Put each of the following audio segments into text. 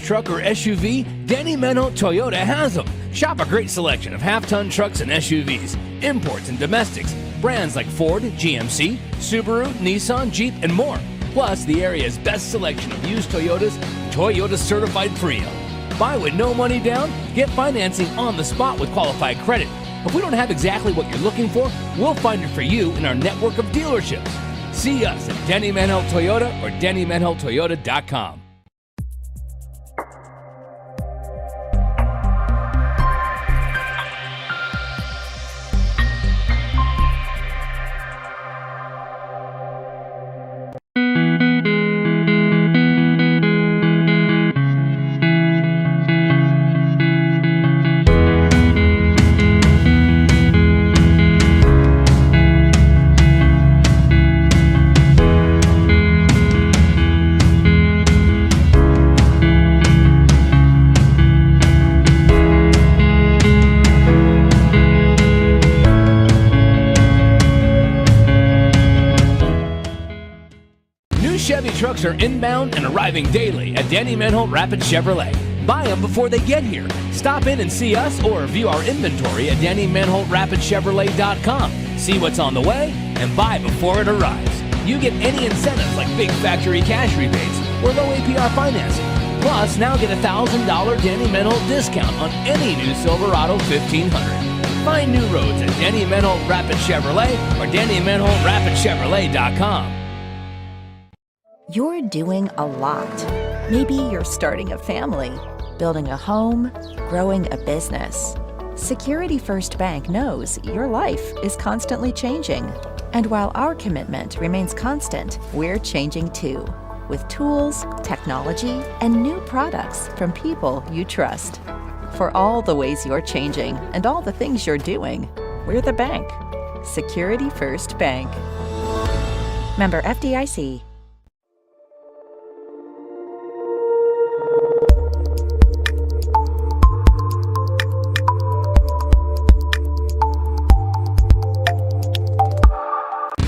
truck or SUV, Danny Menho Toyota has them. Shop a great selection of half-ton trucks and SUVs, imports and domestics, brands like Ford, GMC, Subaru, Nissan, Jeep, and more. Plus, the area's best selection of used Toyotas, Toyota certified pre-owned. Buy with no money down, get financing on the spot with qualified credit. If we don't have exactly what you're looking for, we'll find it for you in our network of dealerships. See us at Danny Menho Toyota or DannyMenhoToyota.com. Chevy trucks are inbound and arriving daily at Danny Menho Rapid Chevrolet. Buy them before they get here. Stop in and see us or view our inventory at DannyMenhoRapidChevrolet.com. See what's on the way and buy before it arrives. You get any incentives like big factory cash rebates or low APR financing. Plus, now get a $1,000 Danny Menho discount on any new Silverado 1500. Find new roads at Danny Menho Rapid Chevrolet or DannyMenhoRapidChevrolet.com. You're doing a lot. Maybe you're starting a family, building a home, growing a business. Security First Bank knows your life is constantly changing. And while our commitment remains constant, we're changing too, with tools, technology, and new products from people you trust. For all the ways you're changing and all the things you're doing, we're the bank. Security First Bank. Member FDIC.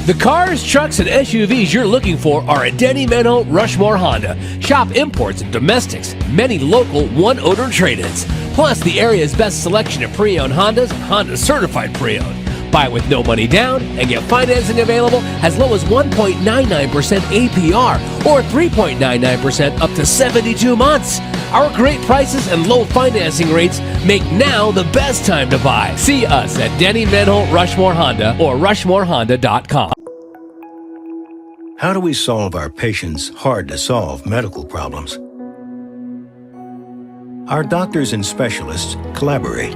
The cars, trucks, and SUVs you're looking for are at Danny Menho Rushmore Honda. Shop imports and domestics, many local one-owner trade-ins. Plus, the area's best selection of pre-owned Hondas and Honda certified pre-owned. Buy with no money down and get financing available as low as 1.99% APR or 3.99% up to 72 months. Our great prices and low financing rates make now the best time to buy. See us at Danny Menho Rushmore Honda or RushmoreHonda.com. How do we solve our patients' hard-to-solve medical problems? Our doctors and specialists collaborate,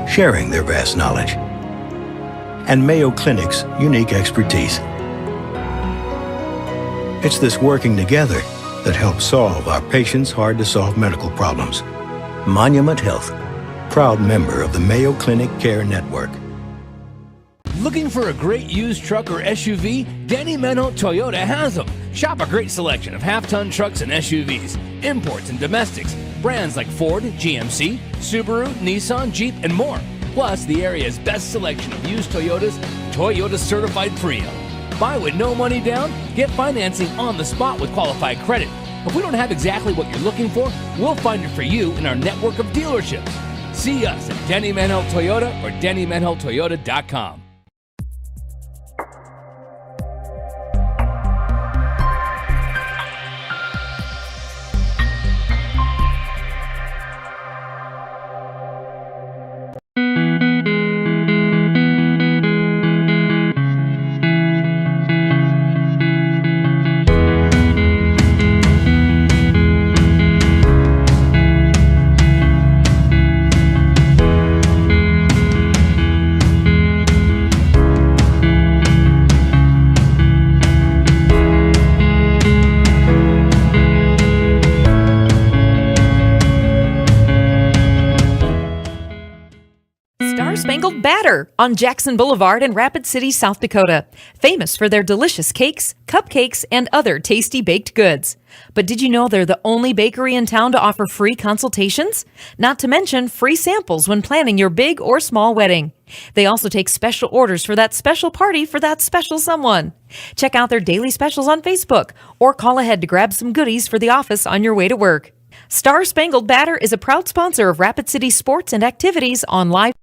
sharing their vast knowledge and Mayo Clinic's unique expertise. It's this working together that helps solve our patients' hard-to-solve medical problems. Monument Health, proud member of the Mayo Clinic Care Network. Looking for a great used truck or SUV? Danny Menho Toyota has them. Shop a great selection of half-ton trucks and SUVs, imports and domestics, brands like Ford, GMC, Subaru, Nissan, Jeep, and more. Plus, the area's best selection of used Toyotas, Toyota certified pre-owned. Buy with no money down, get financing on the spot with qualified credit. If we don't have exactly what you're looking for, we'll find it for you in our network of dealerships. See us at Danny Menho Toyota or DannyMenhoToyota.com. Baker on Jackson Boulevard in Rapid City, South Dakota, famous for their delicious cakes, cupcakes, and other tasty baked goods. But did you know they're the only bakery in town to offer free consultations? Not to mention free samples when planning your big or small wedding. They also take special orders for that special party for that special someone. Check out their daily specials on Facebook or call ahead to grab some goodies for the office on your way to work. Star Spangled Batter is a proud sponsor of Rapid City sports and activities on live.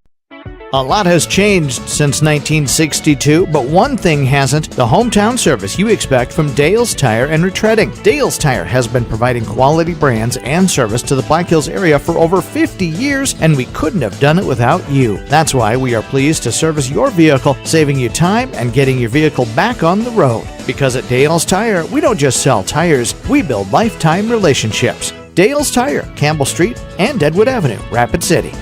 A lot has changed since 1962, but one thing hasn't: the hometown service you expect from Dale's Tire and Retreading. Dale's Tire has been providing quality brands and service to the Black Hills area for over 50 years, and we couldn't have done it without you. That's why we are pleased to service your vehicle, saving you time and getting your vehicle back on the road. Because at Dale's Tire, we don't just sell tires, we build lifetime relationships. Dale's Tire, Campbell Street and Deadwood Avenue, Rapid City.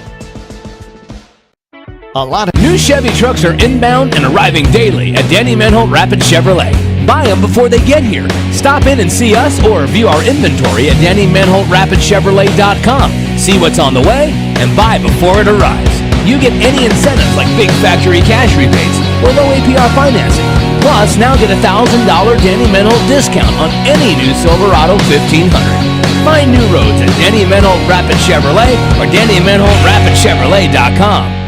New Chevy trucks are inbound and arriving daily at Danny Menholt Rapid Chevrolet. Buy them before they get here. Stop in and see us or view our inventory at DannyMenholtRapidChevrolet.com. See what's on the way and buy before it arrives. You get any incentives like big factory cash rebates or low APR financing. Plus, now get a $1,000 Danny Menholt discount on any new Silverado 1500. Find new roads at Danny Menholt Rapid Chevrolet or DannyMenholtRapidChevrolet.com.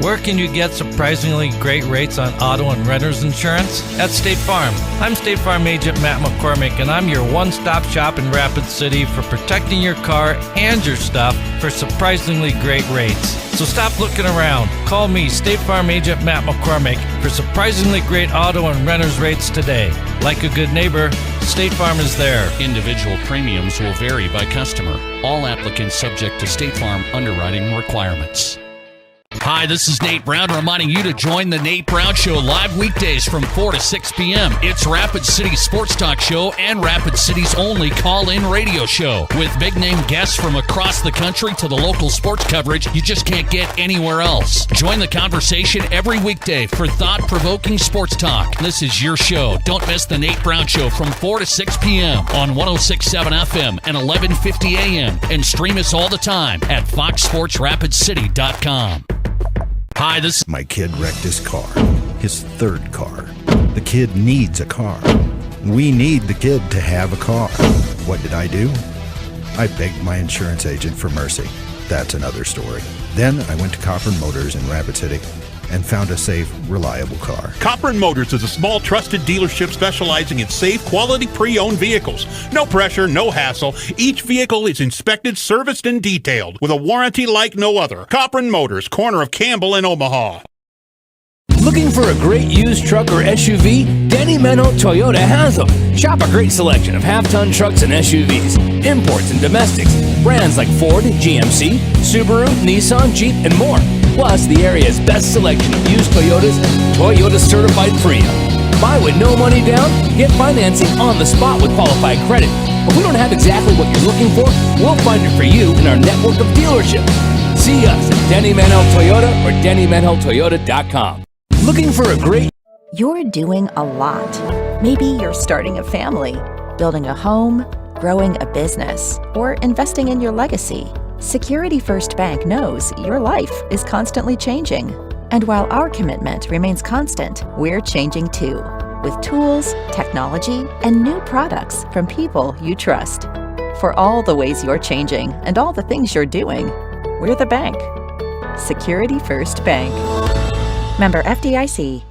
Where can you get surprisingly great rates on auto and renter's insurance? At State Farm. I'm State Farm Agent Matt McCormick, and I'm your one-stop shop in Rapid City for protecting your car and your stuff for surprisingly great rates. So stop looking around. Call me, State Farm Agent Matt McCormick, for surprisingly great auto and renter's rates today. Like a good neighbor, State Farm is there. Individual premiums will vary by customer. All applicants subject to State Farm underwriting requirements. Hi, this is Nate Brown reminding you to join the Nate Brown Show live weekdays from 4 to 6 p.m. It's Rapid City's sports talk show and Rapid City's only call-in radio show. With big-name guests from across the country to the local sports coverage you just can't get anywhere else. Join the conversation every weekday for thought-provoking sports talk. This is your show. Don't miss the Nate Brown Show from 4 to 6 p.m. on 106.7 FM and 1150 a.m. And stream us all the time at foxsportsrapidcity.com. Hi, My kid wrecked his car, his third car. The kid needs a car. We need the kid to have a car. What did I do? I begged my insurance agent for mercy. That's another story. Then I went to Copern Motors in Rapid City and found a safe, reliable car. Copern Motors is a small, trusted dealership specializing in safe, quality pre-owned vehicles. No pressure, no hassle. Each vehicle is inspected, serviced, and detailed with a warranty like no other. Copern Motors, corner of Campbell and Omaha. Looking for a great used truck or SUV? Danny Menholt Toyota has them. Shop a great selection of half-ton trucks and SUVs, imports and domestics, brands like Ford, GMC, Subaru, Nissan, Jeep, and more. Plus, the area's best selection of used Toyotas, Toyota certified pre-owned. Buy with no money down, get financing on the spot with qualified credit. If we don't have exactly what you're looking for, we'll find it for you in our network of dealerships. See us at Danny Menholt Toyota or DannyMenholtToyota.com. Looking for a great... You're doing a lot. Maybe you're starting a family, building a home, growing a business, or investing in your legacy. Security First Bank knows your life is constantly changing. And while our commitment remains constant, we're changing too, with tools, technology, and new products from people you trust. For all the ways you're changing and all the things you're doing, we're the bank. Security First Bank. Member FDIC.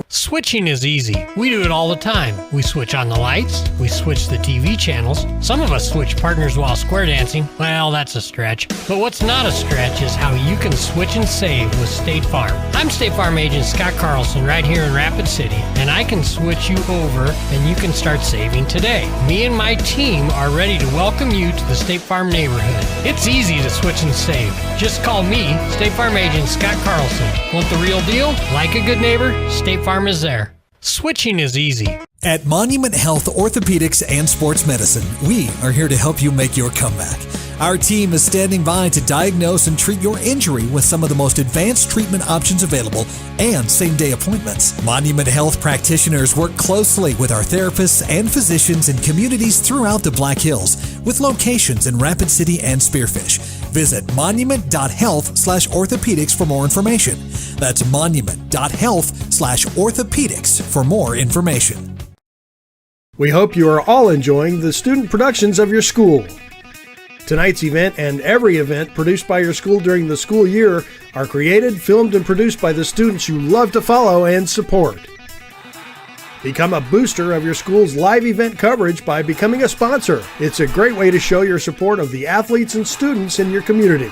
Switching is easy. We do it all the time. We switch on the lights. We switch the TV channels. Some of us switch partners while square dancing. Well, that's a stretch. But what's not a stretch is how you can switch and save with State Farm. I'm State Farm Agent Scott Carlson right here in Rapid City, and I can switch you over and you can start saving today. Me and my team are ready to welcome you to the State Farm neighborhood. It's easy to switch and save. Just call me, State Farm Agent Scott Carlson. Want the real deal? Like a good neighbor? State Farm is there. Switching is easy. At Monument Health Orthopedics and Sports Medicine, we are here to help you make your comeback. Our team is standing by to diagnose and treat your injury with some of the most advanced treatment options available and same-day appointments. Monument Health practitioners work closely with our therapists and physicians in communities throughout the Black Hills, with locations in Rapid City and Spearfish. Visit monument.health/orthopedics for more information. That's monument.health/orthopedics for more information. We hope you are all enjoying the student productions of your school. Tonight's event and every event produced by your school during the school year are created, filmed, and produced by the students you love to follow and support. Become a booster of your school's live event coverage by becoming a sponsor. It's a great way to show your support of the athletes and students in your community.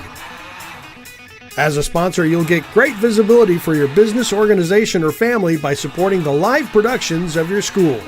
As a sponsor, you'll get great visibility for your business, organization, or family by supporting the live productions of your school.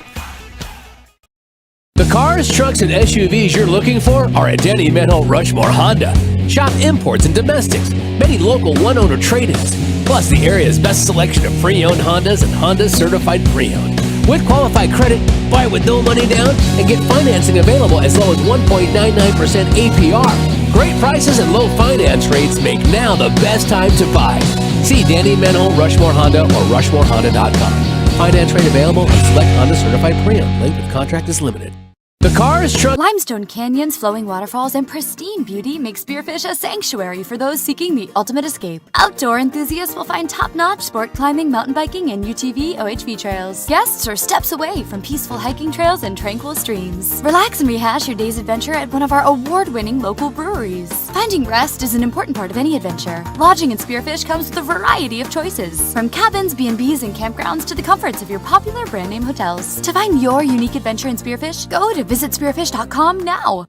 The cars, trucks, and SUVs you're looking for are at Denny Menho Rushmore Honda. Shop imports and domestics, many local one-owner trade-ins, plus the area's best selection of pre-owned Hondas and Honda certified pre-owned. With qualified credit, buy with no money down, and get financing available as low as 1.99% APR. Great prices and low finance rates make now the best time to buy. See Denny Menho Rushmore Honda or RushmoreHonda.com. Finance rate available on select Honda certified pre-owned. Length of contract is limited. The cars, truck. Limestone canyons, flowing waterfalls, and pristine beauty make Spearfish a sanctuary for those seeking the ultimate escape. Outdoor enthusiasts will find top-notch sport climbing, mountain biking, and UTV OHV trails. Guests are steps away from peaceful hiking trails and tranquil streams. Relax and rehash your day's adventure at one of our award-winning local breweries. Finding rest is an important part of any adventure. Lodging in Spearfish comes with a variety of choices, from cabins, B&Bs, and campgrounds to the comforts of your popular brand-name hotels. To find your unique adventure in Spearfish, go to visit spearfish.com now.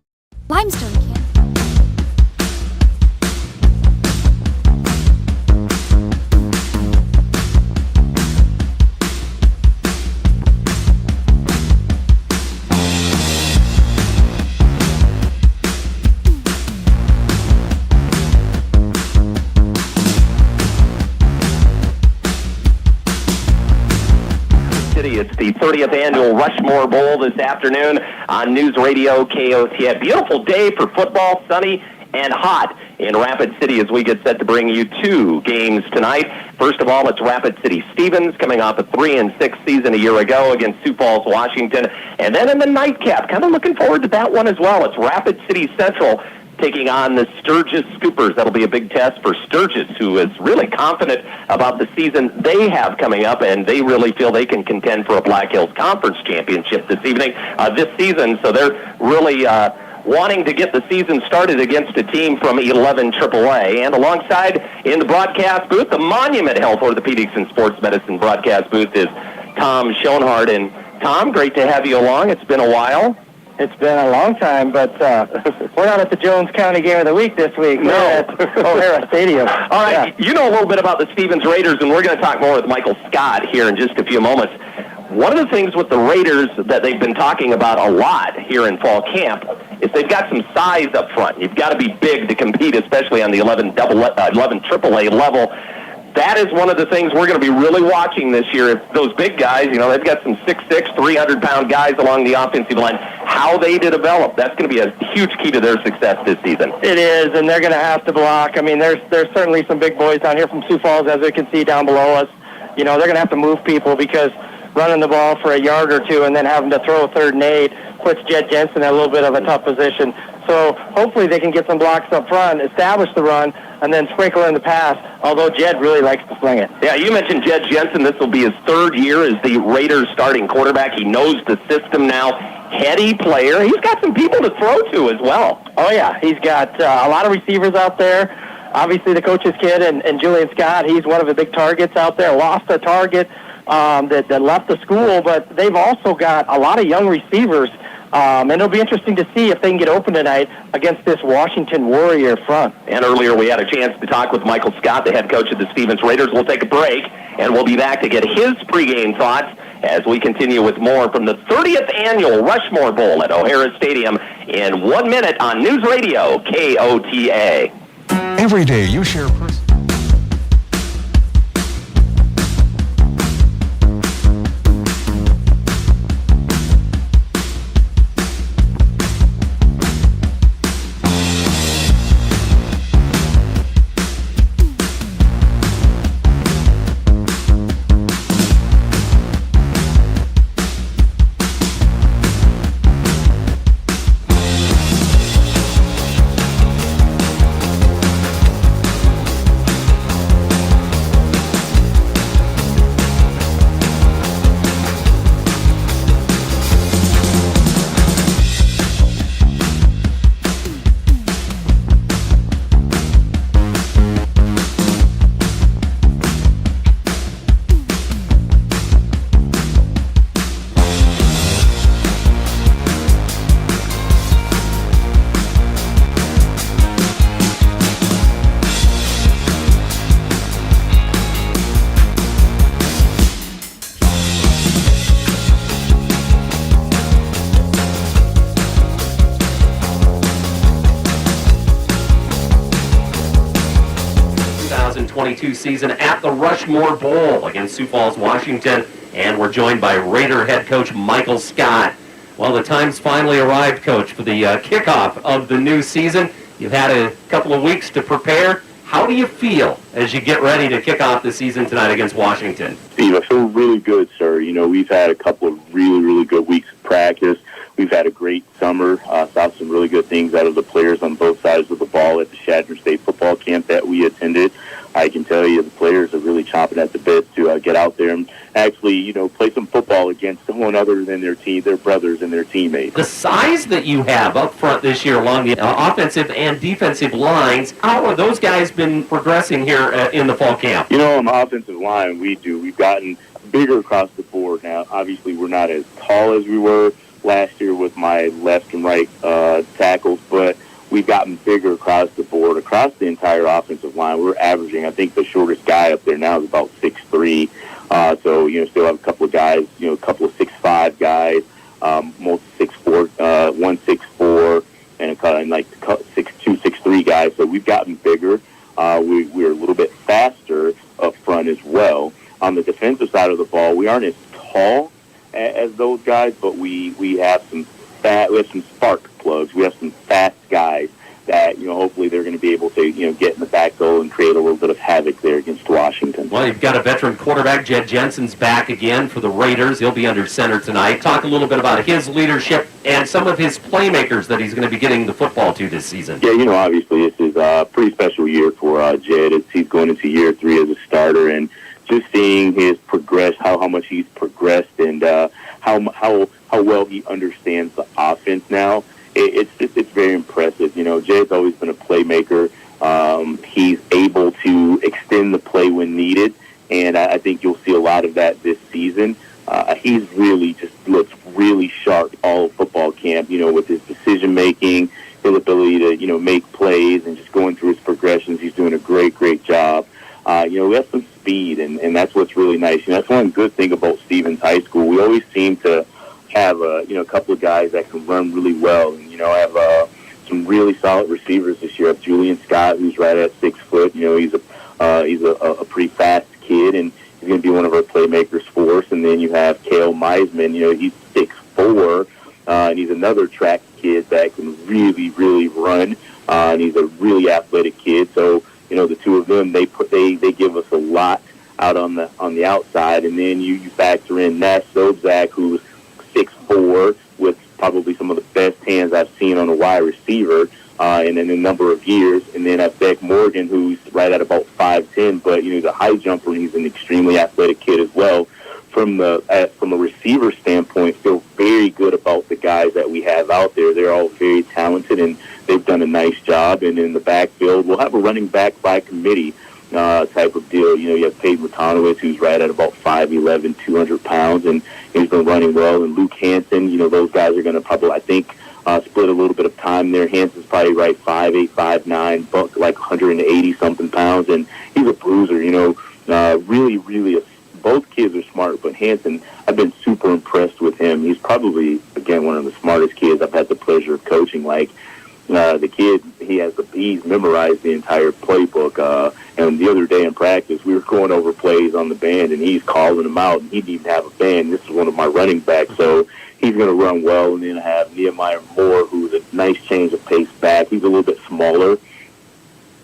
Limestone Canyon. It's the 30th annual Rushmore Bowl this afternoon on News Radio KOTA. Beautiful day for football, sunny and hot in Rapid City as we get set to bring you two games tonight. First of all, it's Rapid City Stevens coming off a 3-6 season a year ago against Sioux Falls, Washington. And then in the nightcap, kind of looking forward to that one as well. It's Rapid City Central taking on the Sturgis Scoopers. That'll be a big test for Sturgis, who is really confident about the season they have coming up, and they really feel they can contend for a Black Hills Conference Championship this season. So they're really wanting to get the season started against a team from 11 AAA. And alongside in the broadcast booth, the Monument Health Orthopedics and Sports Medicine broadcast booth is Tom Schoenhardt. And Tom, great to have you along. It's been a while. It's been a long time, but we're not at the Jones County Game of the Week this week. No. We're at O'Hara Stadium. All right, You know a little bit about the Stevens Raiders, and we're going to talk more with Michael Scott here in just a few moments. One of the things with the Raiders that they've been talking about a lot here in fall camp is they've got some size up front. You've got to be big to compete, especially on the 11 AAA level. That is one of the things we're going to be really watching this year. If those big guys, they've got some 6'6", 300-pound guys along the offensive line, how they develop. That's going to be a huge key to their success this season. It is, and they're going to have to block. I mean, there's certainly some big boys down here from Sioux Falls, as we can see down below us. They're going to have to move people because running the ball for a yard or two and then having to throw 3rd and 8 puts Jed Jensen in a little bit of a tough position. So hopefully they can get some blocks up front, establish the run, and then sprinkle in the pass, although Jed really likes to sling it. Yeah, you mentioned Jed Jensen. This will be his 3rd year as the Raiders starting quarterback. He knows the system now. Heady player. He's got some people to throw to as well. Oh, yeah. He's got a lot of receivers out there. Obviously, the coach's kid and Julian Scott, he's one of the big targets out there. Lost a target that left the school, but they've also got a lot of young receivers. And it'll be interesting to see if they can get open tonight against this Washington Warrior front. And earlier we had a chance to talk with Michael Scott, the head coach of the Stevens Raiders. We'll take a break, and we'll be back to get his pregame thoughts as we continue with more from the 30th annual Rushmore Bowl at O'Hara Stadium in 1 minute on News Radio KOTA. Every day you share 2022 season at the Rushmore Bowl against Sioux Falls, Washington. And we're joined by Raider head coach Michael Scott. Well, the time's finally arrived, Coach, for the kickoff of the new season. You've had a couple of weeks to prepare. How do you feel as you get ready to kick off the season tonight against Washington? Steve, I feel really good, sir. You know, we've had a couple of really, really good weeks of practice. We've had a great summer. Saw some really good things out of the players on both sides of the ball at the Chadron State football camp that we attended. I can tell you the players are really chomping at the bit to get out there and actually, you know, play some football against someone other than their team, their brothers and their teammates. The size that you have up front this year along the offensive and defensive lines, how have those guys been progressing here in the fall camp? You know, on the offensive line, we've gotten bigger across the board now. Obviously, we're not as tall as we were last year with my left and right tackles, but we've gotten bigger across the board, across the entire offensive line. We're averaging, I think the shortest guy up there now is about 6'3". So, you know, still have a couple of guys, you know, a couple of 6'5" guys, most 6'4", 1 6'4", and like 6'2", 6'3" guys. So we've gotten bigger. We're a little bit faster up front as well. On the defensive side of the ball, we aren't as tall as those guys, but we have some spark plugs. We have some fast guys that, you know, hopefully they're going to be able to, you know, get in the back goal and create a little bit of havoc there against Washington. Well, you've got a veteran quarterback, Jed Jensen's back again for the Raiders. He'll be under center tonight. Talk a little bit about his leadership and some of his playmakers that he's going to be getting the football to this season. Yeah, you know, obviously this is a pretty special year for Jed. He's going into year 3 as a starter, and just seeing his how much he's progressed, and how well he understands the offense now. It's very impressive. You know, Jed's always been a playmaker. He's able to extend the play when needed, and I think you'll see a lot of that this season. He's really just looks really sharp all football camp, you know, with his decision making, his ability to, you know, make plays, and just going through his progressions. He's doing a great job. You know, we have some speed, and that's what's really nice. You know, that's one good thing about Stevens High School. We always seem to have a couple of guys that can run really well, and, you know, I have some really solid receivers this year. I have Julian Scott, who's right at 6 foot. You know, he's a pretty fast kid, and he's going to be one of our playmakers for us. And then you have Cale Meisman. You know, he's 6'4", and he's another track kid that can really run, and he's a really athletic kid. So, you know, the two of them, they give us a lot out on the outside, and then you factor in Nash Sobzak, who's 6'4", with probably some of the best hands I've seen on a wide receiver in a number of years. And then I have Beck Morgan, who's right at about 5'10", but, you know, he's a high jumper, and he's an extremely athletic kid as well. From a receiver standpoint, feel very good about the guys that we have out there. They're all very talented, and they've done a nice job. And in the backfield, we'll have a running back by committee type of deal. You know, you have Peyton Matonowitz, who's right at about 5'11", 200 pounds, and he's been running well. And Luke Hansen, you know, those guys are going to probably, I think, split a little bit of time there. Hansen's probably right 5'8", 5'9", buck like 180-something pounds, and he's a bruiser, you know, really both kids are smart, but Hansen, I've been super impressed with him. He's probably, again, one of the smartest kids I've had the pleasure of coaching. Like, the kid, he's memorized the entire playbook. And the other day in practice, we were going over plays on the band, and he's calling them out, and he didn't even have a band. This is one of my running backs, so he's going to run well. And then I have Nehemiah Moore, who's a nice change of pace back. He's a little bit smaller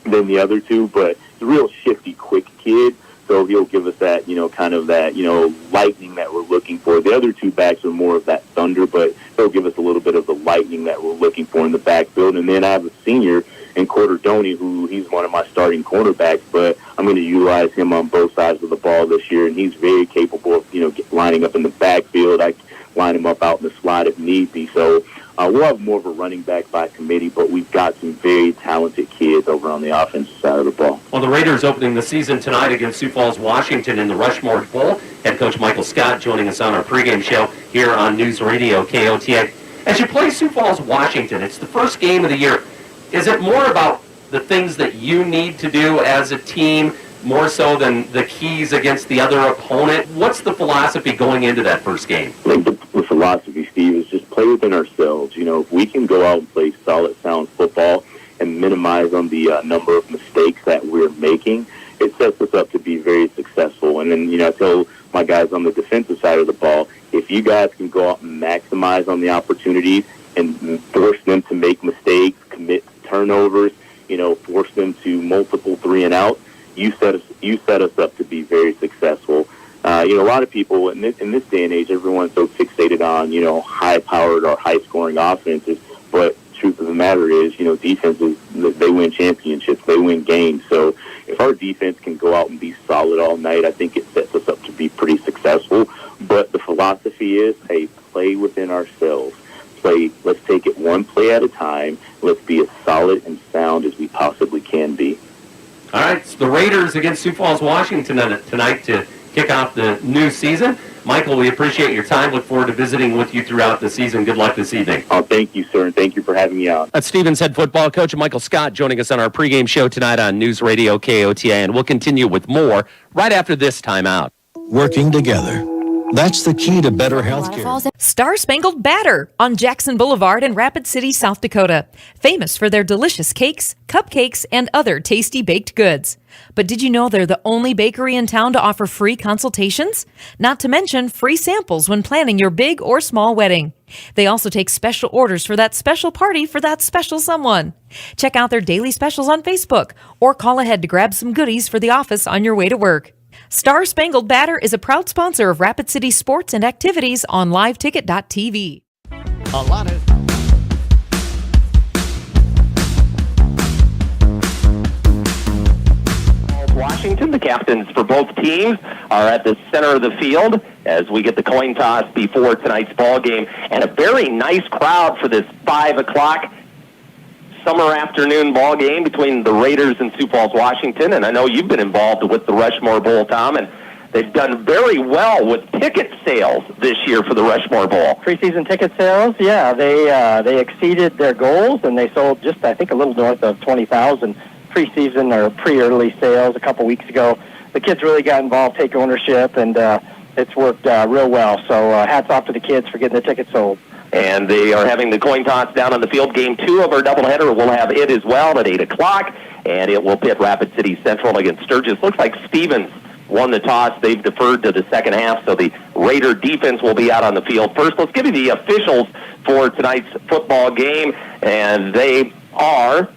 than the other two, but he's a real shifty, quick kid. So he'll give us that, you know, kind of that, you know, lightning that we're looking for. The other two backs are more of that thunder, but he'll give us a little bit of the lightning that we're looking for in the backfield. And then I have a senior in Corderdoni, who he's one of my starting cornerbacks, but I'm going to utilize him on both sides of the ball this year, and he's very capable of, you know, lining up in the backfield. I line him up out in the slot if need be. So we'll have more of a running back by committee, but we've got some very talented kids over on the offensive side of the ball. Well, the Raiders opening the season tonight against Sioux Falls, Washington in the Rushmore Bowl. Head coach Michael Scott joining us on our pregame show here on News Radio KOTX. As you play Sioux Falls, Washington, it's the first game of the year. Is it more about the things that you need to do as a team, more so than the keys against the other opponent? What's the philosophy going into that first game? I think the philosophy, Steve, is just play within ourselves. You know, if we can go out and play solid, sound football and minimize on the number of mistakes that we're making, it sets us up to be very successful. And then, I tell my guys on the defensive side of the ball, if you guys can go out and maximize on the opportunities and force them to make mistakes, commit turnovers, force them to multiple 3-and-outs, you set us up to be very successful. A lot of people in this day and age, everyone's so fixated on, high-powered or high-scoring offenses, but truth of the matter is, defenses, they win championships, they win games. So if our defense can go out and be solid all night, I think it sets us up to be pretty successful. But the philosophy is, hey, play within ourselves. Let's take it one play at a time. Let's be as solid and sound as we possibly can be. All right, it's the Raiders against Sioux Falls, Washington tonight to kick off the new season. Michael, we appreciate your time. Look forward to visiting with you throughout the season. Good luck this evening. Oh, thank you, sir, and thank you for having me out. That's Stevens head football coach Michael Scott joining us on our pregame show tonight on News Radio KOTA, and we'll continue with more right after this timeout. Working together. That's the key to better health care. Star Spangled Batter on Jackson Boulevard in Rapid City, South Dakota. Famous for their delicious cakes, cupcakes, and other tasty baked goods. But did you know they're the only bakery in town to offer free consultations? Not to mention free samples when planning your big or small wedding. They also take special orders for that special party for that special someone. Check out their daily specials on Facebook or call ahead to grab some goodies for the office on your way to work. Star Spangled Batter is a proud sponsor of Rapid City sports and activities on liveticket.tv. A lot of Washington, the captains for both teams are at the center of the field as we get the coin toss before tonight's ball game, and a very nice crowd for this 5 o'clock summer afternoon ball game between the Raiders and Sioux Falls, Washington. And I know you've been involved with the Rushmore Bowl, Tom, and they've done very well with ticket sales this year for the Rushmore Bowl. Preseason ticket sales, yeah, they exceeded their goals, and they sold just, I think, a little north of 20,000 preseason or pre-early sales a couple weeks ago. The kids really got involved, take ownership, and it's worked real well. So hats off to the kids for getting the tickets sold. And they are having the coin toss down on the field. Game 2 of our doubleheader, we'll have it as well at 8 o'clock, and it will pit Rapid City Central against Sturgis. Looks like Stevens won the toss. They've deferred to the second half, so the Raider defense will be out on the field first. Let's give you the officials for tonight's football game, and they are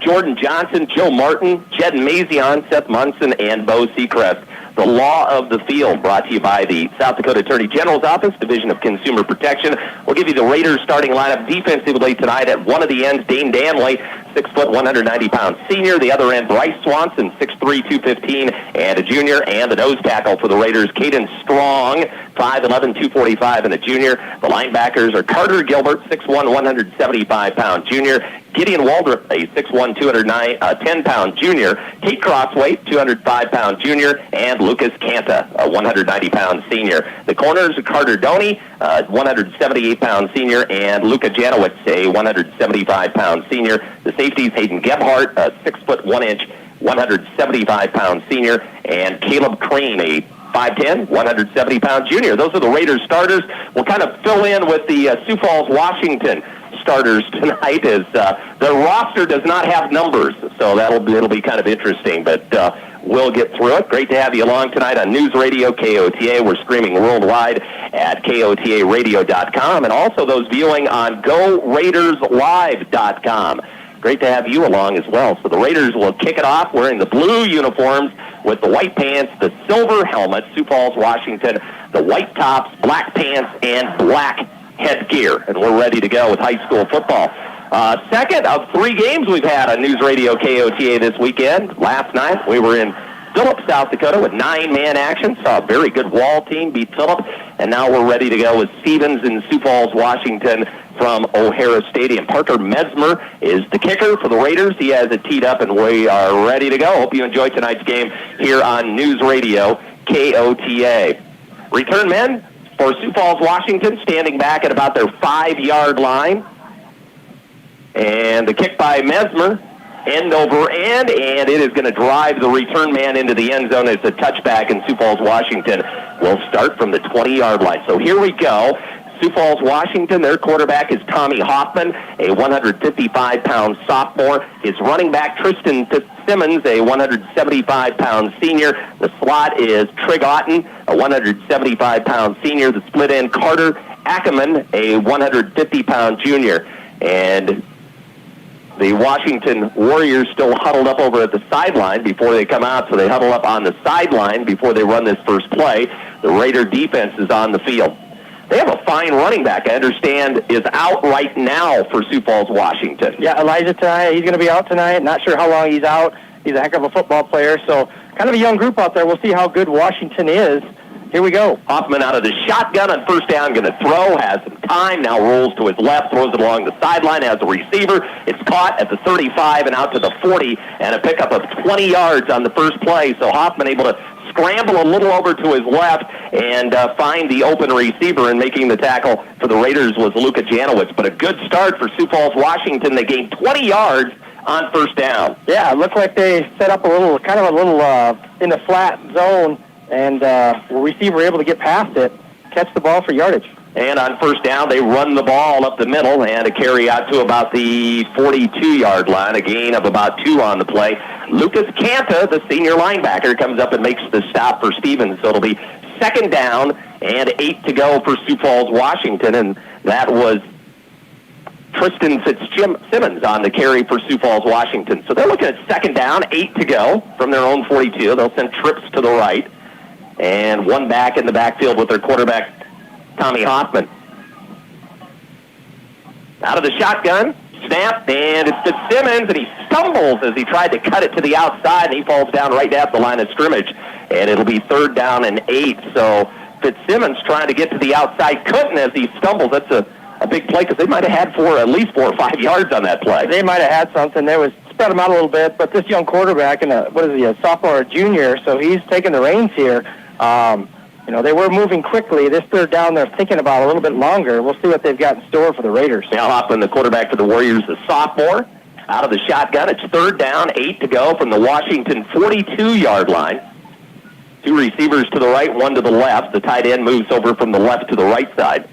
Jordan Johnson, Joe Martin, Jed Mazion, Seth Munson, and Bo Seacrest. The Law of the Field, brought to you by the South Dakota Attorney General's Office, Division of Consumer Protection. We'll give you the Raiders starting lineup defensively tonight. At one of the ends, Dane Danley, 6 foot, 190-pound senior. The other end, Bryce Swanson, 6'3", 215, and a junior. And the nose tackle for the Raiders, Caden Strong, 5'11", 245, and a junior. The linebackers are Carter Gilbert, 6'1", 175-pound junior. Gideon Waldrop, a 6'1", 210-pound junior. Tate Crossway, 205-pound junior. And Lucas Canta, a 190-pound senior. The corners are Carter Doney, 178-pound senior, and Luka Janowitz, a 175-pound senior. The safeties, Hayden Gebhardt, a 6 foot 1 inch, 175-pound senior, and Caleb Crane, a 5'10", 170-pound junior. Those are the Raiders starters. We'll kind of fill in with the Sioux Falls, Washington starters tonight, as the roster does not have numbers, so it'll be kind of interesting, but we'll get through it. Great to have you along tonight on News Radio KOTA. We're streaming worldwide at KOTARadio.com, and also those viewing on GoRaidersLive.com. Great to have you along as well. So the Raiders will kick it off wearing the blue uniforms with the white pants, the silver helmets, Sioux Falls, Washington, the white tops, black pants, and black headgear. And we're ready to go with high school football. Second of 3 games we've had on News Radio KOTA this weekend. Last night we were in Philip, South Dakota with 9-man action. Saw a very good Wall team beat Philip. And now we're ready to go with Stevens in Sioux Falls, Washington from O'Hara Stadium. Parker Mesmer is the kicker for the Raiders. He has it teed up, and we are ready to go. Hope you enjoy tonight's game here on News Radio KOTA. Return men for Sioux Falls, Washington, standing back at about their 5-yard line. And the kick by Mesmer, end over end, and it is going to drive the return man into the end zone. It's a touchback, and Sioux Falls, Washington will start from the 20-yard line. So here we go. Sioux Falls, Washington, their quarterback is Tommy Hoffman, a 155-pound sophomore. His running back, Tristan Fitzsimmons, a 175-pound senior. The slot is Trig Otten, a 175-pound senior. The split end, Carter Ackerman, a 150-pound junior. And the Washington Warriors still huddled up over at the sideline before they come out, so they huddle up on the sideline before they run this first play. The Raider defense is on the field. They have a fine running back, I understand, is out right now for Sioux Falls, Washington. Yeah, Elijah tonight. He's going to be out tonight. Not sure how long he's out. He's a heck of a football player, so kind of a young group out there. We'll see how good Washington is. Here we go. Hoffman out of the shotgun on first down, going to throw, has some time, now rolls to his left, throws it along the sideline, has a receiver. It's caught at the 35 and out to the 40, and a pickup of 20 yards on the first play. So Hoffman able to scramble a little over to his left and find the open receiver, and making the tackle for the Raiders was Luka Janowicz. But a good start for Sioux Falls, Washington. They gained 20 yards on first down. Yeah, it looked like they set up a little in the flat zone, and the receiver able to get past it, catch the ball for yardage. And on first down, they run the ball up the middle and a carry out to about the 42-yard line, a gain of about 2 on the play. Lucas Canta, the senior linebacker, comes up and makes the stop for Stevens. So it'll be second down and 8 to go for Sioux Falls, Washington, and that was Tristan Fitzsimmons on the carry for Sioux Falls, Washington. So they're looking at second down, 8 to go from their own 42. They'll send trips to the right, and one back in the backfield with their quarterback, Tommy Hoffman. Out of the shotgun, snap, and it's Fitzsimmons, and he stumbles as he tried to cut it to the outside, and he falls down right at the line of scrimmage, and it'll be third down and 8. So Fitzsimmons trying to get to the outside, couldn't as he stumbles. That's a big play, because they might have had at least 4 or 5 yards on that play. They might have had something. They was spread them out a little bit, but this young quarterback, and a sophomore or junior, so he's taking the reins here. They were moving quickly. This third down they're thinking about a little bit longer. We'll see what they've got in store for the Raiders. Now Hoffman, the quarterback for the Warriors, the sophomore, out of the shotgun. It's third down, 8 to go from the Washington 42-yard line. 2 receivers to the right, 1 to the left. The tight end moves over from the left to the right side.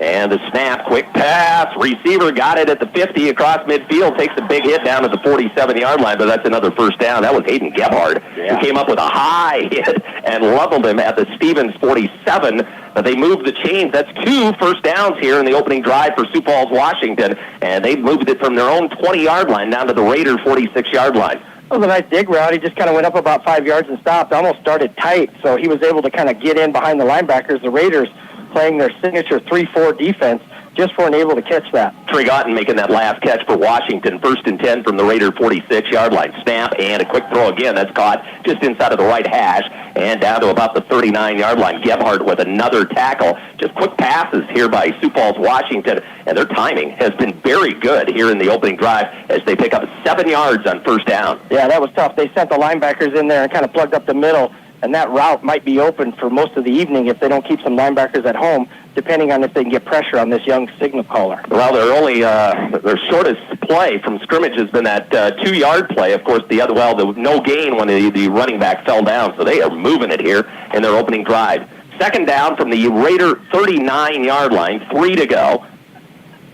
And the snap, quick pass, receiver got it at the 50 across midfield, takes a big hit down to the 47-yard line, but that's another first down. That was Hayden Gebhard, who came up with a high hit and leveled him at the Stevens 47. But they moved the chains. That's 2 first downs here in the opening drive for Sioux Falls, Washington, and they moved it from their own 20-yard line down to the Raider 46-yard line. That was a nice dig route. He just kind of went up about 5 yards and stopped. Almost started tight, so he was able to kind of get in behind the linebackers. The Raiders playing their signature 3-4 defense, just weren't able to catch that. Trig Otten making that last catch for Washington. First and 10 from the Raider 46-yard line. Snap and a quick throw again. That's caught just inside of the right hash and down to about the 39-yard line. Gebhard with another tackle. Just quick passes here by Sioux Falls, Washington, and their timing has been very good here in the opening drive as they pick up 7 yards on first down. Yeah, that was tough. They sent the linebackers in there and kind of plugged up the middle, and that route might be open for most of the evening if they don't keep some linebackers at home, depending on if they can get pressure on this young signal caller. Well, their shortest play from scrimmage has been that 2-yard play. Of course, there was no gain when the running back fell down, so they are moving it here in their opening drive. Second down from the Raider 39-yard line, 3 to go.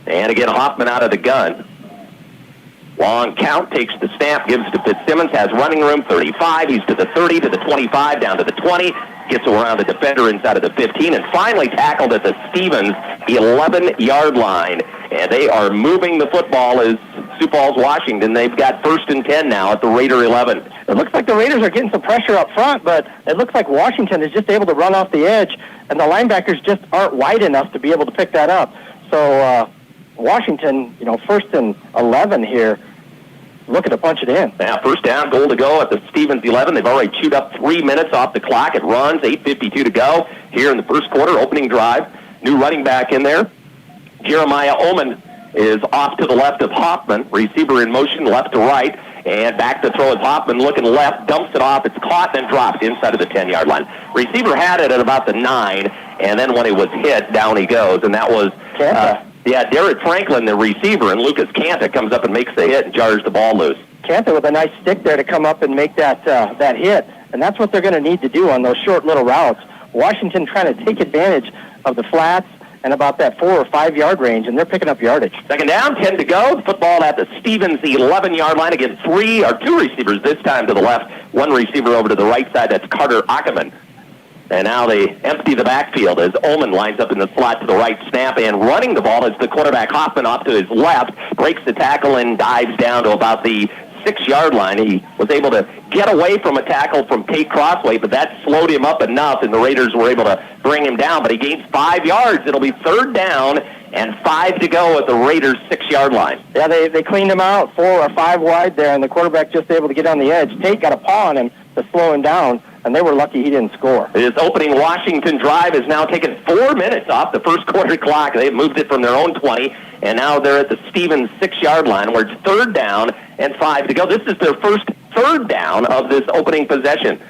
And again, Hoffman out of the gun. Long count, takes the snap, gives to Fitzsimmons, has running room, 35. He's to the 30, to the 25, down to the 20. Gets around the defender inside of the 15, and finally tackled at the Stevens 11-yard line. And they are moving the football as Sioux Falls, Washington. They've got first and 10 now at the Raider 11. It looks like the Raiders are getting some pressure up front, but it looks like Washington is just able to run off the edge, and the linebackers just aren't wide enough to be able to pick that up. So Washington, first and 11 here, looking to punch it in. Now, first down, goal to go at the Stevens 11. They've already chewed up 3 minutes off the clock. It runs, 8:52 to go here in the first quarter, opening drive. New running back in there. Jeremiah Oman is off to the left of Hoffman. Receiver in motion, left to right. And back to throw is Hoffman, looking left, dumps it off. It's caught and dropped inside of the 10-yard line. Receiver had it at about the 9, and then when it was hit, down he goes. And that was... Derek Franklin, the receiver, and Lucas Canta comes up and makes the hit and jars the ball loose. Canta with a nice stick there to come up and make that hit, and that's what they're going to need to do on those short little routes. Washington trying to take advantage of the flats and about that 4 or 5 yard range, and they're picking up yardage. Second down, 10 to go. The football at the Stevens 11-yard line. Again, 2 receivers this time to the left, 1 receiver over to the right side. That's Carter Ackerman. And now they empty the backfield as Ullman lines up in the slot to the right, snap, and running the ball is the quarterback Hoffman off to his left, breaks the tackle and dives down to about the 6-yard line. He was able to get away from a tackle from Tate Crossway, but that slowed him up enough, and the Raiders were able to bring him down. But he gains 5 yards. It'll be 3rd down and 5 to go at the Raiders' 6-yard line. Yeah, they cleaned him out 4 or 5 wide there, and the quarterback just able to get on the edge. Tate got a paw on him to slow him down, and they were lucky he didn't score. His opening Washington drive has now taken 4 minutes off the first quarter clock. They've moved it from their own 20, and now they're at the Stevens 6-yard line where it's 3rd down and 5 to go. This is their first 3rd down of this opening possession.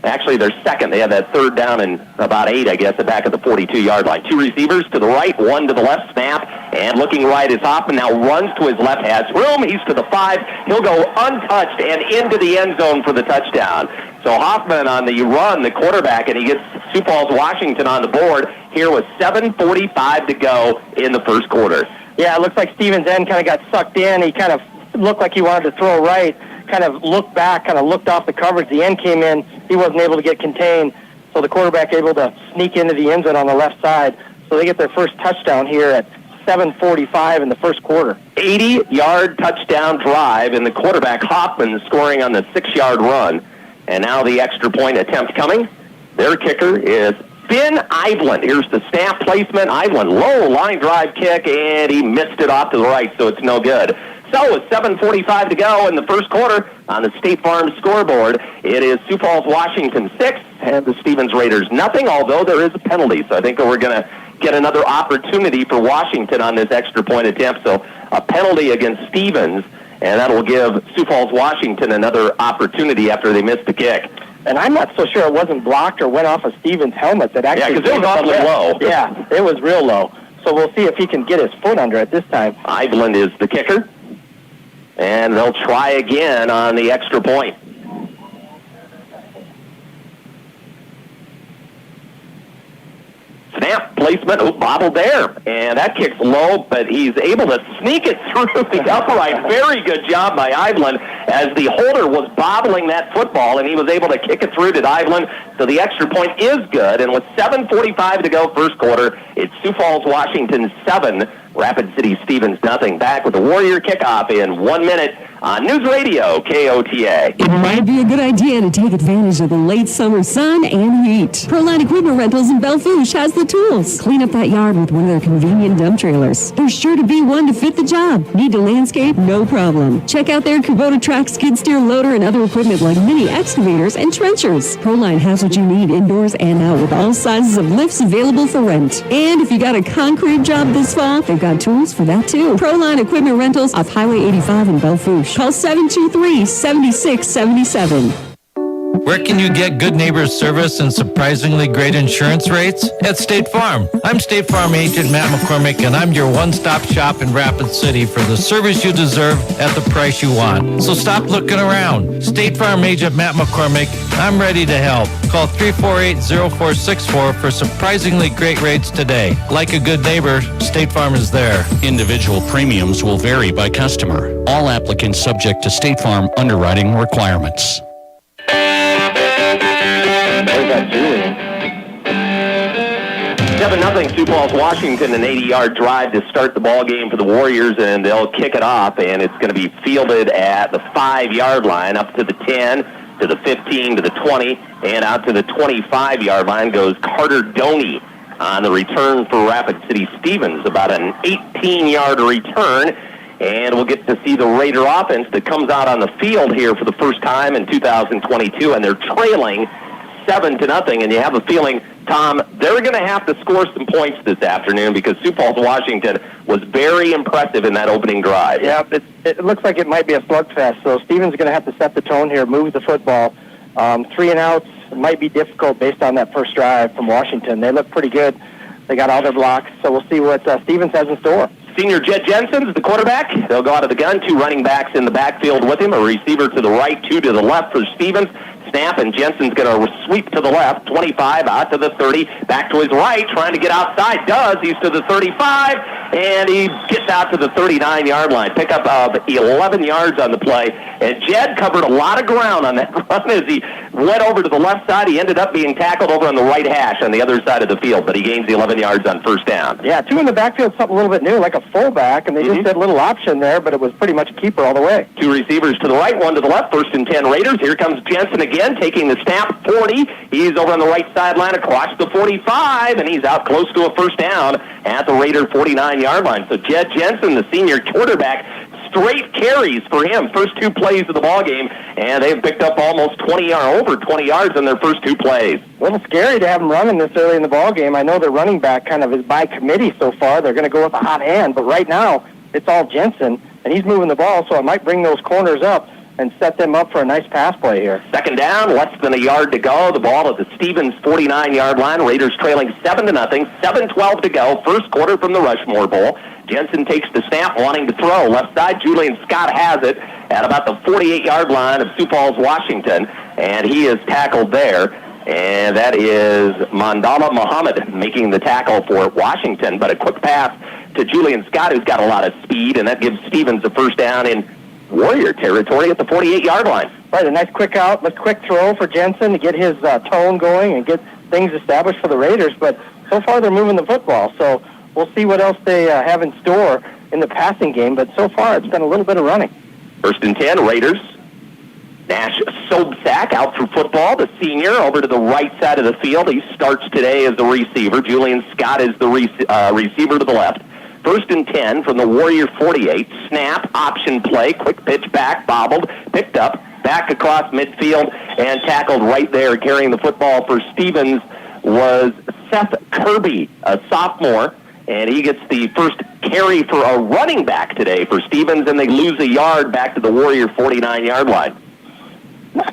Actually, their second. They had that 3rd down and about 8, I guess, back at the 42-yard line. 2 receivers to the right, 1 to the left, snap, and looking right is Hoffman. Now runs to his left, has room. He's to the 5. He'll go untouched and into the end zone for the touchdown. So Hoffman on the run, the quarterback, and he gets Sioux Falls, Washington on the board here with 7:45 to go in the first quarter. Yeah, it looks like Stevens' end kind of got sucked in. He kind of looked like he wanted to throw right, kind of looked back, kind of looked off the coverage. The end came in. He wasn't able to get contained, so the quarterback able to sneak into the end zone on the left side. So they get their first touchdown here at 7:45 in the first quarter. 80-yard touchdown drive, and the quarterback Hoffman scoring on the 6-yard run. And now the extra point attempt coming. Their kicker is Ben Iveland. Here's the snap placement. Iveland, low line drive kick, and he missed it off to the right, so it's no good. So with 7:45 to go in the first quarter on the State Farm scoreboard, it is Sioux Falls, Washington 6, and the Stevens Raiders nothing, although there is a penalty. So I think we're going to get another opportunity for Washington on this extra point attempt. So a penalty against Stevens, and that will give Sioux Falls, Washington another opportunity after they missed the kick. And I'm not so sure it wasn't blocked or went off of Stevens' helmet. That actually because it was awfully low. Yeah, it was real low. So we'll see if he can get his foot under it this time. Iveland is the kicker. And they'll try again on the extra point. Snap placement, bobbled there. And that kick's low, but he's able to sneak it through the upright. Very good job by Iveland as the holder was bobbling that football, and he was able to kick it through to Iveland. So the extra point is good. And with 7:45 to go first quarter, it's Sioux Falls, Washington 7, Rapid City Stevens nothing. Back with the Warrior kickoff in 1 minute on News Radio KOTA. It might be a good idea to take advantage of the late summer sun and heat. Proline Equipment Rentals in Belfouche has the tools. Clean up that yard with one of their convenient dump trailers. There's sure to be one to fit the job. Need to landscape? No problem. Check out their Kubota track skid steer loader and other equipment like mini excavators and trenchers. Proline has what you need indoors and out with all sizes of lifts available for rent. And if you got a concrete job this fall, they've got tools for that too. Proline Equipment Rentals off Highway 85 in Belfouche. Call 723-7677. Where can you get good neighbor service and surprisingly great insurance rates? At State Farm. I'm State Farm agent Matt McCormick, and I'm your one-stop shop in Rapid City for the service you deserve at the price you want. So stop looking around. State Farm agent Matt McCormick, I'm ready to help. Call 348-0464 for surprisingly great rates today. Like a good neighbor, State Farm is there. Individual premiums will vary by customer. All applicants subject to State Farm underwriting requirements. 7-0 Sioux Falls, Washington, an 80-yard drive to start the ball game for the Warriors, and they'll kick it off, and it's going to be fielded at the 5-yard line, up to the 10, to the 15, to the 20, and out to the 25-yard line goes Carter Doney on the return for Rapid City Stevens, about an 18-yard return, and we'll get to see the Raider offense that comes out on the field here for the first time in 2022, and they're trailing 7-0, and you have a feeling, Tom, they're going to have to score some points this afternoon because Sioux Falls, Washington was very impressive in that opening drive. Yeah, it looks like it might be a slugfest, so Stevens is going to have to set the tone here, move the football. 3 and outs might be difficult based on that first drive from Washington. They look pretty good. They got all their blocks, so we'll see what Stevens has in store. Senior Jet Jensen's the quarterback. They'll go out of the gun. 2 running backs in the backfield with him. A receiver to the right, 2 to the left for Stevens. Snap, and Jensen's going to sweep to the left, 25 out to the 30, back to his right, trying to get outside. Does. He's to the 35, and he gets out to the 39-yard line. Pickup of 11 yards on the play, and Jed covered a lot of ground on that run as he went over to the left side. He ended up being tackled over on the right hash on the other side of the field, but he gains the 11 yards on first down. Yeah, 2 in the backfield, something a little bit new, like a fullback, and they just had a little option there, but it was pretty much a keeper all the way. 2 receivers to the right, 1 to the left, 1st and 10 Raiders. Here comes Jensen again, taking the snap, 40. He's over on the right sideline across the 45, and he's out close to a first down at the Raider 49-yard line. So Jed Jensen, the senior quarterback, straight carries for him, first 2 plays of the ball game, and they've picked up almost over 20 yards in their first 2 plays. A little scary to have him running this early in the ball game. I know their running back kind of is by committee so far. They're going to go with a hot hand, but right now it's all Jensen, and he's moving the ball, so it might bring those corners up and set them up for a nice pass play here. 2nd down, less than a yard to go. The ball at the Stevens 49-yard line. Raiders trailing 7-0. 7:12 to go. First quarter from the Rushmore Bowl. Jensen takes the snap, wanting to throw. Left side, Julian Scott has it at about the 48-yard line of Sioux Falls, Washington, and he is tackled there. And that is Mandala Muhammad making the tackle for Washington, but a quick pass to Julian Scott, who's got a lot of speed, and that gives Stevens a first down in Warrior territory at the 48-yard line. Right, a nice quick throw for Jensen to get his tone going and get things established for the Raiders, but so far they're moving the football, so we'll see what else they have in store in the passing game, but so far it's been a little bit of running. 1st and 10, Raiders. Nash Sobczak out for football, the senior, over to the right side of the field. He starts today as the receiver. Julian Scott is the receiver to the left. 1st and 10 from the Warrior 48. Snap, option play, quick pitch back, bobbled, picked up, back across midfield, and tackled right there. Carrying the football for Stevens was Seth Kirby, a sophomore, and he gets the first carry for a running back today for Stevens, and they lose a yard back to the Warrior 49-yard line.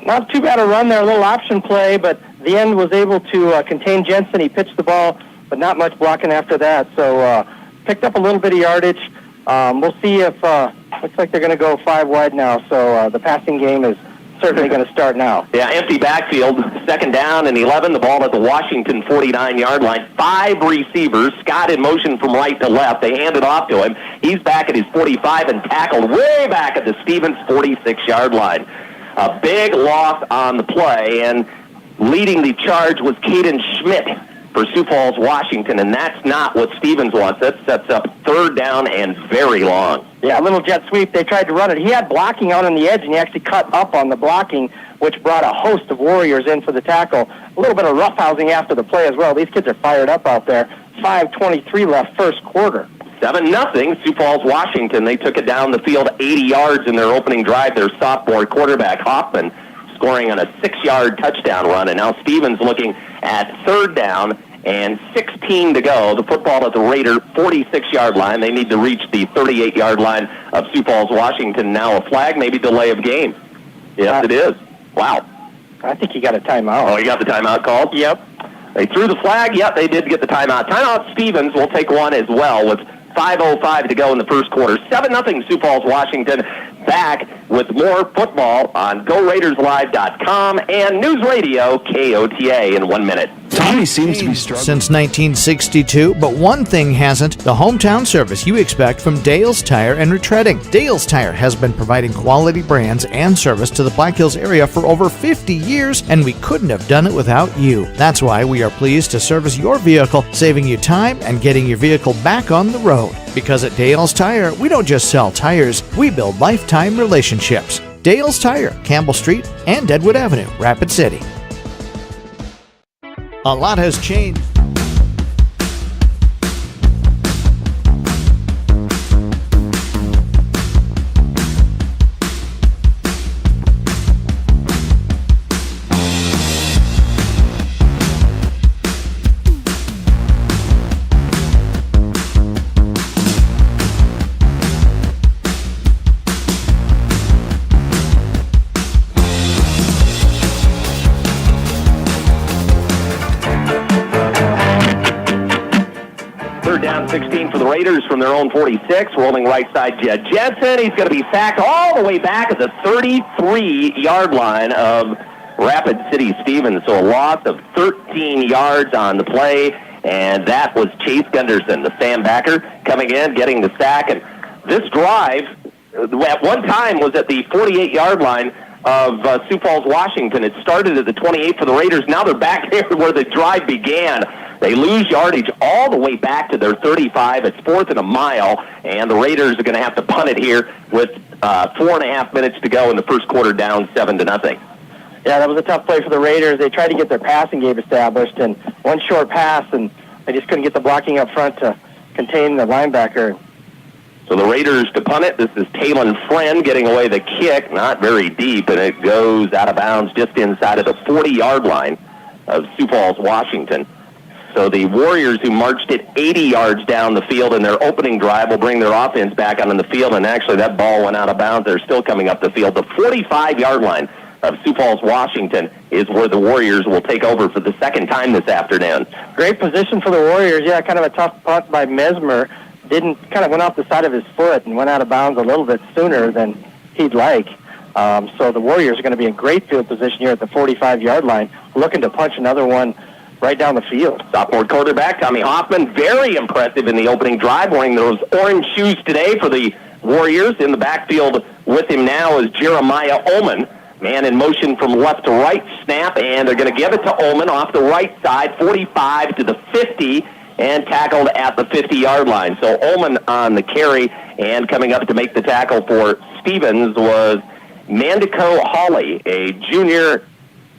Not too bad a run there, a little option play, but the end was able to contain Jensen. He pitched the ball, but not much blocking after that, so picked up a little bit of yardage. We'll see if, looks like they're going to go 5 wide now, so the passing game is certainly going to start now. Yeah, empty backfield, 2nd down and 11, the ball at the Washington 49-yard line. 5 receivers, Scott in motion from right to left. They hand it off to him. He's back at his 45 and tackled way back at the Stevens 46-yard line. A big loss on the play, and leading the charge was Caden Schmidt for Sioux Falls, Washington, and that's not what Stevens wants. That sets up 3rd down and very long. Yeah, a little jet sweep. They tried to run it. He had blocking out on the edge, and he actually cut up on the blocking, which brought a host of Warriors in for the tackle. A little bit of roughhousing after the play as well. These kids are fired up out there. 5:23 left first quarter. 7-0, Sioux Falls, Washington. They took it down the field 80 yards in their opening drive. Their sophomore quarterback, Hoffman, scoring on a 6-yard touchdown run. And now Stevens looking at 3rd down and 16 to go. The football at the Raider 46-yard line. They need to reach the 38-yard line of Sioux Falls, Washington. Now a flag, maybe delay of game. Yes, it is. Wow. I think he got a timeout. Oh, he got the timeout called? Yep. They threw the flag. Yep, they did get the timeout. Timeout Stevens will take one as well with 5:05 to go in the first quarter. 7-0 Sioux Falls, Washington. Back with more football on GoRaidersLive.com and News Radio KOTA in 1 minute. Tommy seems to be struggling since 1962, but one thing hasn't: the hometown service you expect from Dale's Tire and Retreading. Dale's Tire has been providing quality brands and service to the Black Hills area for over 50 years, and we couldn't have done it without you. That's why we are pleased to service your vehicle, saving you time and getting your vehicle back on the road. Because at Dale's Tire, we don't just sell tires, we build lifetime relationships. Dale's Tire, Campbell Street and Deadwood Avenue, Rapid City. A lot has changed. Down 16 for the Raiders from their own 46. Rolling right side, Jed Jensen. He's going to be sacked all the way back at the 33-yard line of Rapid City Stevens. So a loss of 13 yards on the play, and that was Chase Gunderson, the Sandbacker, coming in, getting the sack. And this drive, at one time, was at the 48-yard line of Sioux Falls, Washington. It started at the 28 for the Raiders. Now they're back there where the drive began. They lose yardage all the way back to their 35. It's 4th and a mile, and the Raiders are going to have to punt it here with 4.5 minutes to go in the first quarter, down 7-0. Yeah, that was a tough play for the Raiders. They tried to get their passing game established, and one short pass, and they just couldn't get the blocking up front to contain the linebacker. So the Raiders to punt it. This is Talon Friend getting away the kick, not very deep, and it goes out of bounds just inside of the 40-yard line of Sioux Falls, Washington. So the Warriors, who marched it 80 yards down the field in their opening drive, will bring their offense back onto the field, and actually that ball went out of bounds. They're still coming up the field. The 45-yard line of Sioux Falls, Washington, is where the Warriors will take over for the second time this afternoon. Great position for the Warriors. Yeah, kind of a tough punt by Mesmer. Kind of went off the side of his foot and went out of bounds a little bit sooner than he'd like. So the Warriors are going to be in great field position here at the 45-yard line, looking to punch another one right down the field. Sophomore quarterback Tommy Hoffman, very impressive in the opening drive, wearing those orange shoes today for the Warriors. In the backfield with him now is Jeremiah Ullman. Man in motion from left to right, snap, and they're going to give it to Ullman off the right side, 45 to the 50, and tackled at the 50-yard line. So Ullman on the carry, and coming up to make the tackle for Stevens was Mandico Hawley, a junior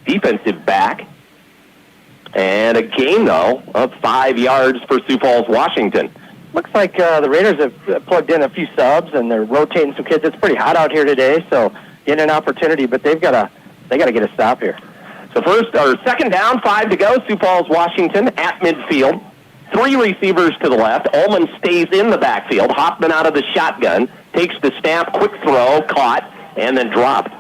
defensive back. And a gain, though, of 5 yards for Sioux Falls, Washington. Looks like the Raiders have plugged in a few subs, and they're rotating some kids. It's pretty hot out here today, so getting an opportunity, but they got to get a stop here. So second down, 5 to go. Sioux Falls, Washington at midfield. 3 receivers to the left. Ullman stays in the backfield. Hoffman out of the shotgun. Takes the snap, quick throw, caught, and then dropped.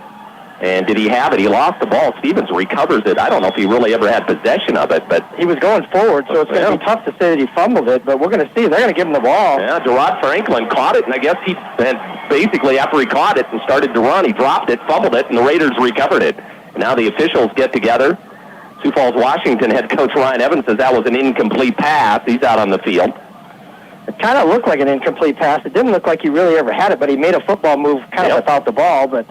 And did he have it? He lost the ball. Stevens recovers it. I don't know if he really ever had possession of it, but he was going forward, so it's going to be tough to say that he fumbled it, but we're going to see. They're going to give him the ball. Yeah, Gerard Franklin caught it, and I guess basically after he caught it and started to run, he dropped it, fumbled it, and the Raiders recovered it. And now the officials get together. Sioux Falls, Washington head coach Ryan Evans says that was an incomplete pass. He's out on the field. It kind of looked like an incomplete pass. It didn't look like he really ever had it, but he made a football move kind of without the ball, but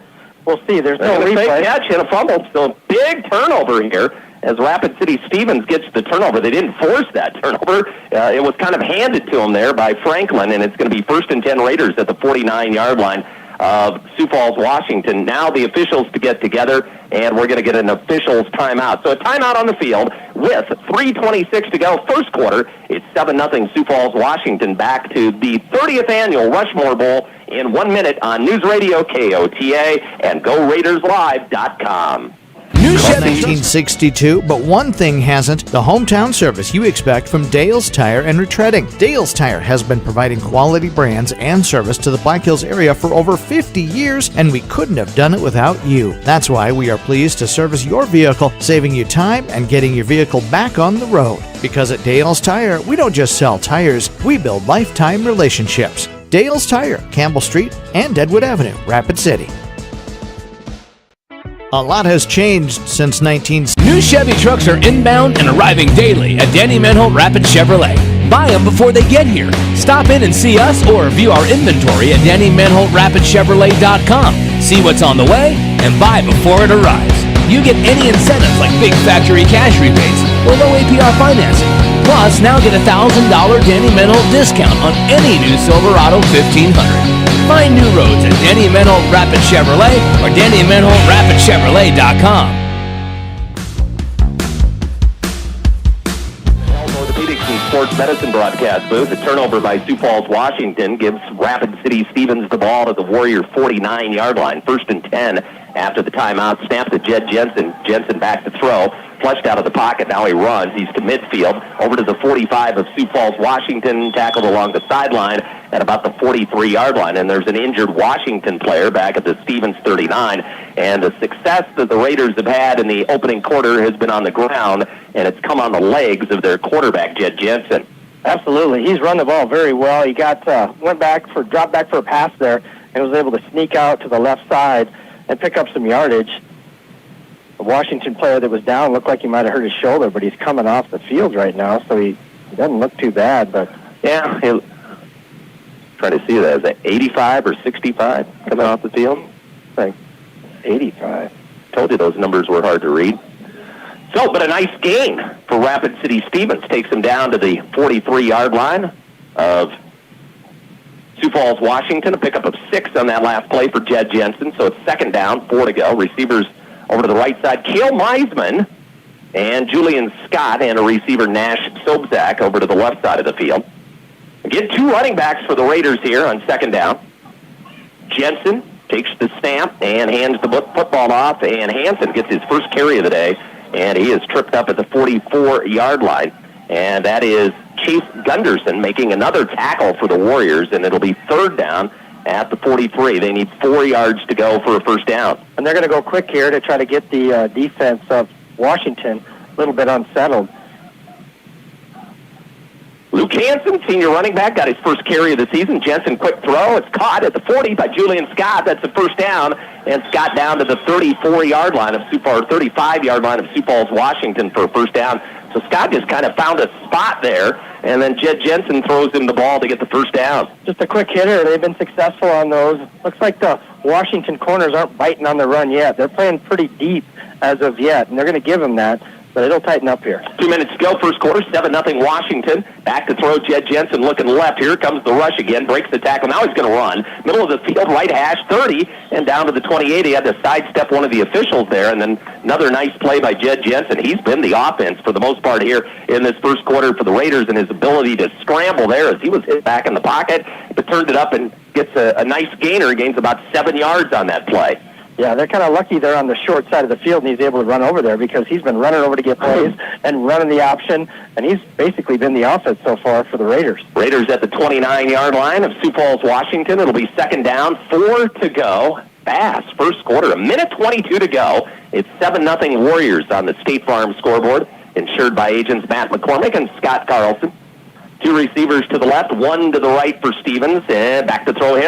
we'll see. There's no replay. Catch and a fumble. So big turnover here as Rapid City Stevens gets the turnover. They didn't force that turnover. It was kind of handed to him there by Franklin, and it's going to be 1st and 10 Raiders at the 49-yard line of Sioux Falls, Washington. Now the officials to get together, and we're going to get an officials timeout. So a timeout on the field with 3:26 to go, first quarter. It's 7-0 Sioux Falls, Washington, back to the 30th annual Rushmore Bowl in 1 minute on News Radio KOTA and GoRaidersLive.com. New Chevy 1962, but one thing hasn't: the hometown service you expect from Dale's Tire and Retreading. Dale's Tire has been providing quality brands and service to the Black Hills area for over 50 years, and we couldn't have done it without you. That's why we are pleased to service your vehicle, saving you time and getting your vehicle back on the road. Because at Dale's Tire, we don't just sell tires, we build lifetime relationships. Dale's Tire, Campbell Street and Deadwood Avenue, Rapid City. A lot has changed since 1960. New Chevy trucks are inbound and arriving daily at Danny Menholt Rapid Chevrolet. Buy them before they get here. Stop in and see us or view our inventory at DannyMenholtRapidChevrolet.com. See what's on the way and buy before it arrives. You get any incentives like big factory cash rebates or low APR financing. Plus, now get a $1,000 Danny Menholt discount on any new Silverado 1500. Find new roads at Danny Menholt Rapid Chevrolet or DannyMenholtRapidChevrolet.com. Orthopedic and Sports Medicine broadcast booth. A turnover by Sioux Falls, Washington gives Rapid City Stevens the ball at the Warrior 49-yard line. 1st and 10 after the timeout. Snap to Jed Jensen. Jensen back to throw. Flushed out of the pocket. Now he runs. He's to midfield. Over to the 45 of Sioux Falls, Washington. Tackled along the sideline at about the 43-yard line. And there's an injured Washington player back at the Stevens 39. And the success that the Raiders have had in the opening quarter has been on the ground, and it's come on the legs of their quarterback, Jed Jensen. Absolutely. He's run the ball very well. He dropped back for a pass there and was able to sneak out to the left side and pick up some yardage. Washington player that was down looked like he might have hurt his shoulder, but he's coming off the field right now, so he doesn't look too bad. But yeah, trying to see that. Is that 85 or 65 coming off the field? Like 85. Told you those numbers were hard to read. So, but a nice gain for Rapid City Stevens. Takes them down to the 43-yard line of Sioux Falls, Washington. A pickup of 6 on that last play for Jed Jensen. So it's 2nd down, 4 to go. Receivers over to the right side, Cale Meisman and Julian Scott, and a receiver, Nash Sobzak, over to the left side of the field. Again, 2 running backs for the Raiders here on 2nd down. Jensen takes the snap and hands the football off, and Hansen gets his first carry of the day, and he is tripped up at the 44-yard line. And that is Chase Gunderson making another tackle for the Warriors, and it'll be 3rd down at the 43. They need 4 yards to go for a first down. And they're going to go quick here to try to get the defense of Washington a little bit unsettled. Luke Hansen, senior running back, got his first carry of the season. Jensen, quick throw. It's caught at the 40 by Julian Scott. That's the first down. And Scott down to the 34-yard line of Sioux Falls, 35-yard line of Sioux Falls, Washington for a first down. So Scott just kind of found a spot there, and then Jed Jensen throws him the ball to get the first down. Just a quick hitter. They've been successful on those. Looks like the Washington corners aren't biting on the run yet. They're playing pretty deep as of yet, and they're going to give them that. But it'll tighten up here. 2 minutes to go, first quarter, 7-0 Washington. Back to throw, Jed Jensen looking left. Here comes the rush again, breaks the tackle. Now he's going to run. Middle of the field, right hash, 30, and down to the 28. He had to sidestep one of the officials there, and then another nice play by Jed Jensen. He's been the offense for the most part here in this first quarter for the Raiders, and his ability to scramble there as he was hit back in the pocket, but turned it up and gets a nice gainer. He gains about 7 yards on that play. Yeah, they're kind of lucky they're on the short side of the field, and he's able to run over there because he's been running over to get plays and running the option, and he's basically been the offense so far for the Raiders. Raiders at the 29-yard line of Sioux Falls, Washington. It'll be 2nd down, 4 to go. Fast first quarter, 1:22 to go. It's 7-0 Warriors on the State Farm scoreboard, insured by agents Matt McCormick and Scott Carlson. 2 receivers to the left, 1 to the right for Stevens, and back to throw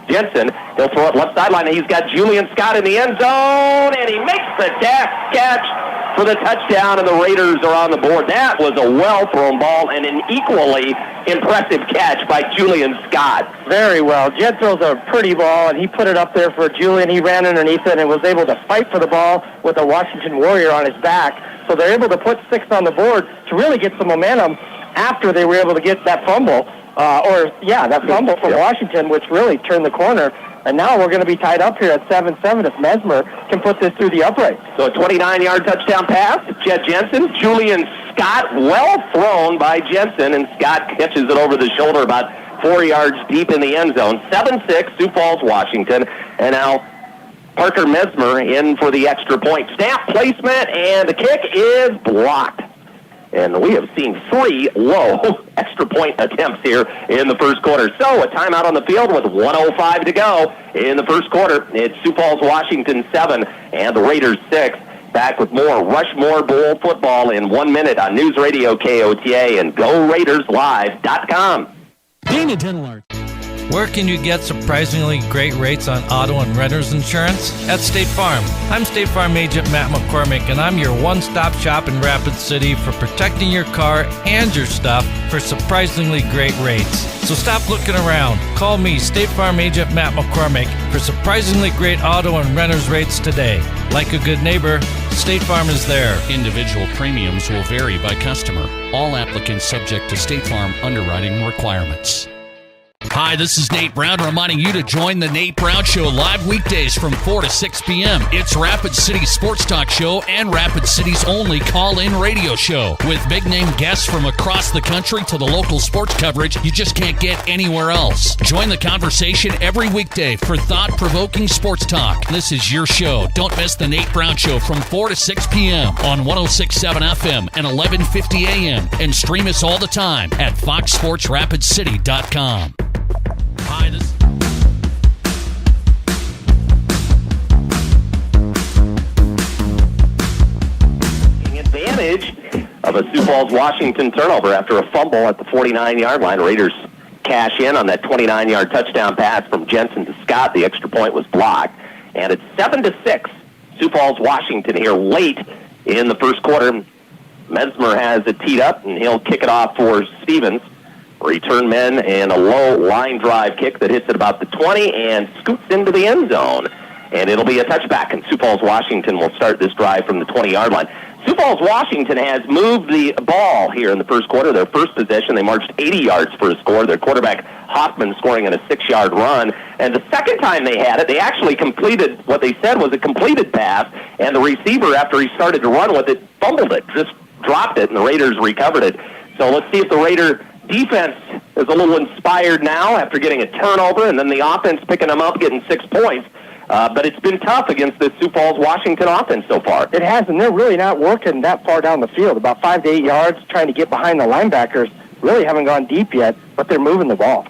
Jensen. He'll throw it left sideline, and he's got Julian Scott in the end zone, and he makes the catch for the touchdown, and the Raiders are on the board. That was a well-thrown ball and an equally impressive catch by Julian Scott. Very well. Jed throws a pretty ball, and he put it up there for Julian. He ran underneath it and was able to fight for the ball with a Washington Warrior on his back. So they're able to put 6 on the board to really get some momentum after they were able to get that fumble, that fumble from Washington, which really turned the corner. And now we're going to be tied up here at 7-7 if Mesmer can put this through the uprights. So a 29-yard touchdown pass to Jed Jensen. Julian Scott, well thrown by Jensen, and Scott catches it over the shoulder about 4 yards deep in the end zone. 7-6, Sioux Falls, Washington. And now Parker Mesmer in for the extra point. Snap placement, and the kick is blocked. And we have seen 3 low extra point attempts here in the first quarter. So a timeout on the field with 1:05 to go in the first quarter. It's Sioux Falls, Washington 7 and the Raiders 6. Back with more Rushmore Bowl football in 1 minute on News Radio KOTA and GoRaidersLive.com. Dana Dental Art. Where can you get surprisingly great rates on auto and renter's insurance? At State Farm. I'm State Farm agent Matt McCormick, and I'm your one-stop shop in Rapid City for protecting your car and your stuff for surprisingly great rates. So stop looking around. Call me, State Farm agent Matt McCormick, for surprisingly great auto and renter's rates today. Like a good neighbor, State Farm is there. Individual premiums will vary by customer. All applicants subject to State Farm underwriting requirements. Hi, this is Nate Brown reminding you to join the Nate Brown Show live weekdays from 4 to 6 p.m. It's Rapid City's sports talk show and Rapid City's only call-in radio show. With big-name guests from across the country to the local sports coverage you just can't get anywhere else. Join the conversation every weekday for thought-provoking sports talk. This is your show. Don't miss the Nate Brown Show from 4 to 6 p.m. on 106.7 FM and 1150 a.m. And stream us all the time at foxsportsrapidcity.com. Hi, this advantage of a Sioux Falls, Washington turnover after a fumble at the 49-yard line. Raiders cash in on that 29-yard touchdown pass from Jensen to Scott. The extra point was blocked, and it's 7-6. Sioux Falls, Washington here late in the first quarter. Mesmer has it teed up, and he'll kick it off for Stevens. Return men and a low line drive kick that hits at about the 20 and scoots into the end zone. And it'll be a touchback, and Sioux Falls, Washington will start this drive from the 20-yard line. Sioux Falls, Washington has moved the ball here in the first quarter. Their first possession, they marched 80 yards for a score. Their quarterback, Hoffman, scoring in a 6-yard run. And the second time they had it, they actually completed what they said was a completed pass, and the receiver, after he started to run with it, fumbled it, just dropped it, and the Raiders recovered it. So let's see if the Raider defense is a little inspired now after getting a turnover, and then the offense picking them up, getting 6 points. But it's been tough against the Sioux Falls, Washington offense so far. It has, and they're really not working that far down the field, about 5 to 8 yards, trying to get behind the linebackers. Really haven't gone deep yet, but they're moving the ball.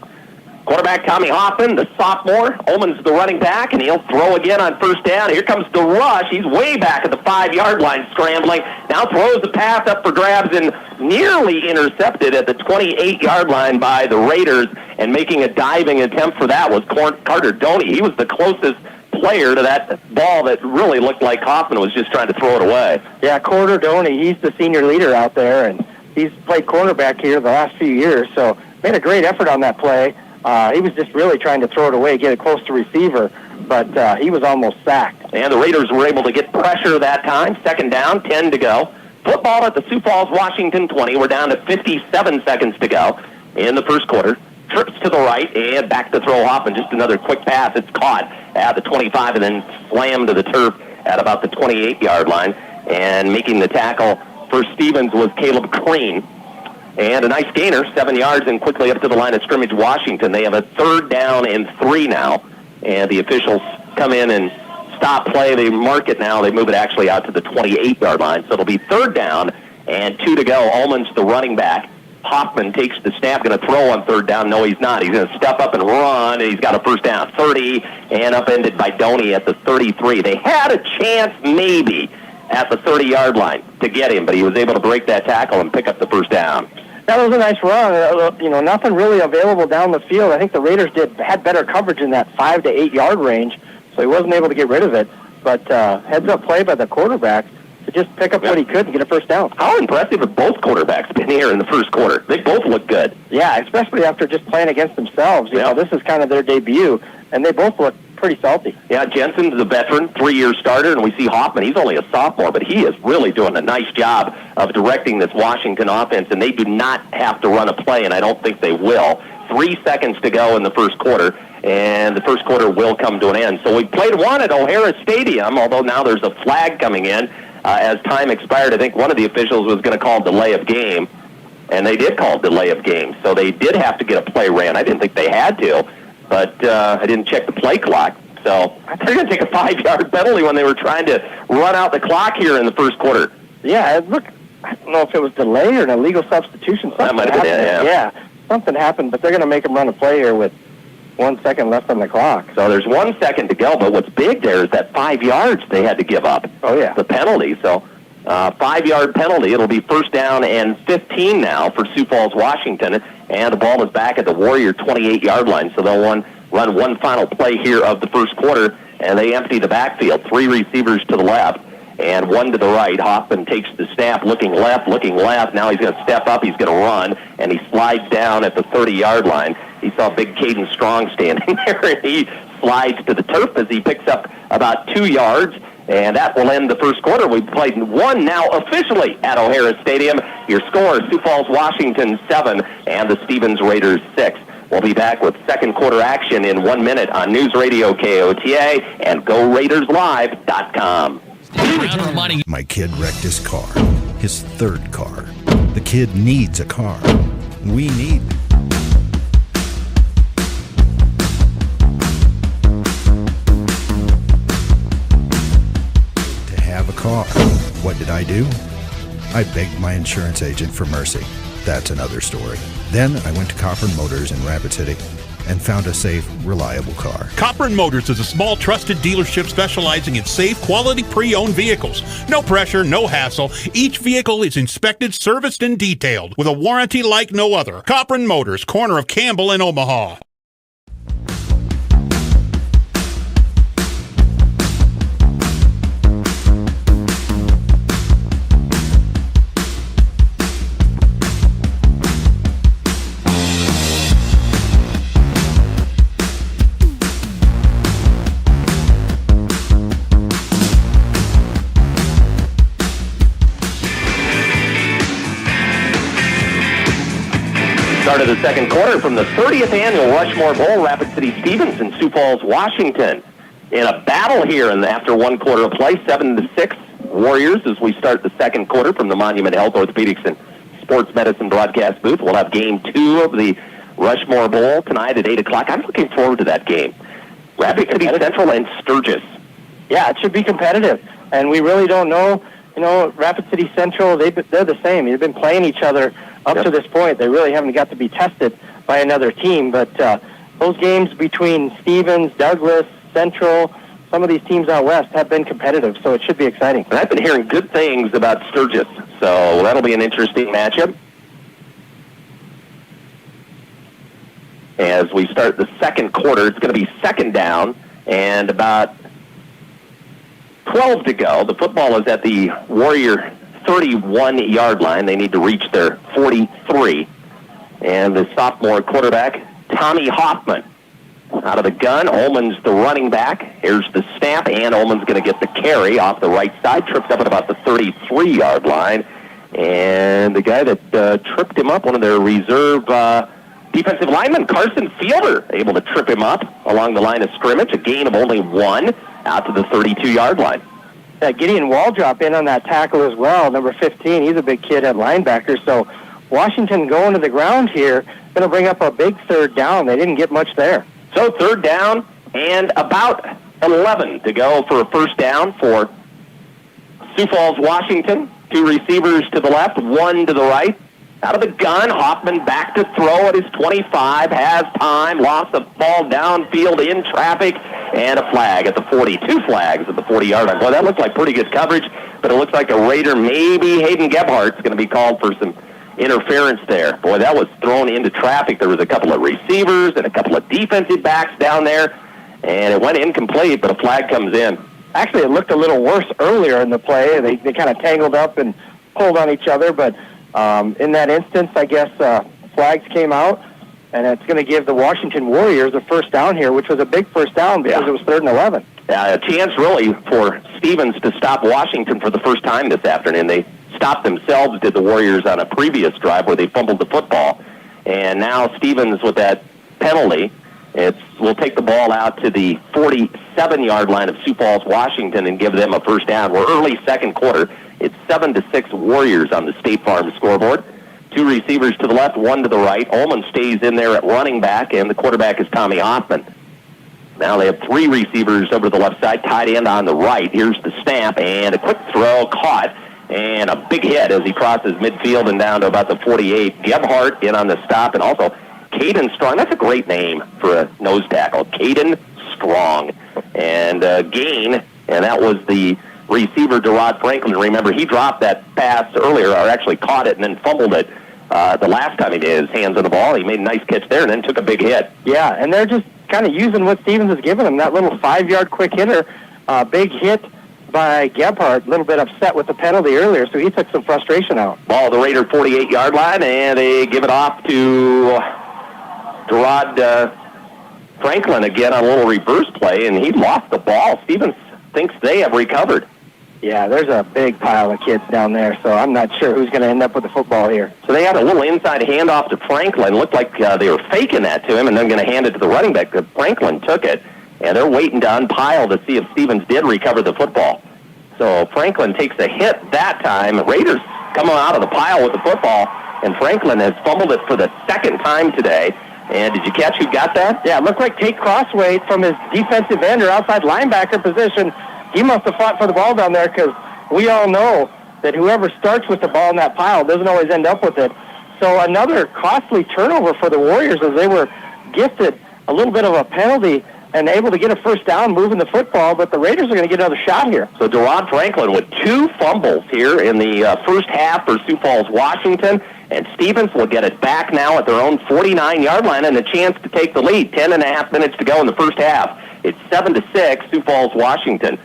Quarterback Tommy Hoffman, the sophomore. Ullman's the running back, and he'll throw again on first down. Here comes the rush. He's way back at the 5-yard line scrambling. Now throws the pass up for grabs and nearly intercepted at the 28-yard line by the Raiders. And making a diving attempt for that was Carter Doney. He was the closest player to that ball that really looked like Hoffman was just trying to throw it away. Yeah, Carter Doney, he's the senior leader out there, and he's played cornerback here the last few years, so made a great effort on that play. He was just really trying to throw it away, get it close to receiver, but he was almost sacked. And the Raiders were able to get pressure that time. Second down, 10 to go. Football at the Sioux Falls, Washington 20. We're down to 57 seconds to go in the first quarter. Trips to the right and back to throw Hoffman. Just another quick pass. It's caught at the 25 and then slammed to the turf at about the 28-yard line. And making the tackle for Stevens was Caleb Crean. And a nice gainer, 7 yards, and quickly up to the line of scrimmage, Washington. They have a 3rd down and 3 now. And the officials come in and stop play. They mark it now. They move it actually out to the 28-yard line. So it'll be 3rd down and 2 to go. Ullman's the running back. Hoffman takes the snap, going to throw on 3rd down. No, he's not. He's going to step up and run, and he's got a first down. 30, and upended by Doney at the 33. They had a chance maybe at the 30-yard line to get him, but he was able to break that tackle and pick up the first down. That was a nice run. Nothing really available down the field. I think the Raiders had better coverage in that 5 to 8 yard range, so he wasn't able to get rid of it. But heads-up play by the quarterback to just pick up what he could and get a first down. How impressive have both quarterbacks been here in the first quarter? They both look good. Yeah, especially after just playing against themselves. You know, this is kind of their debut, and they both look pretty salty. Yeah, Jensen's a veteran, 3-year starter, and we see Hoffman. He's only a sophomore, but he is really doing a nice job of directing this Washington offense, and they do not have to run a play, and I don't think they will. 3 seconds to go in the first quarter, and the first quarter will come to an end. So we played one at O'Hara Stadium, although now there's a flag coming in. As time expired, I think one of the officials was going to call delay of game, and they did call delay of game. So they did have to get a play ran. I didn't think they had to, but I didn't check the play clock. So they're going to take a 5-yard penalty when they were trying to run out the clock here in the first quarter. Yeah, look, I don't know if it was delay or an illegal substitution. That might have been it, yeah, something happened, but they're going to make them run a play here with 1 second left on the clock. So there's 1 second to go, but what's big there is that 5 yards they had to give up. Oh, yeah. The penalty. So 5-yard penalty. It'll be first down and 15 now for Sioux Falls, Washington. And the ball is back at the Warrior 28-yard line. So they'll run one final play here of the first quarter, and they empty the backfield. 3 receivers to the left and 1 to the right. Hoffman takes the snap, looking left. Now he's going to step up. He's going to run, and he slides down at the 30-yard line. He saw big Caden Strong standing there, and he slides to the turf as he picks up about 2 yards, and that will end the first quarter. We've played one now officially at O'Hara Stadium. Your score, Sioux Falls, Washington 7, and the Stevens Raiders 6. We'll be back with second quarter action in 1 minute on News Radio KOTA and GoRaidersLive.com. My kid wrecked his car, his 3rd car. The kid needs a car. We need to have a car. What did I do? I begged my insurance agent for mercy. That's another story. Then I went to Cochran Motors in Rapid City and found a safe, reliable car. Cochran Motors is a small, trusted dealership specializing in safe, quality pre-owned vehicles. No pressure, no hassle. Each vehicle is inspected, serviced, and detailed with a warranty like no other. Cochran Motors, corner of Campbell and Omaha. Start of the second quarter from the 30th annual Rushmore Bowl, Rapid City Stevens in Sioux Falls, Washington. In a battle here and after one quarter of play, 7-6 Warriors as we start the second quarter from the Monument Health Orthopedics and Sports Medicine broadcast booth. We'll have game 2 of the Rushmore Bowl tonight at 8 o'clock. I'm looking forward to that game. Rapid City Central and Sturgis. Yeah, it should be competitive. And we really don't know, Rapid City Central, they're the same. They've been playing each other up to this point. They really haven't got to be tested by another team. But those games between Stevens, Douglas, Central, some of these teams out west have been competitive, so it should be exciting. And I've been hearing good things about Sturgis, so that'll be an interesting matchup. As we start the second quarter, it's going to be second down and about 12 to go. The football is at the Warrior 31-yard line. They need to reach their 43. And the sophomore quarterback, Tommy Hoffman, out of the gun. Ullman's the running back. Here's the snap, and Ullman's going to get the carry off the right side. Tripped up at about the 33-yard line. And the guy that tripped him up, one of their reserve defensive linemen, Carson Fielder, able to trip him up along the line of scrimmage. A gain of only 1 out to the 32-yard line. Gideon Waldrop in on that tackle as well, number 15. He's a big kid at linebacker. So Washington going to the ground here, going to bring up a big third down. They didn't get much there. So third down and about 11 to go for a first down for Sioux Falls, Washington. 2 receivers to the left, 1 to the right. Out of the gun, Hoffman back to throw at his 25, has time, lost the ball downfield in traffic, and a flag at the 40. 2 flags at the 40-yard line. Boy, that looked like pretty good coverage, but it looks like a Raider, maybe Hayden Gebhardt's going to be called for some interference there. Boy, that was thrown into traffic. There was a couple of receivers and a couple of defensive backs down there, and it went incomplete, but a flag comes in. Actually, it looked a little worse earlier in the play. They kind of tangled up and pulled on each other, but in that instance, I guess flags came out, and it's going to give the Washington Warriors a first down here, which was a big first down because it was 3rd and 11. A chance really for Stevens to stop Washington for the first time this afternoon. They stopped themselves, did the Warriors, on a previous drive where they fumbled the football. And now Stevens, with that penalty, will take the ball out to the 47-yard line of Sioux Falls, Washington, and give them a first down. We're early second quarter. It's 7-6 Warriors on the State Farm scoreboard. 2 receivers to the left, 1 to the right. Ullman stays in there at running back, and the quarterback is Tommy Hoffman. Now they have 3 receivers over the left side, tight end on the right. Here's the snap, and a quick throw caught, and a big hit as he crosses midfield and down to about the 48. Gebhardt in on the stop, and also Caden Strong. That's a great name for a nose tackle. Caden Strong. And gain, and that was the receiver, Derod Franklin. Remember, he dropped that pass earlier, or actually caught it and then fumbled it the last time he did his hands on the ball. He made a nice catch there and then took a big hit. Yeah, and they're just kind of using what Stevens has given them, that little 5-yard quick hitter, big hit by Gebhardt, a little bit upset with the penalty earlier, so he took some frustration out. Ball the Raider 48-yard line, and they give it off to Derod Franklin again on a little reverse play, and he lost the ball. Stevens thinks they have recovered. Yeah, there's a big pile of kids down there, so I'm not sure who's going to end up with the football here. So they had a little inside handoff to Franklin. Looked like they were faking that to him and then going to hand it to the running back. But Franklin took it, and they're waiting to unpile to see if Stevens did recover the football. So Franklin takes a hit that time. Raiders come out of the pile with the football, and Franklin has fumbled it for the 2nd time today. And did you catch who got that? Yeah, it looked like Tate Crossway from his defensive end or outside linebacker position. He must have fought for the ball down there because we all know that whoever starts with the ball in that pile doesn't always end up with it. So another costly turnover for the Warriors as they were gifted a little bit of a penalty and able to get a first down moving the football, but the Raiders are going to get another shot here. So Derod Franklin with 2 fumbles here in the first half for Sioux Falls, Washington, and Stevens will get it back now at their own 49-yard line and a chance to take the lead. 10.5 minutes to go in the first half. It's 7-6, Sioux Falls, Washington.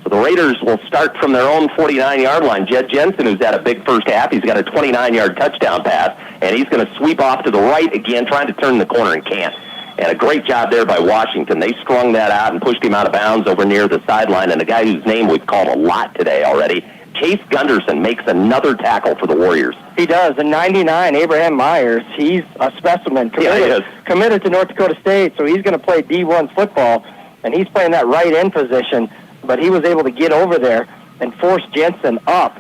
So the Raiders will start from their own 49-yard line. Jed Jensen, who's had a big first half, he's got a 29-yard touchdown pass, and he's going to sweep off to the right again, trying to turn the corner and can't. And a great job there by Washington. They strung that out and pushed him out of bounds over near the sideline. And a guy whose name we've called a lot today already, Chase Gunderson makes another tackle for the Warriors. He does. The 99, Abraham Myers, he's a specimen. Committed to North Dakota State, so he's going to play D1 football, and he's playing that right end position, but he was able to get over there and force Jensen up,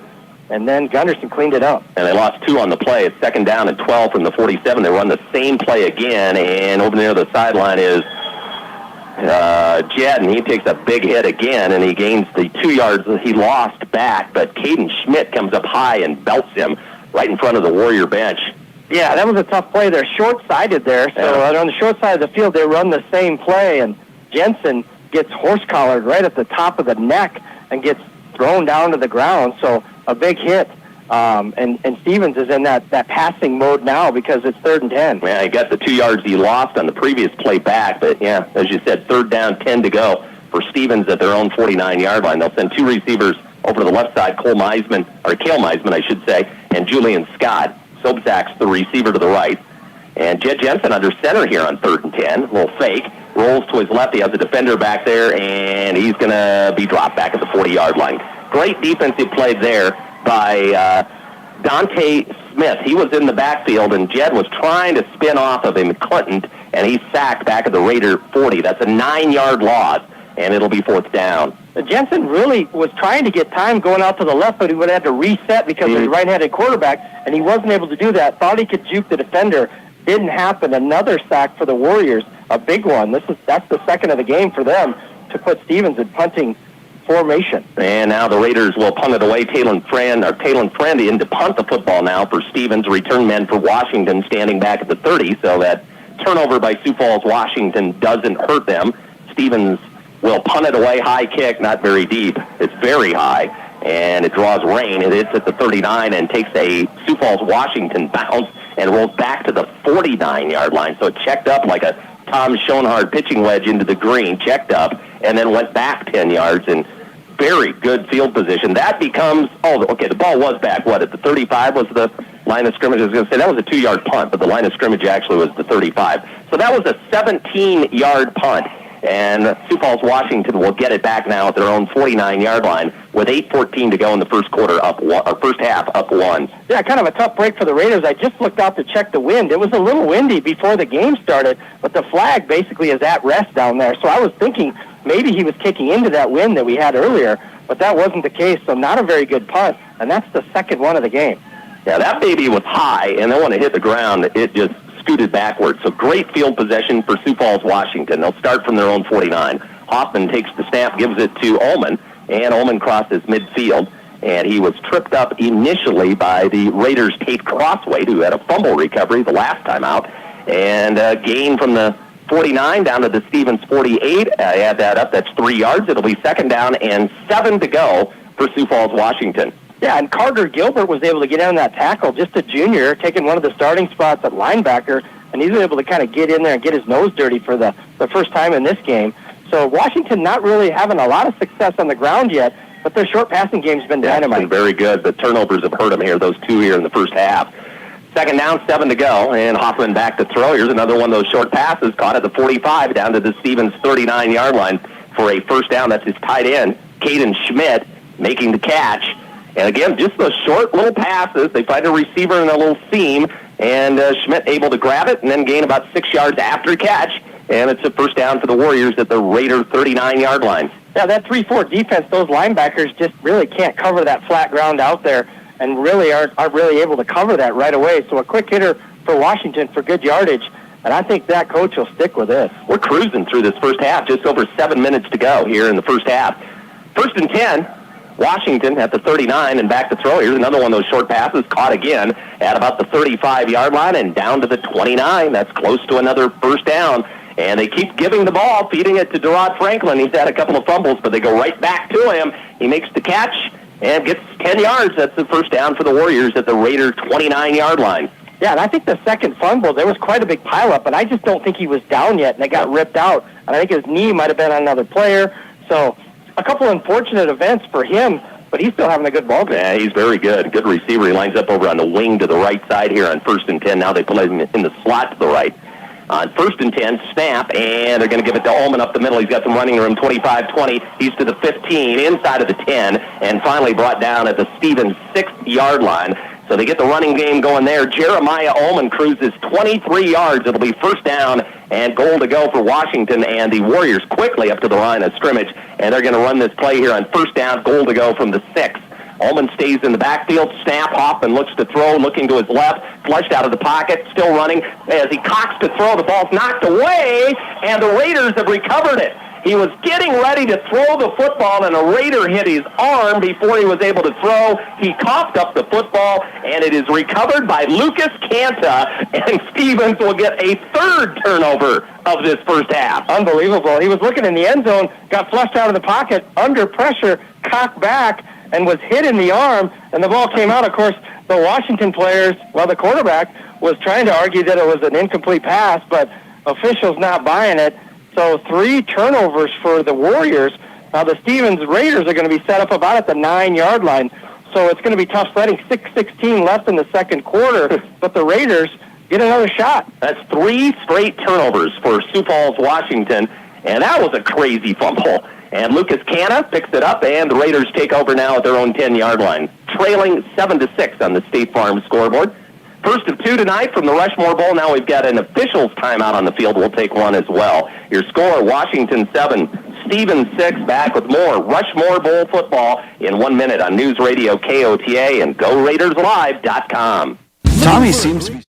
and then Gunderson cleaned it up. And they lost 2 on the play. It's 2nd down and 12 from the 47. They run the same play again, and over near the sideline is Jed, and he takes a big hit again, and he gains the 2 yards that he lost back, but Caden Schmidt comes up high and belts him right in front of the Warrior bench. Yeah, that was a tough play. They're short-sided there, so on the short side of the field, they run the same play, and Jensen gets horse-collared right at the top of the neck and gets thrown down to the ground, so a big hit. And Stevens is in that passing mode now because it's 3rd and 10. Yeah, he got the 2 yards he lost on the previous play back, but yeah, as you said, 3rd down, 10 to go for Stevens at their own 49-yard line. They'll send 2 receivers over to the left side, Cale Meisman, I should say, and Julian Scott. Sobczak's the receiver to the right. And Jed Jensen under center here on 3rd and 10. A little fake. Rolls to his left. He has a defender back there, and he's going to be dropped back at the 40-yard line. Great defensive play there by Dante Smith. He was in the backfield, and Jed was trying to spin off of him, Clinton, and he's sacked back at the Raider 40. That's a 9-yard loss, and it'll be 4th down. Jensen really was trying to get time going out to the left, but he would have to reset because of his right-handed quarterback, and he wasn't able to do that. Thought he could juke the defender. Didn't happen. Another sack for the Warriors, a big one. That's the 2nd of the game for them to put Stevens in punting formation. And now the Raiders will punt it away. Talon Friend in to punt the football now for Stevens. Return men for Washington standing back at the 30, so that turnover by Sioux Falls, Washington doesn't hurt them. Stevens will punt it away. High kick, not very deep. It's very high, and it draws rain. It hits at the 39 and takes a Sioux Falls, Washington bounce and rolls back to the 49-yard line. So it checked up like a Tom Schoenhardt pitching wedge into the green, checked up, and then went back 10 yards, and very good field position. That becomes, the ball was back, at the 35 was the line of scrimmage? I was going to say that was a 2-yard punt, but the line of scrimmage actually was the 35. So that was a 17-yard punt, and Sioux Falls, Washington will get it back now at their own 49-yard line with 8:14 to go in the first half, up 1. Yeah, kind of a tough break for the Raiders. I just looked out to check the wind. It was a little windy before the game started, but the flag basically is at rest down there. So I was thinking maybe he was kicking into that wind that we had earlier, but that wasn't the case, so not a very good punt, and that's the 2nd one of the game. Yeah, that baby was high, and then when it hit the ground, it just scooted backwards. So great field possession for Sioux Falls, Washington. They'll start from their own 49. Hoffman takes the snap, gives it to Ullman, and Ullman crosses midfield, and he was tripped up initially by the Raiders' Tate Crossway, who had a fumble recovery the last time out, and gain from the 49 down to the Stevens 48. Add that up, that's 3 yards. It'll be 2nd down and 7 to go for Sioux Falls, Washington. Yeah, and Carter Gilbert was able to get in on that tackle, just a junior, taking one of the starting spots at linebacker, and he's able to kind of get in there and get his nose dirty for the first time in this game. So Washington not really having a lot of success on the ground yet, but their short passing game's been dynamite. It's been very good. The turnovers have hurt them here, those 2 here in the first half. 2nd down, 7 to go, and Hoffman back to throw. Here's another one of those short passes caught at the 45 down to the Stevens 39-yard line for a 1st down. That's his tight end, Caden Schmidt, making the catch. And again, just those short little passes. They find a receiver in a little seam, and Schmidt able to grab it and then gain about 6 yards after catch. And it's a 1st down for the Warriors at the Raider 39-yard line. Yeah, that 3-4 defense, those linebackers just really can't cover that flat ground out there and really aren't really able to cover that right away. So a quick hitter for Washington for good yardage, and I think that coach will stick with this. We're cruising through this first half, just over 7 minutes to go here in the first half. 1st and 10. Washington at the 39 and back to throw. Here's another one of those short passes caught again at about the 35-yard line and down to the 29. That's close to another 1st down. And they keep giving the ball, feeding it to Derod Franklin. He's had a couple of fumbles, but they go right back to him. He makes the catch and gets 10 yards. That's the 1st down for the Warriors at the Raider 29-yard line. Yeah, and I think the 2nd fumble, there was quite a big pileup, but I just don't think he was down yet, and it got ripped out. And I think his knee might have been on another player. So a couple unfortunate events for him, but he's still having a good ball game. Yeah, he's very good. Good receiver. He lines up over on the wing to the right side here on 1st and 10. Now they play him in the slot to the right. on 1st and 10, snap, and they're going to give it to Ullman up the middle. He's got some running room, 25-20. He's to the 15, inside of the 10, and finally brought down at the Stevens 6-yard line. So they get the running game going there. Jeremiah Ullman cruises 23 yards. It'll be first down and goal to go for Washington, and the Warriors quickly up to the line of scrimmage, and they're going to run this play here on first down, goal to go from the 6. Ullman stays in the backfield, snap, Hoffman looks to throw, looking to his left, flushed out of the pocket, still running. As he cocks to throw, the ball's knocked away, and the Raiders have recovered it. He was getting ready to throw the football, and a Raider hit his arm before he was able to throw. He coughed up the football, and it is recovered by Lucas Canta, and Stevens will get a third turnover of this first half. Unbelievable. He was looking in the end zone, got flushed out of the pocket, under pressure, cocked back, and was hit in the arm, and the ball came out. Of course, the Washington players, the quarterback was trying to argue that it was an incomplete pass, but officials not buying it. So 3 turnovers for the Warriors. Now the Stevens Raiders are going to be set up about at the 9-yard line. So it's going to be tough sledding. 6:16 left in the second quarter, but the Raiders get another shot. That's 3 straight turnovers for Sioux Falls, Washington, and that was a crazy fumble. And Lucas Canta picks it up, and the Raiders take over now at their own 10-yard line, trailing 7-6 on the State Farm scoreboard. First of 2 tonight from the Rushmore Bowl. Now we've got an officials timeout on the field. We'll take one as well. Your score, Washington 7, Stevens 6. Back with more Rushmore Bowl football in 1 minute on News Radio KOTA and GoRaidersLive.com. Tommy seems to be...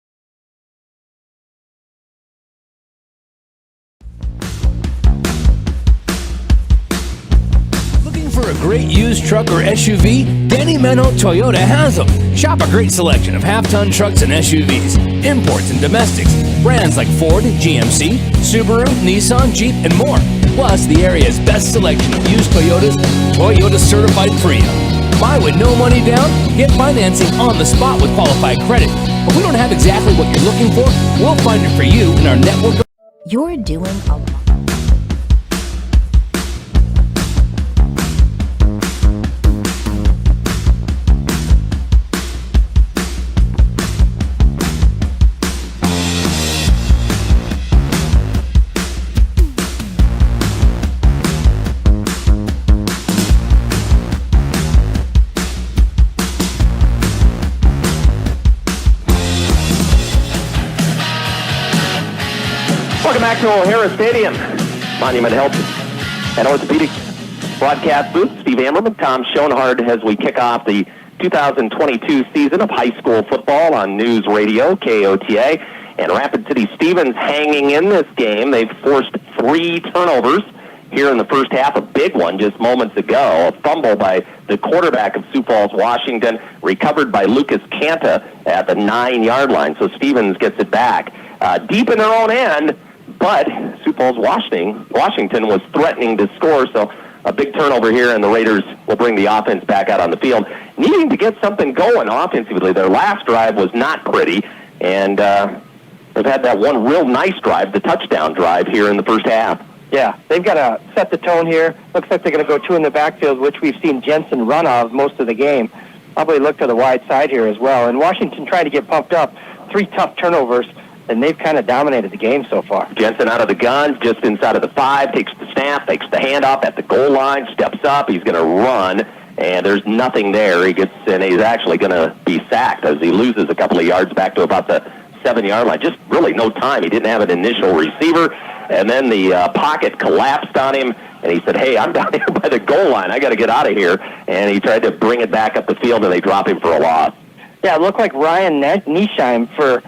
For a great used truck or SUV, Danny Menno Toyota has them. Shop a great selection of half-ton trucks and SUVs, imports and domestics, brands like Ford, GMC, Subaru, Nissan, Jeep, and more. Plus, the area's best selection of used Toyotas, Toyota certified pre-owned. Buy with no money down, get financing on the spot with qualified credit. If we don't have exactly what you're looking for, we'll find it for you in our network. You're doing a lot. Welcome back to O'Hara Stadium. Monument Health and Orthopedic broadcast booth. Steve Ammerman, Tom Schoenhardt as we kick off the 2022 season of high school football on News Radio, KOTA. And Rapid City Stevens hanging in this game. They've forced 3 turnovers here in the first half. A big one just moments ago. A fumble by the quarterback of Sioux Falls, Washington, recovered by Lucas Canta at the 9-yard line. So Stevens gets it back. Deep in their own end, but Sioux Falls, Washington was threatening to score, so a big turnover here, and the Raiders will bring the offense back out on the field. Needing to get something going offensively. Their last drive was not pretty, and they've had that one real nice drive, the touchdown drive here in the first half. Yeah, they've got to set the tone here. Looks like they're going to go 2 in the backfield, which we've seen Jensen run of most of the game. Probably look to the wide side here as well. And Washington trying to get pumped up. 3 tough turnovers, and they've kind of dominated the game so far. Jensen out of the gun, just inside of the 5, takes the snap, takes the handoff at the goal line, steps up, he's going to run, and there's nothing there. He gets, and he's actually going to be sacked as he loses a couple of yards back to about the 7-yard line. Just really no time. He didn't have an initial receiver, and then the pocket collapsed on him, and he said, hey, I'm down here by the goal line. I got to get out of here. And he tried to bring it back up the field, and they drop him for a loss. Yeah, it looked like Ryan Niesheim for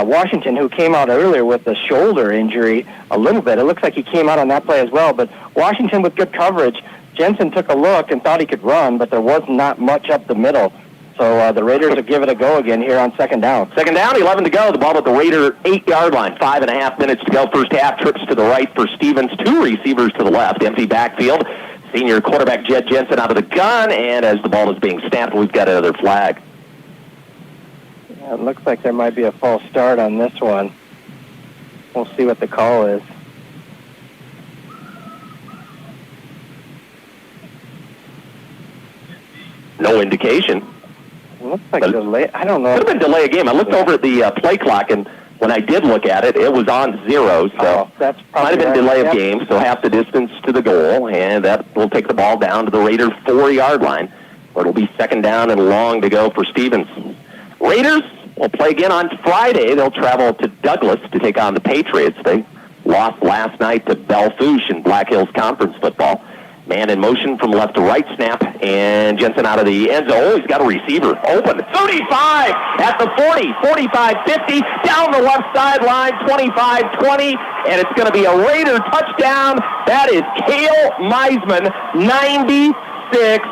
Washington, who came out earlier with a shoulder injury a little bit. It looks like he came out on that play as well. But Washington with good coverage. Jensen took a look and thought he could run, but there was not much up the middle. So the Raiders will give it a go again here on second down. Second down, 11 to go. The ball at the Raider 8-yard line. 5.5 minutes to go. First half, trips to the right for Stevens. 2 receivers to the left. Empty backfield. Senior quarterback Jed Jensen out of the gun. And as the ball is being snapped, we've got another flag. Yeah, it looks like there might be a false start on this one. We'll see what the call is. No indication. It looks like delay. I don't know. Could have been delay a game. I looked over at the play clock, and when I did look at it, it was on 0, so that's might have been delay of game, so half the distance to the goal, and that will take the ball down to the Raiders' 4-yard line, where it'll be second down and long to go for Stevens. Raiders will play again on Friday. They'll travel to Douglas to take on the Patriots. They lost last night to Belfouche in Black Hills Conference football. Man in motion from left to right snap, and Jensen out of the end zone. Oh, he's got a receiver open. 35 at the 40, 45, 50, down the left sideline, 25, 20, and it's going to be a Raider touchdown. That is Cale Meisman, 96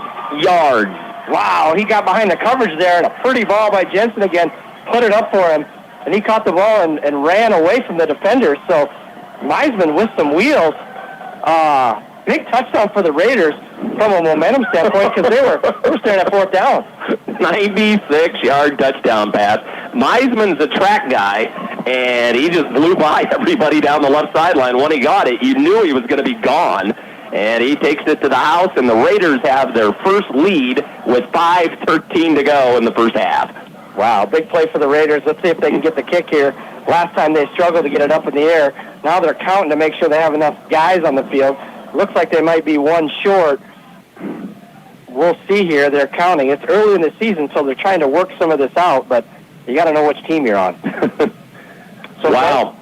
yards. Wow, he got behind the coverage there, and a pretty ball by Jensen again. Put it up for him, and he caught the ball and ran away from the defenders. So Meisman with some wheels. Big touchdown for the Raiders from a momentum standpoint because they were staring at fourth down. 96-yard touchdown pass. Meisman's a track guy, and he just blew by everybody down the left sideline. When he got it, you knew he was going to be gone, and he takes it to the house, and the Raiders have their first lead with 5:13 to go in the first half. Wow, big play for the Raiders. Let's see if they can get the kick here. Last time they struggled to get it up in the air. Now they're counting to make sure they have enough guys on the field. Looks like they might be one short. We'll see here. They're counting. It's early in the season, so they're trying to work some of this out, but you got to know which team you're on. Wow.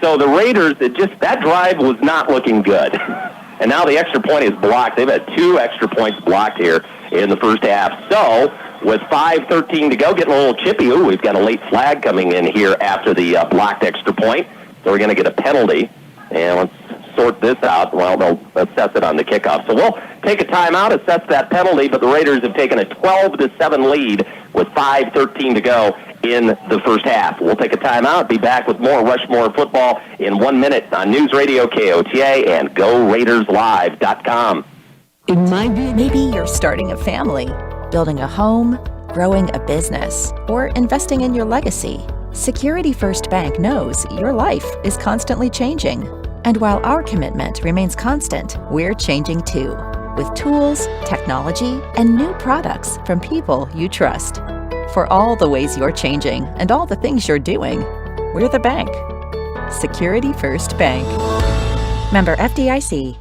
So the Raiders, that drive was not looking good. And now the extra point is blocked. They've had 2 extra points blocked here in the first half. So with 5:13 to go, getting a little chippy. Ooh, we've got a late flag coming in here after the blocked extra point. So we're going to get a penalty. And let's sort this out. Well, they'll assess it on the kickoff. So we'll take a timeout, assess that penalty, but the Raiders have taken a 12-7 lead with 5:13 to go in the first half. We'll take a timeout, be back with more Rushmore football in 1 minute on News Radio KOTA and GoRaidersLive.com. Maybe you're starting a family, building a home, growing a business, or investing in your legacy. Security First Bank knows your life is constantly changing. And while our commitment remains constant, we're changing too, with tools, technology, and new products from people you trust. For all the ways you're changing and all the things you're doing, we're the bank. Security First Bank. Member FDIC.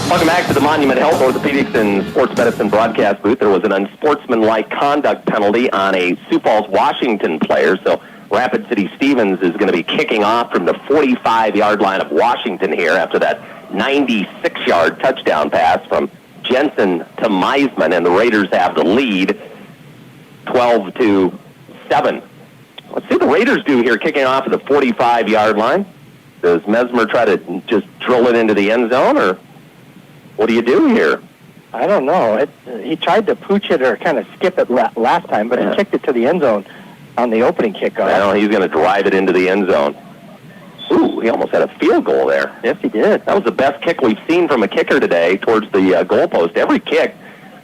Welcome back to the Monument Health Orthopedics and Sports Medicine broadcast booth. There was an unsportsmanlike conduct penalty on a Sioux Falls, Washington player. So Rapid City Stevens is going to be kicking off from the 45-yard line of Washington here after that 96-yard touchdown pass from Jensen to Meisman, and the Raiders have the lead 12-7. Let's see what the Raiders do here kicking off at the 45-yard line. Does Mesmer try to just drill it into the end zone, or what do you do here? I don't know. He tried to pooch it or kind of skip it last time, but he kicked it to the end zone on the opening kickoff. Well, he's going to drive it into the end zone. Ooh, he almost had a field goal there. Yes, he did. That was the best kick we've seen from a kicker today towards the goalpost. Every kick.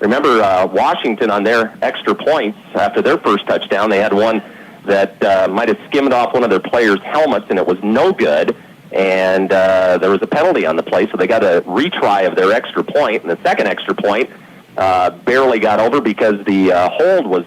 Remember Washington on their extra points after their first touchdown. They had one that might have skimmed off one of their players' helmets, and it was no good. And there was a penalty on the play, so they got a retry of their extra point. And the second extra point barely got over because the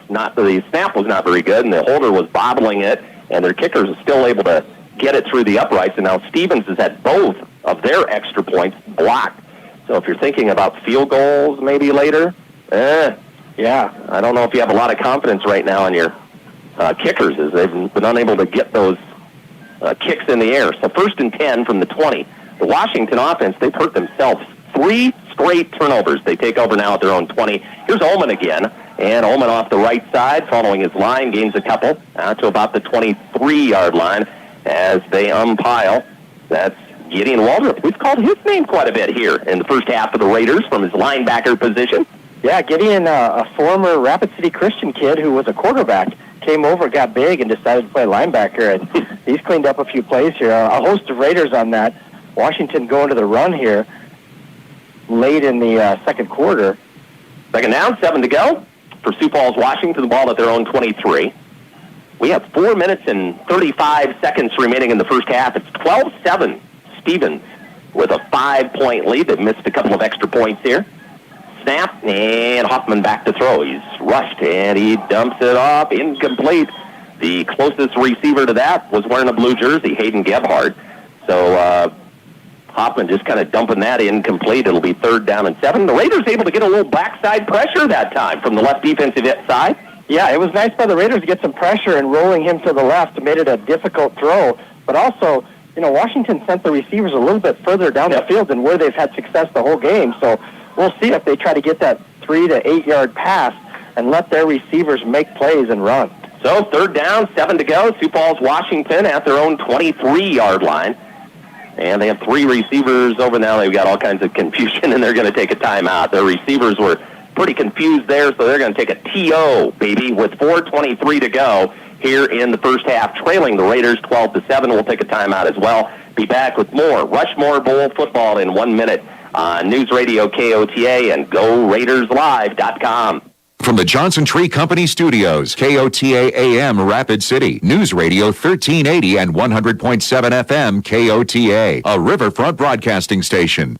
snap was not very good, and the holder was bobbling it, and their kickers are still able to get it through the uprights. And now Stevens has had both of their extra points blocked. So if you're thinking about field goals maybe later, yeah, I don't know if you have a lot of confidence right now in your kickers, as they've been unable to get those kicks in the air. So 1st and 10 from the 20. The Washington offense, they've hurt themselves. 3 straight turnovers. They take over now at their own 20. Here's Ullman again. And Ullman off the right side, following his line, gains a couple to about the 23-yard line as they umpile. That's Gideon Waldrop. We've called his name quite a bit here in the first half of the Raiders from his linebacker position. Yeah, Gideon, a former Rapid City Christian kid who was a quarterback, came over, got big, and decided to play linebacker, and he's cleaned up a few plays here. A host of Raiders on that. Washington going to the run here late in the second quarter. Second down, 7 to go for Sioux Falls, Washington, the ball at their own 23. We have 4 minutes and 35 seconds remaining in the first half. It's 12-7. Stevens with a 5-point lead. They've missed a couple of extra points here. Snap, and Hoffman back to throw. He's rushed, and he dumps it off. Incomplete. The closest receiver to that was wearing a blue jersey, Hayden Gebhardt. So Hoffman just kind of dumping that incomplete. It'll be 3rd down and 7. The Raiders able to get a little backside pressure that time from the left defensive side. Yeah, it was nice by the Raiders to get some pressure and rolling him to the left. It made it a difficult throw. But also, Washington sent the receivers a little bit further down the field than where they've had success the whole game. So we'll see if they try to get that 3 to 8 yard pass and let their receivers make plays and run. So 3rd down, 7 to go. Sioux Falls, Washington at their own 23-yard line. And they have 3 receivers over now. They've got all kinds of confusion, and they're going to take a timeout. Their receivers were pretty confused there, so they're going to take a TO, baby, with 4:23 to go here in the first half, trailing the Raiders 12-7. We'll take a timeout as well. Be back with more Rushmore Bowl football in 1 minute on News Radio KOTA and GoRaidersLive.com. From the Johnson Tree Company Studios, KOTA AM Rapid City, News Radio 1380 and 100.7 FM KOTA, a Riverfront broadcasting station.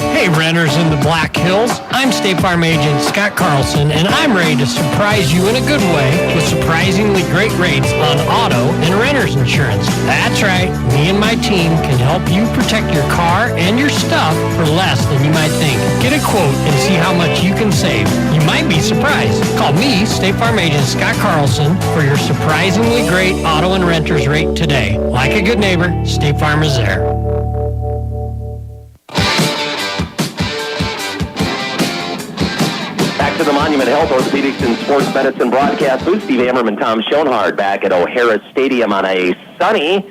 Hey, renters in the Black Hills. I'm State Farm Agent Scott Carlson, and I'm ready to surprise you in a good way with surprisingly great rates on auto and renter's insurance. That's right. Me and my team can help you protect your car and your stuff for less than you might think. Get a quote and see how much you can save. You might be surprised. Call me, State Farm Agent Scott Carlson, for your surprisingly great auto and renter's rate today. Like a good neighbor, State Farm is there. To the Monument Health Orthopedics and Sports Medicine broadcast booth. Steve Ammerman, Tom Schoenhardt back at O'Hara Stadium on a sunny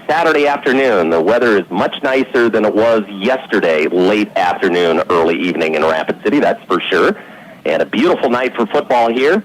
Saturday afternoon. The weather is much nicer than it was yesterday, late afternoon, early evening in Rapid City, that's for sure. And a beautiful night for football here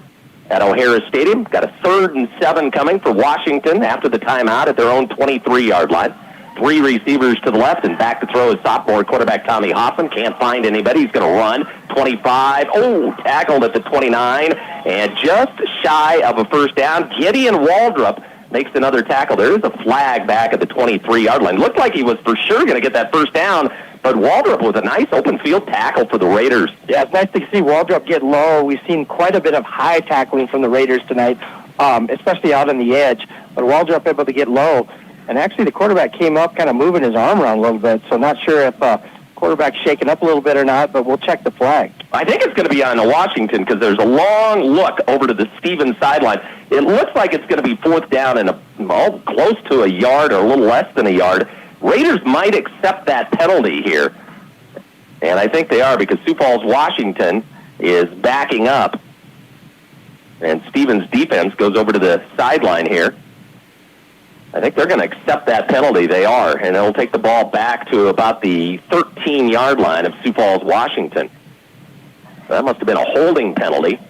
at O'Hara Stadium. Got a 3rd and 7 coming for Washington after the timeout at their own 23-yard line. 3 receivers to the left, and back to throw is sophomore quarterback Tommy Hoffman. Can't find anybody. He's going to run. 25. Oh, tackled at the 29. And just shy of a first down, Gideon Waldrop makes another tackle. There is a flag back at the 23-yard line. Looked like he was for sure going to get that first down, but Waldrop with a nice open field tackle for the Raiders. Yeah, it's nice to see Waldrop get low. We've seen quite a bit of high tackling from the Raiders tonight, especially out on the edge. But Waldrop able to get low. And actually, the quarterback came up kind of moving his arm around a little bit, so not sure if quarterback's shaking up a little bit or not, but we'll check the flag. I think it's going to be on Washington because there's a long look over to the Stevens sideline. It looks like it's going to be 4th down and close to a yard or a little less than a yard. Raiders might accept that penalty here, and I think they are because Sioux Falls, Washington is backing up, and Stevens' defense goes over to the sideline here. I think they're going to accept that penalty. They are, and they'll take the ball back to about the 13-yard line of Sioux Falls, Washington. That must have been a holding penalty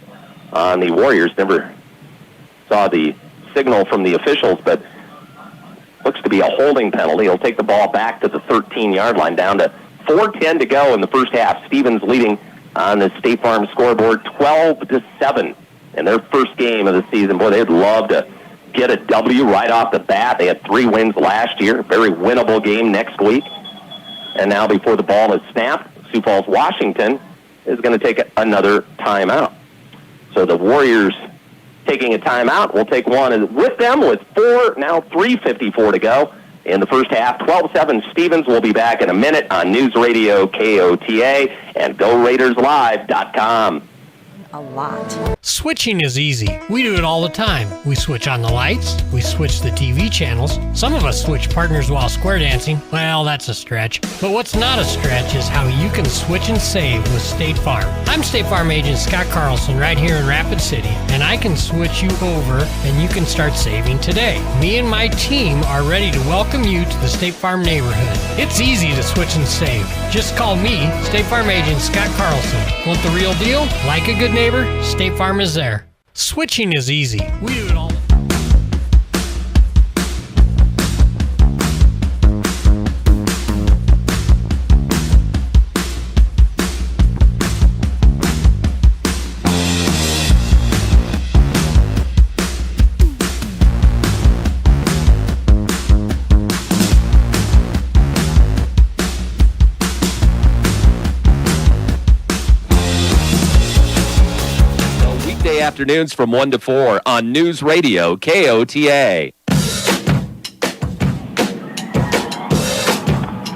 on the Warriors. Never saw the signal from the officials, but looks to be a holding penalty. He'll take the ball back to the 13-yard line, down to 4:10 to go in the first half. Stevens leading on the State Farm scoreboard 12-7 in their first game of the season. Boy, they'd love to get a W right off the bat. They had 3 wins last year. Very winnable game next week. And now before the ball is snapped, Sioux Falls, Washington is going to take another timeout. So the Warriors taking a timeout. We'll take one with them with 3:54 to go in the first half. 12-7 Stevens will be back in a minute on News Radio KOTA and GoRaidersLive.com. a lot. Switching is easy. We do it all the time. We switch on the lights. We switch the TV channels. Some of us switch partners while square dancing. Well, that's a stretch. But what's not a stretch is how you can switch and save with State Farm. I'm State Farm agent Scott Carlson right here in Rapid City, and I can switch you over and you can start saving today. Me and my team are ready to welcome you to the State Farm neighborhood. It's easy to switch and save. Just call me, State Farm agent Scott Carlson. Want the real deal? Like a good neighbor, State Farm is there. Switching is easy. We do it all. Afternoons from 1 to 4 on News Radio KOTA.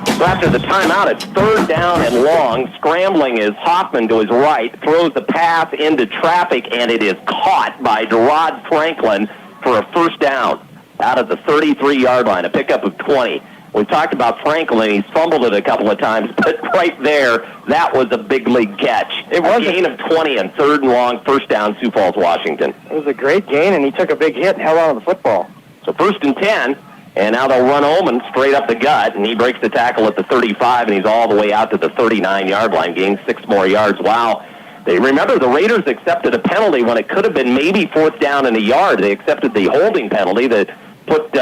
So after the timeout, it's third down and long. Scrambling is Hoffman to his right, throws the pass into traffic, and it is caught by Derod Franklin for a first down out of the 33-yard line, a pickup of 20. We've talked about Franklin. He's fumbled it a couple of times, but right there, that was a big league catch. It was a gain of 20 and third and long, first down, Sioux Falls, Washington. It was a great gain, and he took a big hit and held on to the football. So first and 10, and now they'll run Ullman straight up the gut, and he breaks the tackle at the 35, and he's all the way out to the 39-yard line, gains 6 more yards. Wow. Remember, the Raiders accepted a penalty when it could have been maybe fourth down and a yard. They accepted the holding penalty that put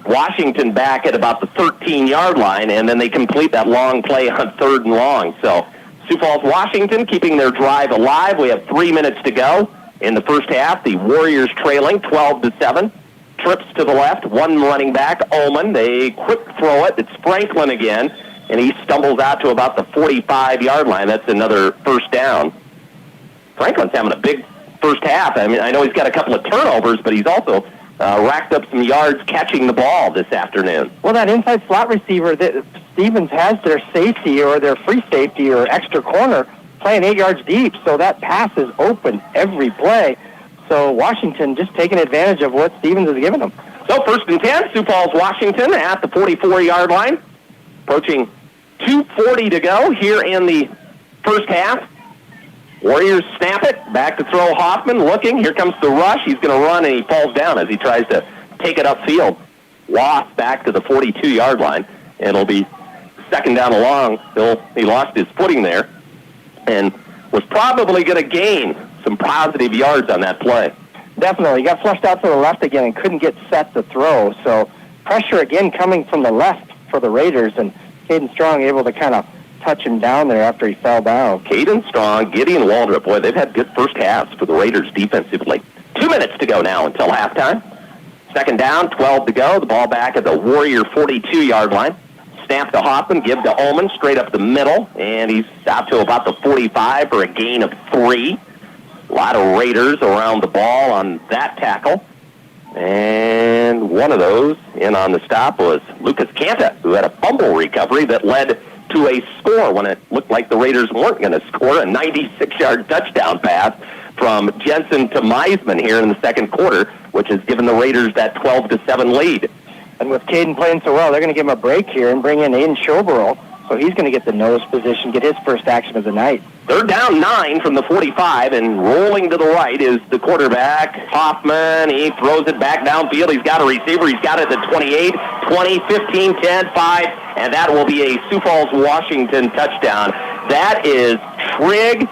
Washington back at about the 13-yard line, and then they complete that long play on third and long. So Sioux Falls, Washington keeping their drive alive. We have 3 minutes to go in the first half. The Warriors trailing 12-7. Trips to the left, one running back, Ullman. They quick throw it. It's Franklin again, and he stumbles out to about the 45-yard line. That's another first down. Franklin's having a big first half. I mean, I know he's got a couple of turnovers, but he's also racked up some yards catching the ball this afternoon. Well, that inside slot receiver that Stevens has their safety or their free safety or extra corner playing 8 yards deep, so that pass is open every play. So Washington just taking advantage of what Stevens has given them. So first and 10, Sioux Falls, Washington at the 44-yard line. Approaching 2:40 to go here in the first half. Warriors snap it, back to throw Hoffman, looking. Here comes the rush. He's going to run, and he falls down as he tries to take it upfield. Lost back to the 42-yard line. It'll be second down and long. He lost his footing there and was probably going to gain some positive yards on that play. Definitely. He got flushed out to the left again and couldn't get set to throw. So pressure again coming from the left for the Raiders, and Caden Strong able to kind of touch him down there after he fell down. Caden Strong, Gideon Waldrop, boy, they've had good first halves for the Raiders defensively. 2 minutes to go now until halftime. Second down, 12 to go. The ball back at the Warrior 42-yard line. Snap to Hoffman, give to Ullman, straight up the middle, and he's out to about the 45 for a gain of 3. A lot of Raiders around the ball on that tackle. And one of those in on the stop was Lucas Canta, who had a fumble recovery that led to a score when it looked like the Raiders weren't going to score, a 96-yard touchdown pass from Jensen to Meisman here in the second quarter, which has given the Raiders that 12-7 lead. And with Caden playing so well, they're going to give him a break here and bring in Aiden Schoberl, so he's going to get the nose position, get his first action of the night. They're down 9 from the 45, and rolling to the right is the quarterback, Hoffman. He throws it back downfield. He's got a receiver. He's got it at 28, 20, 15, 10, 5, and that will be a Sioux Falls, Washington touchdown. That is Trigg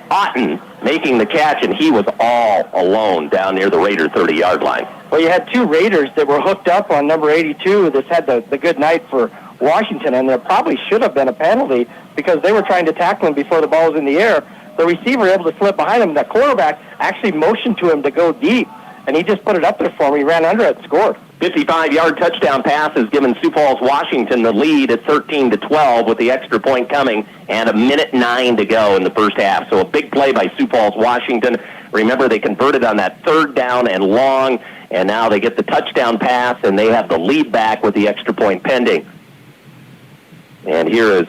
Otten making the catch, and he was all alone down near the Raider 30-yard line. Well, you had two Raiders that were hooked up on number 82 that's had the good night for Washington, and there probably should have been a penalty because they were trying to tackle him before the ball was in the air. The receiver able to slip behind him. The quarterback actually motioned to him to go deep, and he just put it up there for him. He ran under it and scored. 55-yard touchdown pass has given Sioux Falls, Washington the lead at 13-12 with the extra point coming and 1:09 to go in the first half. So a big play by Sioux Falls, Washington. Remember, they converted on that third down and long, and now they get the touchdown pass, and they have the lead back with the extra point pending. And here is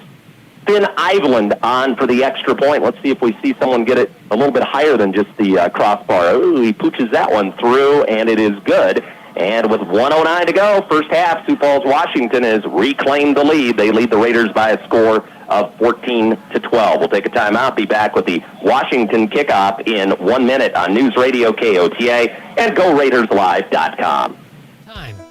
Finn Iveland on for the extra point. Let's see if we see someone get it a little bit higher than just the crossbar. Ooh, he pooches that one through, and it is good. And with 1:09 to go, first half, Sioux Falls, Washington has reclaimed the lead. They lead the Raiders by a score of 14-12. We'll take a timeout, be back with the Washington kickoff in 1 minute on News Radio KOTA and GoRaidersLive.com.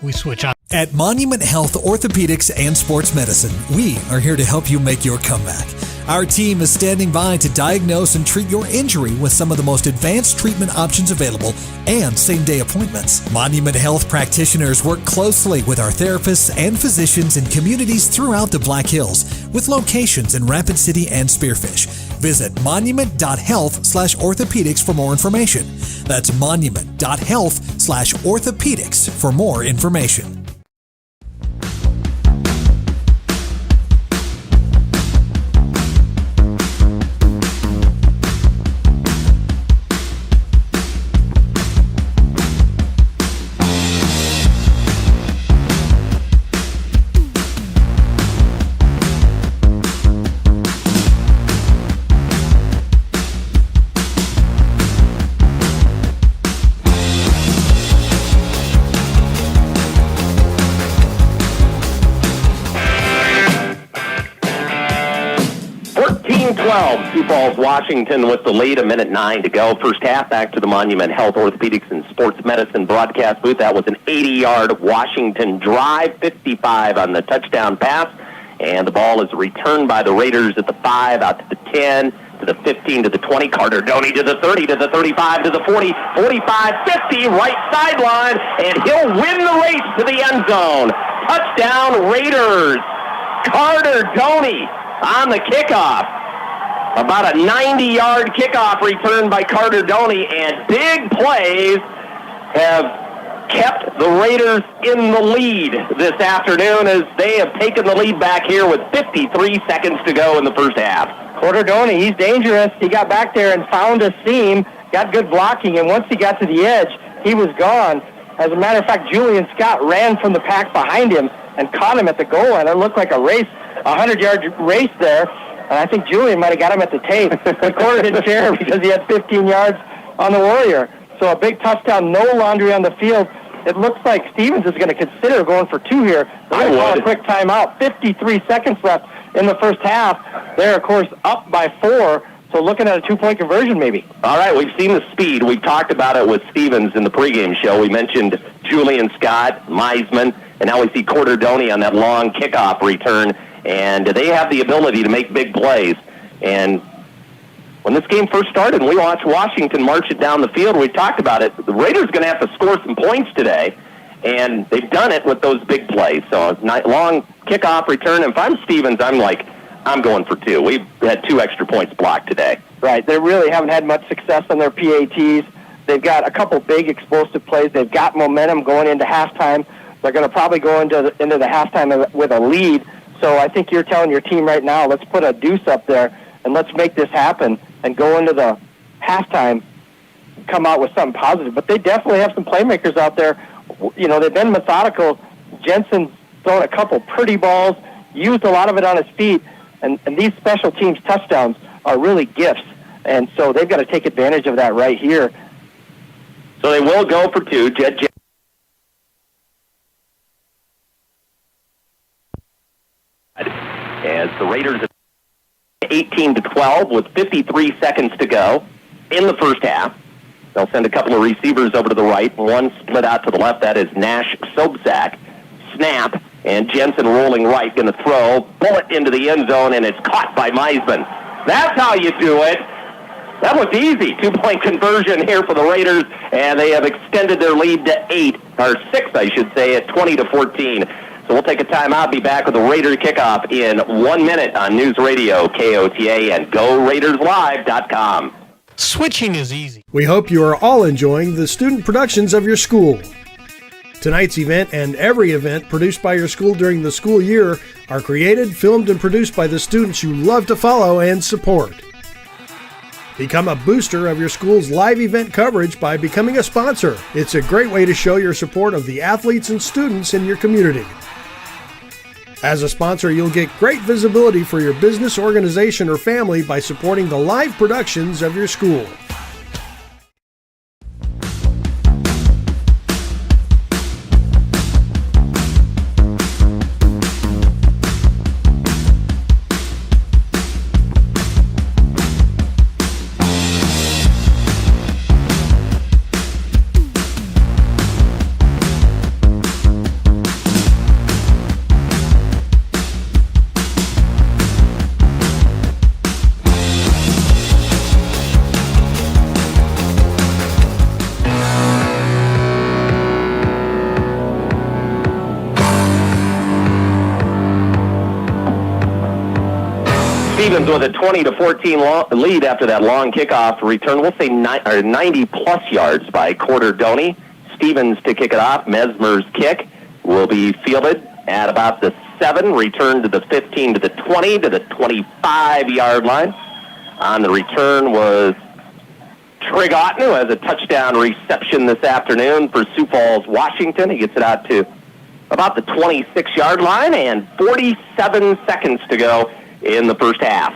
We switch on. At Monument Health Orthopedics and Sports Medicine, we are here to help you make your comeback. Our team is standing by to diagnose and treat your injury with some of the most advanced treatment options available and same-day appointments. Monument Health practitioners work closely with our therapists and physicians in communities throughout the Black Hills, with locations in Rapid City and Spearfish. Visit monument.health/orthopedics for more information. That's monument.health/orthopedics for more information. Sioux Falls, Washington with the lead, 1:09 to go. First half, back to the Monument Health Orthopedics and Sports Medicine broadcast booth. That was an 80-yard Washington drive, 55 on the touchdown pass. And the ball is returned by the Raiders at the 5, out to the 10, to the 15, to the 20. Carter Doney to the 30, to the 35, to the 40, 45, 50, right sideline. And he'll win the race to the end zone. Touchdown, Raiders. Carter Doney on the kickoff. About a 90-yard kickoff return by Carter Doney, and big plays have kept the Raiders in the lead this afternoon as they have taken the lead back here with 53 seconds to go in the first half. Carter Doney, he's dangerous. He got back there and found a seam, got good blocking, and once he got to the edge, he was gone. As a matter of fact, Julian Scott ran from the pack behind him and caught him at the goal line. It looked like a race, a 100-yard race there. And I think Julian might have got him at the tape. The corner didn't care because he had 15 yards on the Warrior. So a big touchdown, no laundry on the field. It looks like Stevens is going to consider going for 2 here. They're going to call a quick timeout. 53 seconds left in the first half. They're, of course, up by 4. So looking at a 2-point conversion maybe. All right, we've seen the speed. We've talked about it with Stevens in the pregame show. We mentioned Julian Scott, Meisman, and now we see Carter Doney on that long kickoff return. And they have the ability to make big plays. And when this game first started and we watched Washington march it down the field, we talked about it. The Raiders are going to have to score some points today, and they've done it with those big plays. So a long kickoff return. And if I'm Stevens, I'm going for 2. We've had 2 extra points blocked today. Right. They really haven't had much success on their PATs. They've got a couple big explosive plays. They've got momentum going into halftime. They're going to probably go into the halftime with a lead. So I think you're telling your team right now, let's put a deuce up there and let's make this happen and go into the halftime, come out with something positive. But they definitely have some playmakers out there. You know, they've been methodical. Jensen's thrown a couple pretty balls, used a lot of it on his feet, and these special teams touchdowns are really gifts. And so they've got to take advantage of that right here. So they will go for 2. As the Raiders are 18-12 with 53 seconds to go in the first half. They'll send a couple of receivers over to the right, one split out to the left. That is Nash Sobczak. Snap, and Jensen rolling right, going to throw. Bullet into the end zone, and it's caught by Meisman. That's how you do it. That was easy. 2-point conversion here for the Raiders, and they have extended their lead to 6, I should say, at 20-14. So we'll take a timeout, be back with the Raider kickoff in 1 minute on News Radio KOTA and GoRaidersLive.com. Switching is easy. We hope you are all enjoying the student productions of your school. Tonight's event and every event produced by your school during the school year are created, filmed, and produced by the students you love to follow and support. Become a booster of your school's live event coverage by becoming a sponsor. It's a great way to show your support of the athletes and students in your community. As a sponsor, you'll get great visibility for your business, organization, or family by supporting the live productions of your school. Stevens with a 20-14 lead after that long kickoff return. We'll say 90-plus yards by Corderdoni. Stevens to kick it off. Mesmer's kick will be fielded at about the 7, return to the 15, to the 20, to the 25-yard line. On the return was Trigg Otten, who has a touchdown reception this afternoon for Sioux Falls, Washington. He gets it out to about the 26-yard line, and 47 seconds to go in the first half.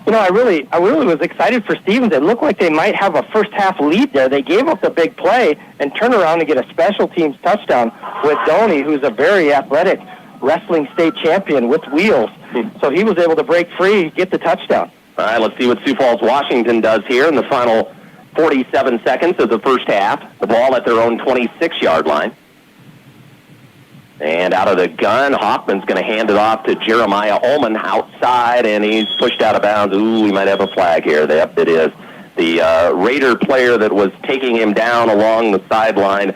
You know, I really was excited for Stevens. It looked like they might have a first-half lead there. They gave up the big play and turned around to get a special teams touchdown with Doney, who's a very athletic wrestling state champion with wheels. So he was able to break free, get the touchdown. All right, let's see what Sioux Falls, Washington does here in the final 47 seconds of the first half. The ball at their own 26-yard line. And out of the gun, Hoffman's going to hand it off to Jeremiah Ullman outside, and he's pushed out of bounds. Ooh, we might have a flag here. Yep, it is. The Raider player that was taking him down along the sideline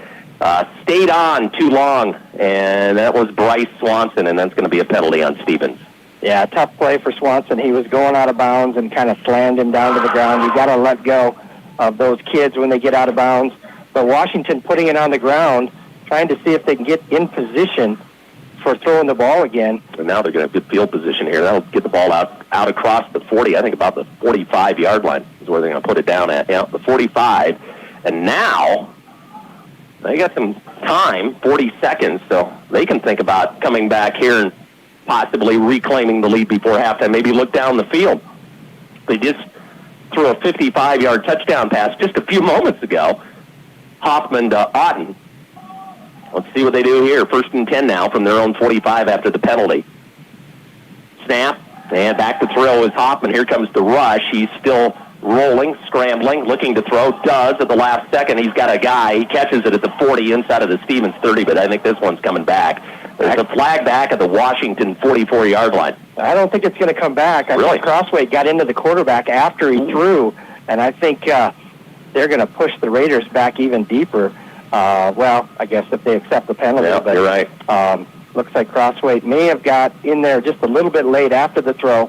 stayed on too long, and that was Bryce Swanson, and that's going to be a penalty on Stevens. Yeah, tough play for Swanson. He was going out of bounds and kind of slammed him down to the ground. You got to let go of those kids when they get out of bounds. But Washington putting it on the ground, trying to see if they can get in position for throwing the ball again. And now they're going to get field position here. That'll get the ball out across the 40, I think about the 45-yard line is where they're going to put it down at. Yeah, the 45. And now they got some time, 40 seconds, so they can think about coming back here and possibly reclaiming the lead before halftime, maybe look down the field. They just threw a 55-yard touchdown pass just a few moments ago. Hoffman to Otten. Let's see what they do here. 1st and 10 now from their own 45 after the penalty. Snap, and back to throw is Hoffman. Here comes the rush. He's still rolling, scrambling, looking to throw. Does at the last second. He's got a guy. He catches it at the 40 inside of the Stevens 30, but I think this one's coming back. There's a flag back at the Washington 44-yard line. I don't think it's going to come back. I think Crossway got into the quarterback after he threw, and I think they're going to push the Raiders back even deeper. Well, I guess if they accept the penalty. Yeah, but, you're right. Looks like Crossway may have got in there just a little bit late after the throw,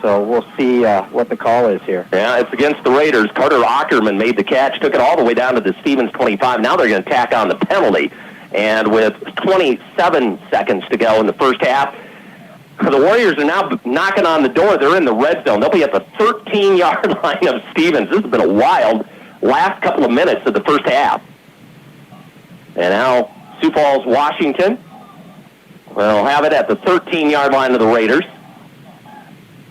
so we'll see what the call is here. Yeah, it's against the Raiders. Carter Ackerman made the catch, took it all the way down to the Stevens 25. Now they're going to tack on the penalty, and with 27 seconds to go in the first half, the Warriors are now knocking on the door. They're in the red zone. They'll be at the 13-yard line of Stevens. This has been a wild last couple of minutes of the first half. And now Sioux Falls, Washington will have it at the 13-yard line of the Raiders.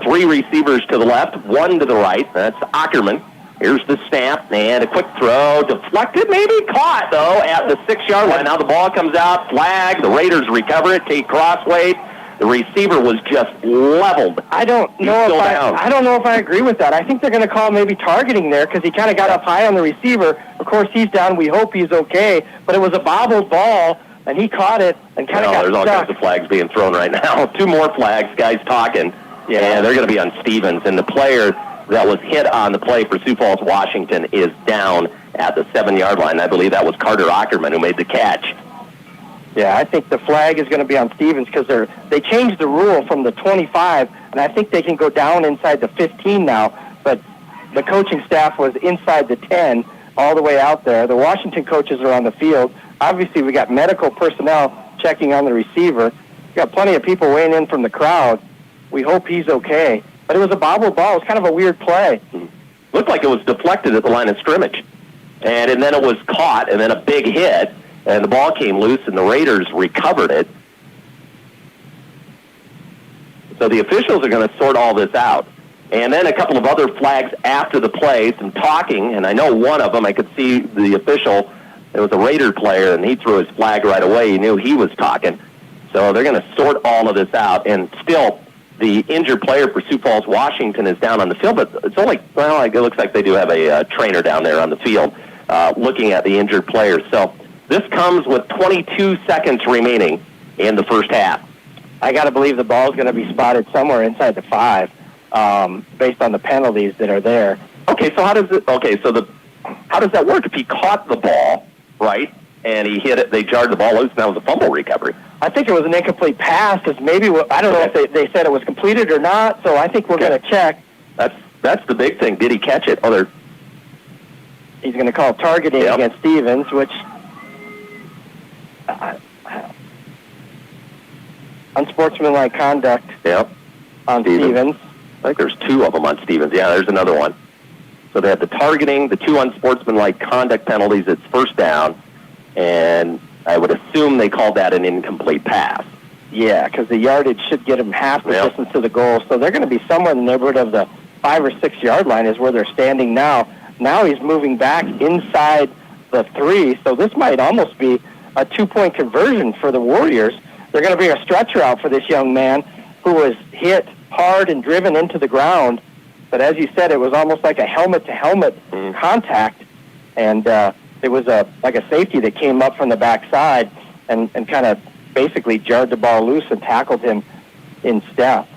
3 receivers to the left, 1 to the right. That's Ackerman. Here's the snap, and a quick throw. Deflected, maybe caught, though, at the 6-yard line. Now the ball comes out, flag. The Raiders recover it, take Crossway. The receiver was just leveled. I don't know if I agree with that. I think they're going to call maybe targeting there because he kind of got up high on the receiver. Of course, he's down. We hope he's okay. But it was a bobbled ball, and he caught it and kind of got there's stuck. all kinds of flags being thrown right now. 2 more flags, guys talking. Yeah, and they're going to be on Stevens. And the player that was hit on the play for Sioux Falls, Washington, is down at the 7-yard line. I believe that was Carter Ackerman who made the catch. Yeah, I think the flag is going to be on Stevens because they changed the rule from the 25, and I think they can go down inside the 15 now, but the coaching staff was inside the 10 all the way out there. The Washington coaches are on the field. Obviously, we got medical personnel checking on the receiver. We got plenty of people weighing in from the crowd. We hope he's okay. But it was a bobbled ball. It was kind of a weird play. Looked like it was deflected at the line of scrimmage. And then it was caught, and then a big hit. And the ball came loose, and the Raiders recovered it. So the officials are going to sort all this out. And then a couple of other flags after the play, some talking, and I know one of them, I could see the official, it was a Raider player, and he threw his flag right away. He knew he was talking. So they're going to sort all of this out, and still the injured player for Sioux Falls, Washington is down on the field, but it's only, well, it looks like they do have a trainer down there on the field looking at the injured player. So this comes with 22 seconds remaining in the first half. I got to believe the ball's going to be spotted somewhere inside the 5. Based on the penalties that are there. Okay, so how does that work? If he caught the ball, right, and he hit it, they jarred the ball loose, and that was a fumble recovery. I think it was an incomplete pass, because maybe, I don't know if they said it was completed or not, so I think we're going to check. That's the big thing. Did he catch it? He's going to call targeting against Stevens, which unsportsmanlike conduct on Stevens. I think there's 2 of them on Stevens. Yeah, there's another one. So they had the targeting, the 2 unsportsmanlike conduct penalties. It's first down, and I would assume they called that an incomplete pass. Yeah, because the yardage should get them half the distance to the goal. So they're going to be somewhere in the neighborhood of the 5 or 6 yard line is where they're standing now. Now he's moving back inside the 3, so this might almost be a 2-point conversion for the Warriors. They're going to bring a stretcher out for this young man who was hit hard and driven into the ground, but as you said, it was almost like a helmet-to-helmet contact, and it was like a safety that came up from the backside and kind of basically jarred the ball loose and tackled him in step.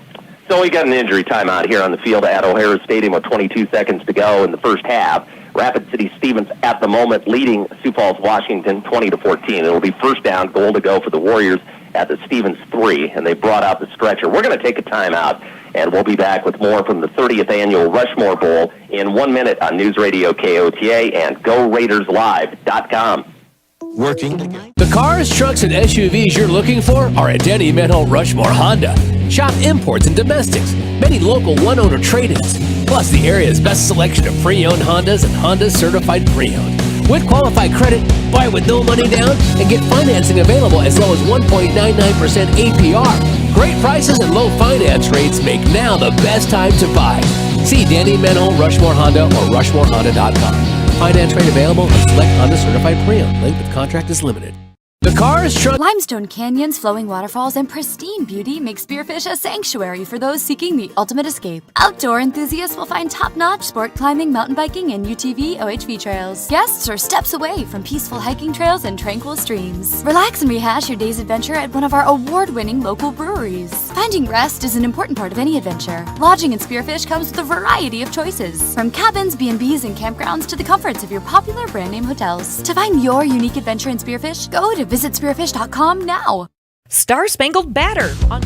So we got an injury timeout here on the field at O'Hara Stadium with 22 seconds to go in the first half. Rapid City Stevens at the moment leading Sioux Falls, Washington 20-14. It'll be first down, goal to go for the Warriors at the Stevens 3, and they brought out the stretcher. We're going to take a timeout, and we'll be back with more from the 30th Annual Rushmore Bowl in 1 minute on News Radio KOTA and GoRaidersLive.com. Working. The cars, trucks, and SUVs you're looking for are at Denny Mental Rushmore Honda. Shop imports and domestics, many local one-owner trade-ins, plus the area's best selection of pre-owned Hondas and Honda certified pre-owned. With qualified credit, buy with no money down, and get financing available as low as 1.99% APR. Great prices and low finance rates make now the best time to buy. See Danny Mental, Rushmore Honda, or RushmoreHonda.com. Finance rate available on select Honda certified pre-owned. Length of contract is limited. The cars, truck. Limestone canyons, flowing waterfalls, and pristine beauty make Spearfish a sanctuary for those seeking the ultimate escape. Outdoor enthusiasts will find top-notch sport climbing, mountain biking, and UTV OHV trails. Guests are steps away from peaceful hiking trails and tranquil streams. Relax and rehash your day's adventure at one of our award-winning local breweries. Finding rest is an important part of any adventure. Lodging in Spearfish comes with a variety of choices, from cabins, B&Bs, and campgrounds to the comforts of your popular brand-name hotels. To find your unique adventure in Spearfish, go to Visit Spearfish.com now. Star Spangled Batter on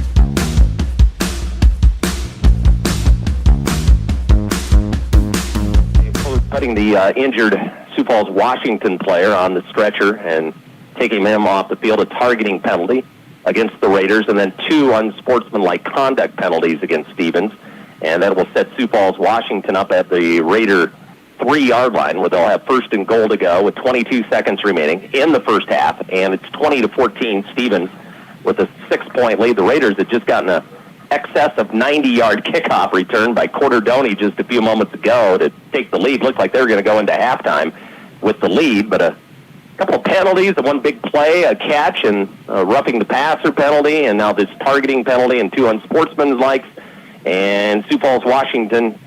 Putting the injured Sioux Falls, Washington player on the stretcher and taking him off the field, a targeting penalty against the Raiders, and then 2 unsportsmanlike conduct penalties against Stevens. And that will set Sioux Falls, Washington up at the Raider 3-yard line, where they'll have first and goal to go with 22 seconds remaining in the first half, and it's 20-14 Stevens with a 6-point lead. The Raiders had just gotten a excess of 90-yard kickoff return by Corderdoni just a few moments ago to take the lead. Looked like they were going to go into halftime with the lead, but a couple of penalties, the one big play, a catch, and a roughing the passer penalty, and now this targeting penalty and 2 unsportsmanlike, and Sioux Falls, Washington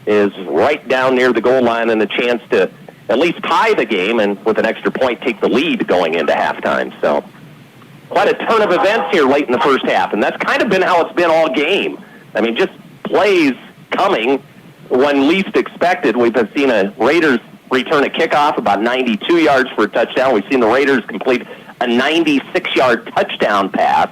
is right down near the goal line and a chance to at least tie the game and with an extra point take the lead going into halftime. So quite a turn of events here late in the first half, and that's kind of been how it's been all game. I mean, just plays coming when least expected. We've seen a Raiders return a kickoff about 92 yards for a touchdown. We've seen the Raiders complete a 96-yard touchdown pass,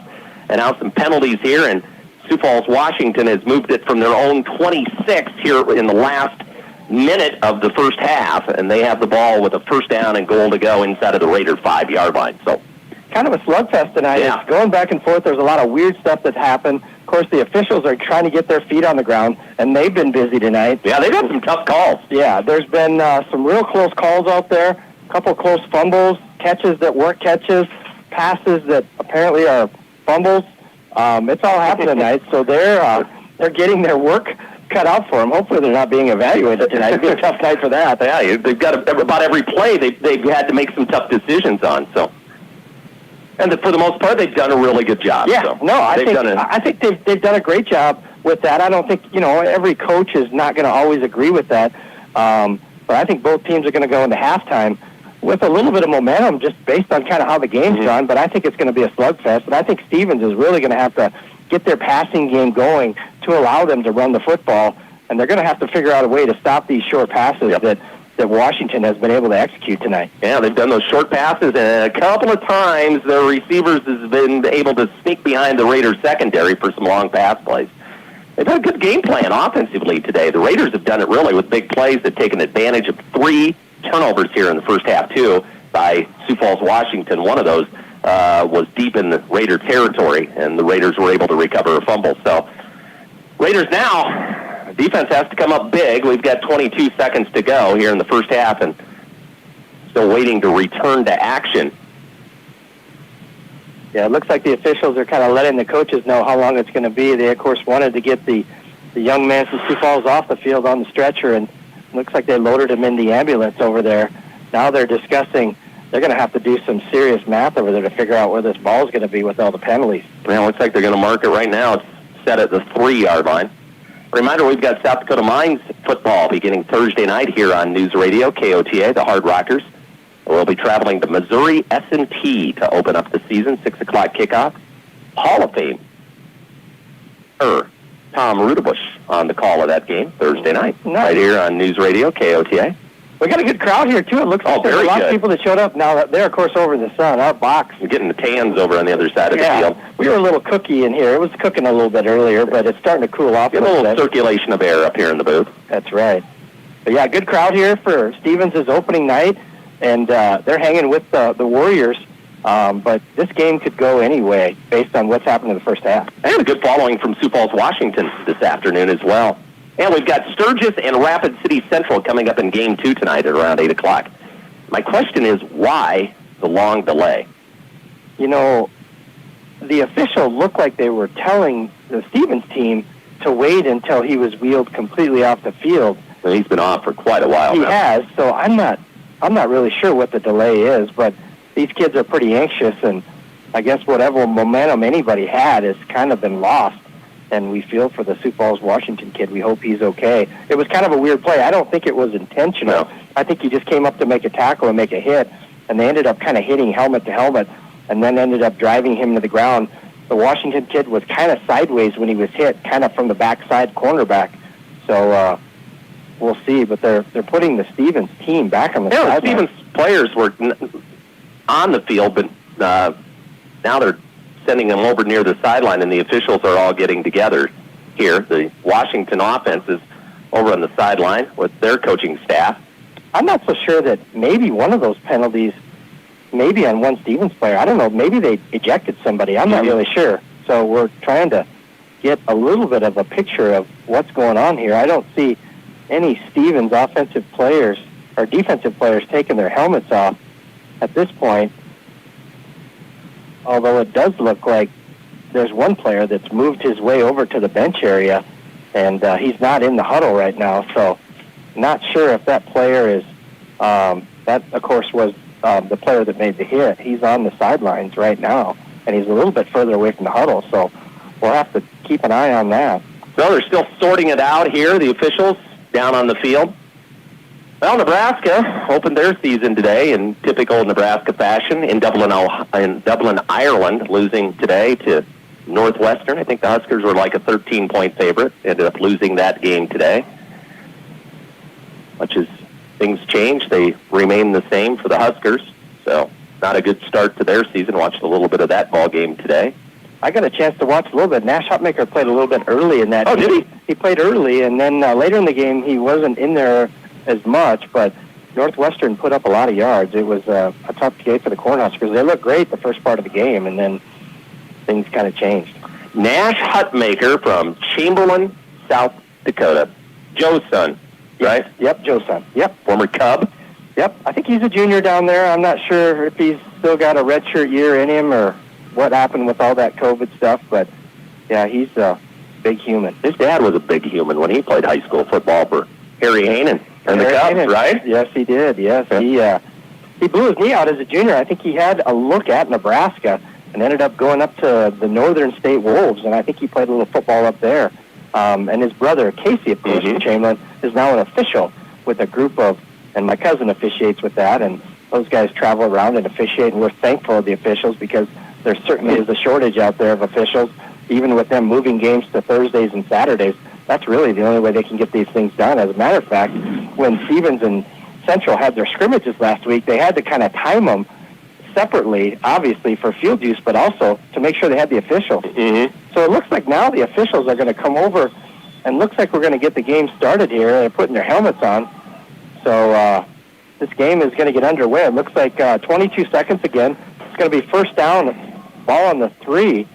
and now some penalties here, and Sioux Falls, Washington has moved it from their own 26 here in the last minute of the first half, and they have the ball with a first down and goal to go inside of the Raider 5-yard line. So, kind of a slugfest tonight. Yeah. It's going back and forth. There's a lot of weird stuff that's happened. Of course, the officials are trying to get their feet on the ground, and they've been busy tonight. Yeah, they've had some tough calls. Yeah, there's been some real close calls out there, a couple close fumbles, catches that weren't catches, passes that apparently are fumbles. It's all happened tonight, so they're getting their work cut out for them. Hopefully they're not being evaluated tonight. It'll be a tough night for that. Yeah, they've got about every play they've had to make some tough decisions on. So, and for the most part, they've done a really good job. Yeah, so no, I think they've done a great job with that. I don't think every coach is not going to always agree with that, but I think both teams are going to go into halftime with a little bit of momentum, just based on kind of how the game's gone. But I think it's going to be a slugfest, and I think Stevens is really going to have to get their passing game going to allow them to run the football, and they're going to have to figure out a way to stop these short passes that Washington has been able to execute tonight. Yeah, they've done those short passes, and a couple of times their receivers has been able to sneak behind the Raiders secondary for some long pass plays. They've had a good game plan offensively today. The Raiders have done it really with big plays. They've taken advantage of 3 turnovers here in the first half, too, by Sioux Falls, Washington. One of those was deep in the Raider territory, and the Raiders were able to recover a fumble. So Raiders now, defense has to come up big. We've got 22 seconds to go here in the first half, and still waiting to return to action. Yeah, it looks like the officials are kind of letting the coaches know how long it's going to be. They, of course, wanted to get the young man from Sioux Falls off the field on the stretcher, and it looks like they loaded him in the ambulance over there. Now they're discussing they're going to have to do some serious math over there to figure out where this ball is going to be with all the penalties. Well, it looks like they're going to mark it right now. It's set at the 3-yard line. Reminder, we've got South Dakota Mines football beginning Thursday night here on News Radio, KOTA, the Hard Rockers. We'll be traveling to Missouri S&T to open up the season, 6 o'clock kickoff. Hall of Fame. Tom Rudebush on the call of that game Thursday night, right here on News Radio, KOTA. We got a good crowd here, too. It looks like there's a lot of people that showed up. Now, they're, of course, over in the sun. Our box. We're getting the tans over on the other side of the field. We were a little cookie in here. It was cooking a little bit earlier, but it's starting to cool off. Get a little circulation of air up here in the booth. That's right. But, yeah, good crowd here for Stevens' opening night, and they're hanging with the Warriors. But this game could go anyway based on what's happened in the first half. And a good following from Sioux Falls, Washington this afternoon as well. And we've got Sturgis and Rapid City Central coming up in Game 2 tonight at around 8 o'clock. My question is, why the long delay? You know, the official looked like they were telling the Stevens team to wait until he was wheeled completely off the field. Well, he's been off for quite a while now. He has, so I'm not really sure what the delay is, but these kids are pretty anxious, and I guess whatever momentum anybody had has kind of been lost. And we feel for the Sioux Falls, Washington kid. We hope he's okay. It was kind of a weird play. I don't think it was intentional. No. I think he just came up to make a tackle and make a hit, and they ended up kind of hitting helmet to helmet and then ended up driving him to the ground. The Washington kid was kind of sideways when he was hit, kind of from the backside cornerback. So we'll see. But they're putting the Stevens team back on the sideline. The Stevens players were on the field, but now they're sending them over near the sideline, and the officials are all getting together here. The Washington offense is over on the sideline with their coaching staff. I'm not so sure that maybe one of those penalties, maybe on one Stevens player, I don't know, maybe they ejected somebody. I'm not really sure. So we're trying to get a little bit of a picture of what's going on here. I don't see any Stevens offensive players or defensive players taking their helmets off at this point. Although it does look like there's one player that's moved his way over to the bench area, and he's not in the huddle right now. So not sure if that player is, that, of course, was the player that made the hit. He's on the sidelines right now, and he's a little bit further away from the huddle. So we'll have to keep an eye on that. So they're still sorting it out here, the officials down on the field. Well, Nebraska opened their season today in typical Nebraska fashion in Dublin, Ireland, losing today to Northwestern. I think the Huskers were like a 13-point favorite. Ended up losing that game today. Much as things change, they remain the same for the Huskers. So not a good start to their season. Watched a little bit of that ball game today. I got a chance to watch a little bit. Nash Hutmaker played a little bit early in that game. Did he? He played early, and then later in the game he wasn't in there as much, but Northwestern put up a lot of yards. It was a tough game for the Cornhuskers. They looked great the first part of the game, and then things kind of changed. Nash Hutmaker from Chamberlain, South Dakota. Joe's son, right? Yep, Joe's son. Yep. Former Cub? Yep. I think he's a junior down there. I'm not sure if he's still got a redshirt year in him or what happened with all that COVID stuff, but Yeah, he's a big human. His dad was a big human when he played high school football for Harry Hanen and the Cubs, right? Yes, he did. Yes, he blew his knee out as a junior. I think he had a look at Nebraska and ended up going up to the Northern State Wolves, and I think he played a little football up there. And his brother, Casey, of course, Chamberlain, is now an official with a group of, and my cousin officiates with that, and those guys travel around and officiate, and we're thankful of the officials because there certainly is a shortage out there of officials, even with them moving games to Thursdays and Saturdays. That's really the only way they can get these things done. As a matter of fact, when Stevens and Central had their scrimmages last week, they had to kind of time them separately, obviously, for field use, but also to make sure they had the officials. So it looks like now the officials are going to come over, and looks like we're going to get the game started here. They're putting their helmets on. So this game is going to get underway. It looks like 22 seconds again. It's going to be first down, ball on the 3,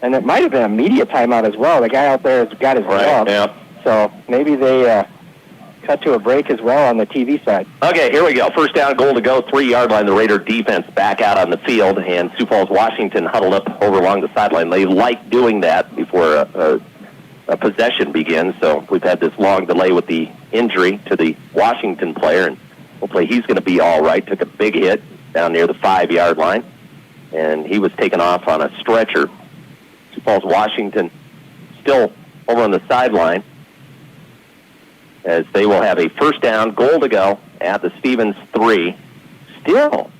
and it might have been a media timeout as well. The guy out there has got his glove. Yeah. So maybe they cut to a break as well on the TV side. Okay, here we go. First down, goal to go, 3-yard line. The Raider defense back out on the field, and Sioux Falls, Washington huddled up over along the sideline. They like doing that before a possession begins, so we've had this long delay with the injury to the Washington player, and hopefully he's going to be all right. Took a big hit down near the 5-yard line, and he was taken off on a stretcher. Sioux Falls, Washington still over on the sideline, as they will have a first down, goal to go at the Stevens 3. Still.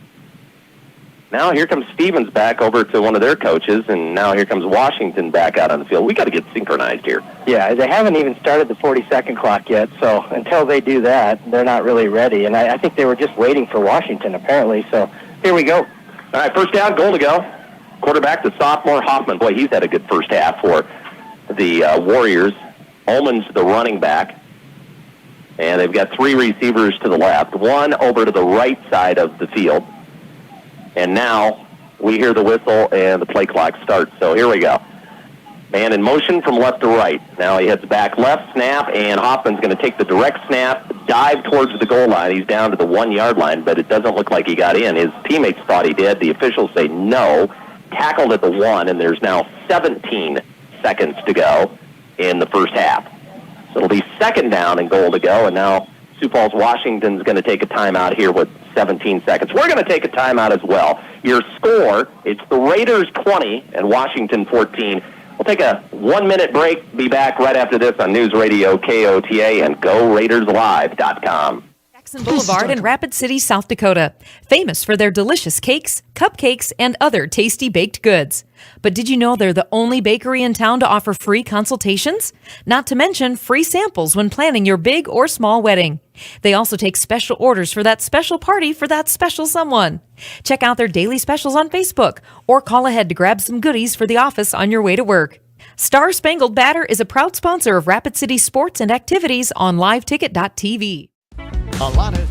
Now here comes Stevens back over to one of their coaches, and now here comes Washington back out on the field. We got to get synchronized here. Yeah, they haven't even started the 40-second clock yet, so until they do that, they're not really ready. And I think they were just waiting for Washington, apparently. So here we go. All right, first down, goal to go. Quarterback, the sophomore Hoffman. Boy, he's had a good first half for the Warriors. Ullman's the running back. And they've got 3 receivers to the left, 1 over to the right side of the field. And now we hear the whistle and the play clock starts. So here we go. Man in motion from left to right. Now he heads back left, snap, and Hoffman's going to take the direct snap, dive towards the goal line. He's down to the 1-yard line, but it doesn't look like he got in. His teammates thought he did. The officials say no. Tackled at the 1, and there's now 17 seconds to go in the first half. So it'll be second down and goal to go, and now Sioux Falls, Washington's going to take a timeout here with 17 seconds. We're going to take a timeout as well. Your score, it's the Raiders 20 and Washington 14. We'll take a 1-minute break, be back right after this on News Radio KOTA and GoRaidersLive.com. Jackson Boulevard in Rapid City, South Dakota, famous for their delicious cakes, cupcakes, and other tasty baked goods. But did you know they're the only bakery in town to offer free consultations? Not to mention free samples when planning your big or small wedding. They also take special orders for that special party for that special someone. Check out their daily specials on Facebook or call ahead to grab some goodies for the office on your way to work. Star Spangled Batter is a proud sponsor of Rapid City sports and activities on liveticket.tv. A lot of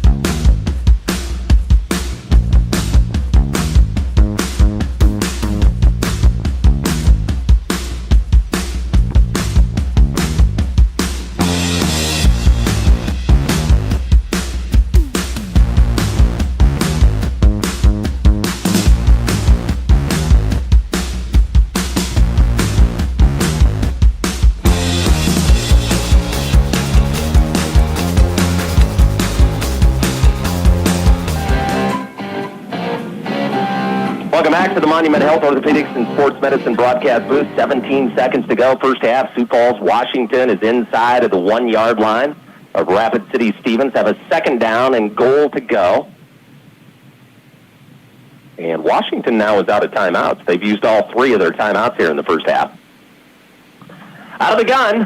Welcome back to the Monument Health Orthopedics and Sports Medicine broadcast booth. 17 seconds to go. First half, Sioux Falls, Washington is inside of the 1-yard line of Rapid City Stevens. Have a second down and goal to go. And Washington now is out of timeouts. They've used all 3 of their timeouts here in the first half. Out of the gun,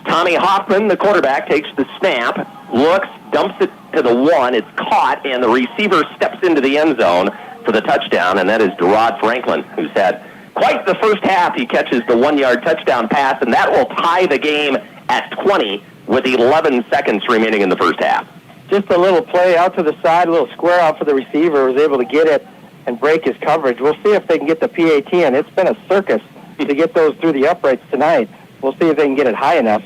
Tommy Hoffman, the quarterback, takes the snap, looks, dumps it to the 1. It's caught, and the receiver steps into the end zone for the touchdown, and that is Derod Franklin, who's had quite the first half. He catches the 1-yard touchdown pass, and that will tie the game at 20 with 11 seconds remaining in the first half. Just a little play out to the side, a little square out for the receiver, was able to get it and break his coverage. We'll see if they can get the PAT in. It's been a circus to get those through the uprights tonight. We'll see if they can get it high enough.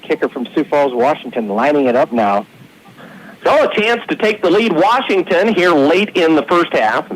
Kicker from Sioux Falls, Washington, lining it up now. So a chance to take the lead, Washington, here late in the first half.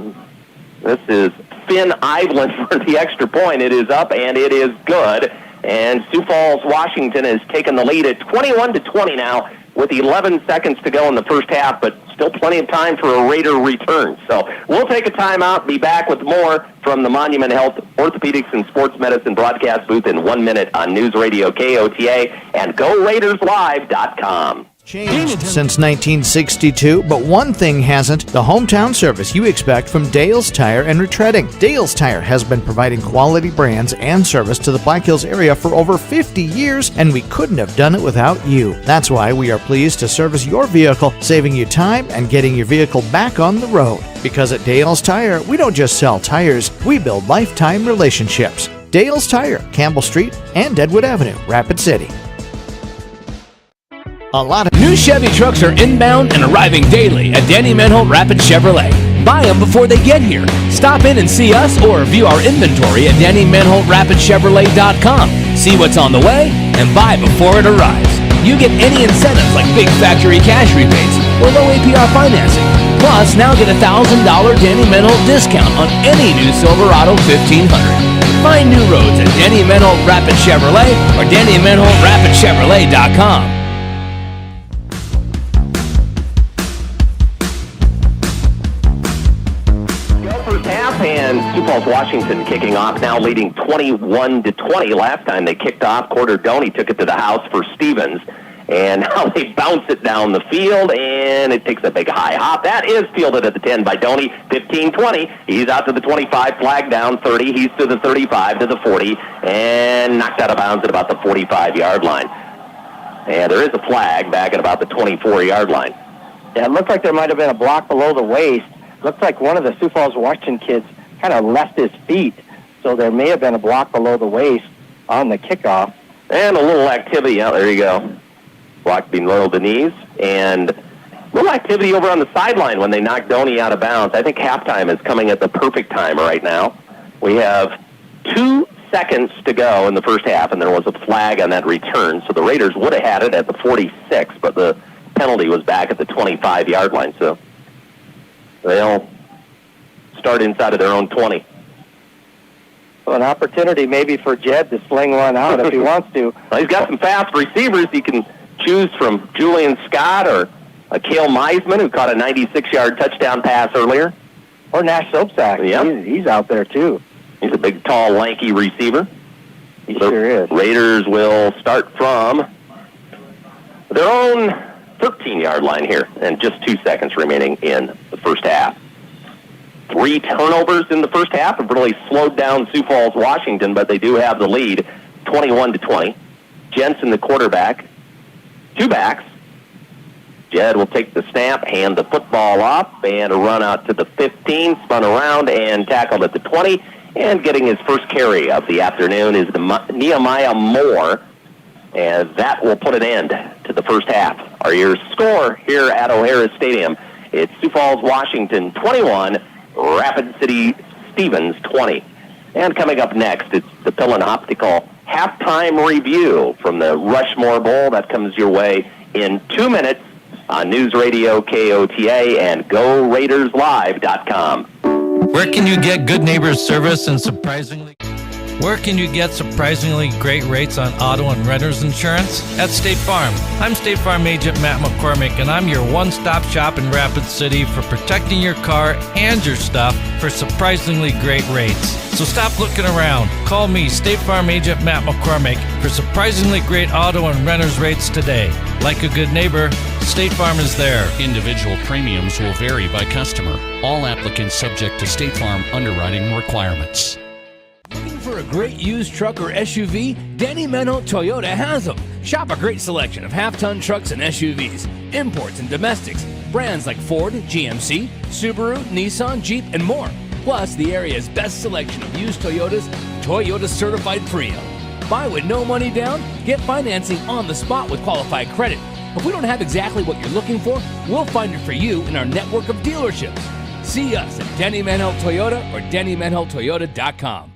This is Finn Iveland for the extra point. It is up, and it is good. And Sioux Falls, Washington has taken the lead at 21-20 now with 11 seconds to go in the first half, but still plenty of time for a Raider return. So we'll take a timeout, be back with more from the Monument Health Orthopedics and Sports Medicine broadcast booth in 1 minute on News Radio KOTA and GoRaidersLive.com. Changed since 1962, but one thing hasn't: the hometown service you expect from Dale's Tire and Retreading. Dale's Tire has been providing quality brands and service to the Black Hills area for over 50 years, and we couldn't have done it without you. That's why we are pleased to service your vehicle, saving you time and getting your vehicle back on the road. Because at Dale's Tire, we don't just sell tires, we build lifetime relationships. Dale's Tire, Campbell Street and Deadwood Avenue, Rapid City. A lot of new Chevy trucks are inbound and arriving daily at Danny Menholt Rapid Chevrolet. Buy them before they get here. Stop in and see us or view our inventory at DannyMenholtRapidChevrolet.com. See what's on the way and buy before it arrives. You get any incentives like big factory cash rebates or low APR financing. Plus, now get a $1,000 Danny Menholt discount on any new Silverado 1500. Find new roads at Danny Menholt Rapid Chevrolet or DannyMenholtRapidChevrolet.com. And Sioux Falls, Washington kicking off now, leading 21-20. Last time they kicked off, Corderdoni took it to the house for Stevens. And now they bounce it down the field, and it takes a big high hop. That is fielded at the 10 by Doney, 15-20. He's out to the 25, flag down, 30. He's to the 35, to the 40, and knocked out of bounds at about the 45-yard line. And there is a flag back at about the 24-yard line. Yeah, it looked like there might have been a block below the waist. Looks like one of the Sioux Falls, Washington kids kind of left his feet, so there may have been a block below the waist on the kickoff. And a little activity out there. You go. Block below the knees, and a little activity over on the sideline when they knocked Doney out of bounds. I think halftime is coming at the perfect time right now. We have 2 seconds to go in the first half, and there was a flag on that return, so the Raiders would have had it at the 46, but the penalty was back at the 25-yard line, so they'll start inside of their own 20. Well, an opportunity maybe for Jed to sling one out if he wants to. Well, he's got some fast receivers. He can choose from Julian Scott or Cale Meisman, who caught a 96-yard touchdown pass earlier. Or Nash Soapsack. Yep. He's out there, too. He's a big, tall, lanky receiver. He sure is. Raiders will start from their own 13-yard line here, and just 2 seconds remaining in the first half. 3 turnovers in the first half have really slowed down Sioux Falls, Washington, but they do have the lead, 21-20. Jensen, the quarterback, 2 backs. Jed will take the snap, hand the football off, and a run out to the 15, spun around and tackled at the 20. And getting his first carry of the afternoon is the Nehemiah Moore. And that will put an end to the first half. Our year's score here at O'Hara Stadium, it's Sioux Falls, Washington 21, Rapid City Stevens 20. And coming up next, it's the Pillin Optical halftime review from the Rushmore Bowl. That comes your way in 2 minutes on News Radio KOTA and GoRaidersLive.com. Where can you get good neighbors service and surprisingly great rates on auto and renter's insurance? At State Farm. I'm State Farm Agent Matt McCormick, and I'm your one-stop shop in Rapid City for protecting your car and your stuff for surprisingly great rates. So stop looking around. Call me, State Farm Agent Matt McCormick, for surprisingly great auto and renter's rates today. Like a good neighbor, State Farm is there. Individual premiums will vary by customer. All applicants subject to State Farm underwriting requirements. Looking for a great used truck or SUV? Danny Menholt Toyota has them. Shop a great selection of half-ton trucks and SUVs, imports and domestics, brands like Ford, GMC, Subaru, Nissan, Jeep, and more. Plus, the area's best selection of used Toyotas, Toyota certified pre-owned. Buy with no money down, get financing on the spot with qualified credit. If we don't have exactly what you're looking for, we'll find it for you in our network of dealerships. See us at Danny Menholt Toyota or DannyMenholtToyota.com.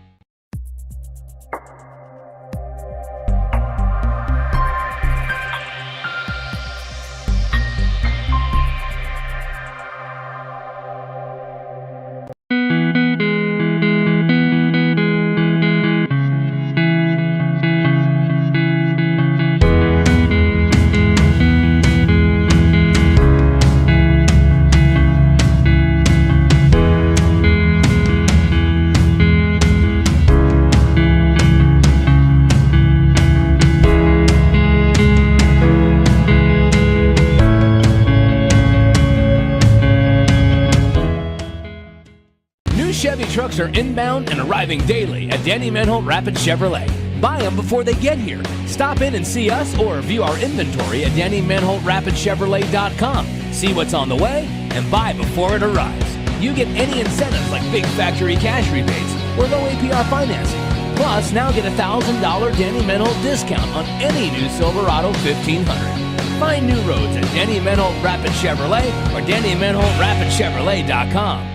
trucks are inbound and arriving daily at Danny Menholt Rapid Chevrolet. Buy them before they get here. Stop in and see us or view our inventory at DannyMenholtRapidChevrolet.com. See what's on the way and buy before it arrives. You get any incentives like big factory cash rebates or low APR financing. Plus, now get a $1,000 Danny Menholt discount on any new Silverado 1500. Find new roads at Danny Menholt Rapid Chevrolet or DannyMenholtRapidChevrolet.com.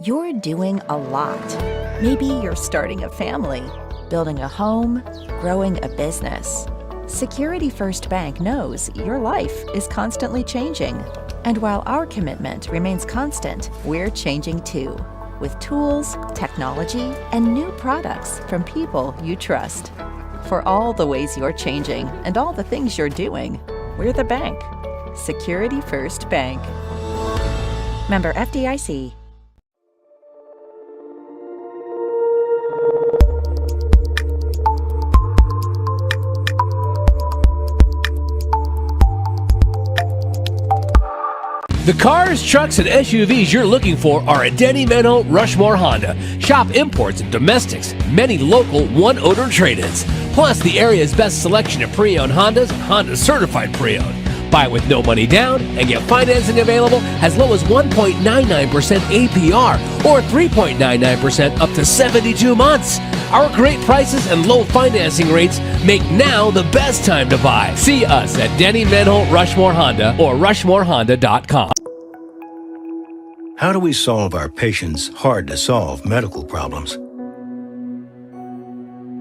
You're doing a lot. Maybe you're starting a family, building a home, growing a business. Security First Bank knows your life is constantly changing. And while our commitment remains constant, we're changing too. With tools, technology, and new products from people you trust. For all the ways you're changing and all the things you're doing, we're the bank. Security First Bank. Member FDIC. The cars, trucks, and SUVs you're looking for are at Denny Menholt Rushmore Honda. Shop imports and domestics, many local one-owner trade-ins, plus the area's best selection of pre-owned Hondas and Honda certified pre-owned. Buy with no money down and get financing available as low as 1.99% APR or 3.99% up to 72 months. Our great prices and low financing rates make now the best time to buy. See us at Denny Menholt Rushmore Honda or RushmoreHonda.com. How do we solve our patients' hard-to-solve medical problems?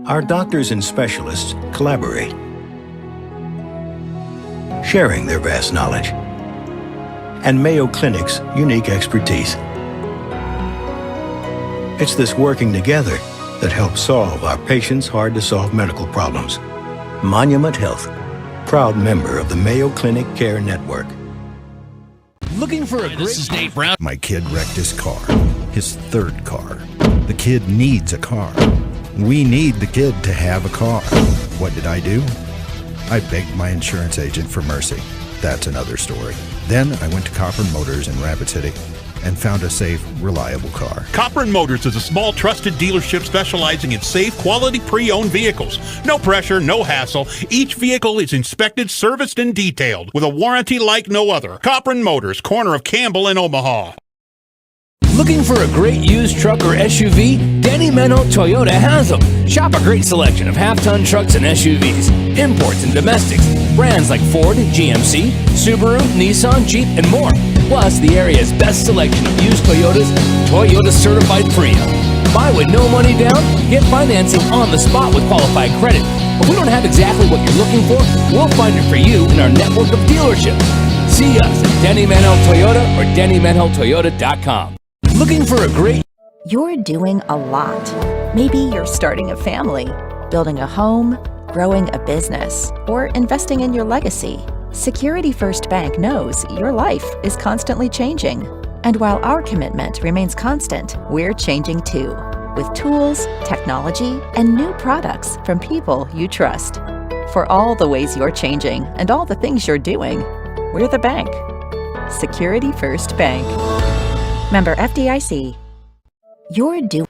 Our doctors and specialists collaborate, sharing their vast knowledge and Mayo Clinic's unique expertise. It's this working together that helps solve our patients' hard-to-solve medical problems. Monument Health, proud member of the Mayo Clinic Care Network. Looking for a great... This is Nate Brown. My kid wrecked his car, his third car. The kid needs a car. We need the kid to have a car. What did I do? I begged my insurance agent for mercy. That's another story. Then I went to Copper Motors in Rapid City and found a safe, reliable car. Copper & Motors is a small, trusted dealership specializing in safe, quality pre-owned vehicles. No pressure, no hassle. Each vehicle is inspected, serviced, and detailed with a warranty like no other. Copper & Motors, corner of Campbell and Omaha. Looking for a great used truck or SUV? Danny Menholt Toyota has them. Shop a great selection of half-ton trucks and SUVs, imports and domestics, brands like Ford, GMC, Subaru, Nissan, Jeep, and more. Plus, the area's best selection of used Toyotas, Toyota certified pre-owned. Buy with no money down, get financing on the spot with qualified credit. If we don't have exactly what you're looking for, we'll find it for you in our network of dealerships. See us at Denny Menholt Toyota or DannyMenholtToyota.com. Looking for a great... You're doing a lot. Maybe you're starting a family, building a home, growing a business, or investing in your legacy. Security First Bank knows your life is constantly changing. And while our commitment remains constant, we're changing too. With tools, technology, and new products from people you trust. For all the ways you're changing and all the things you're doing, we're the bank. Security First Bank. Member FDIC.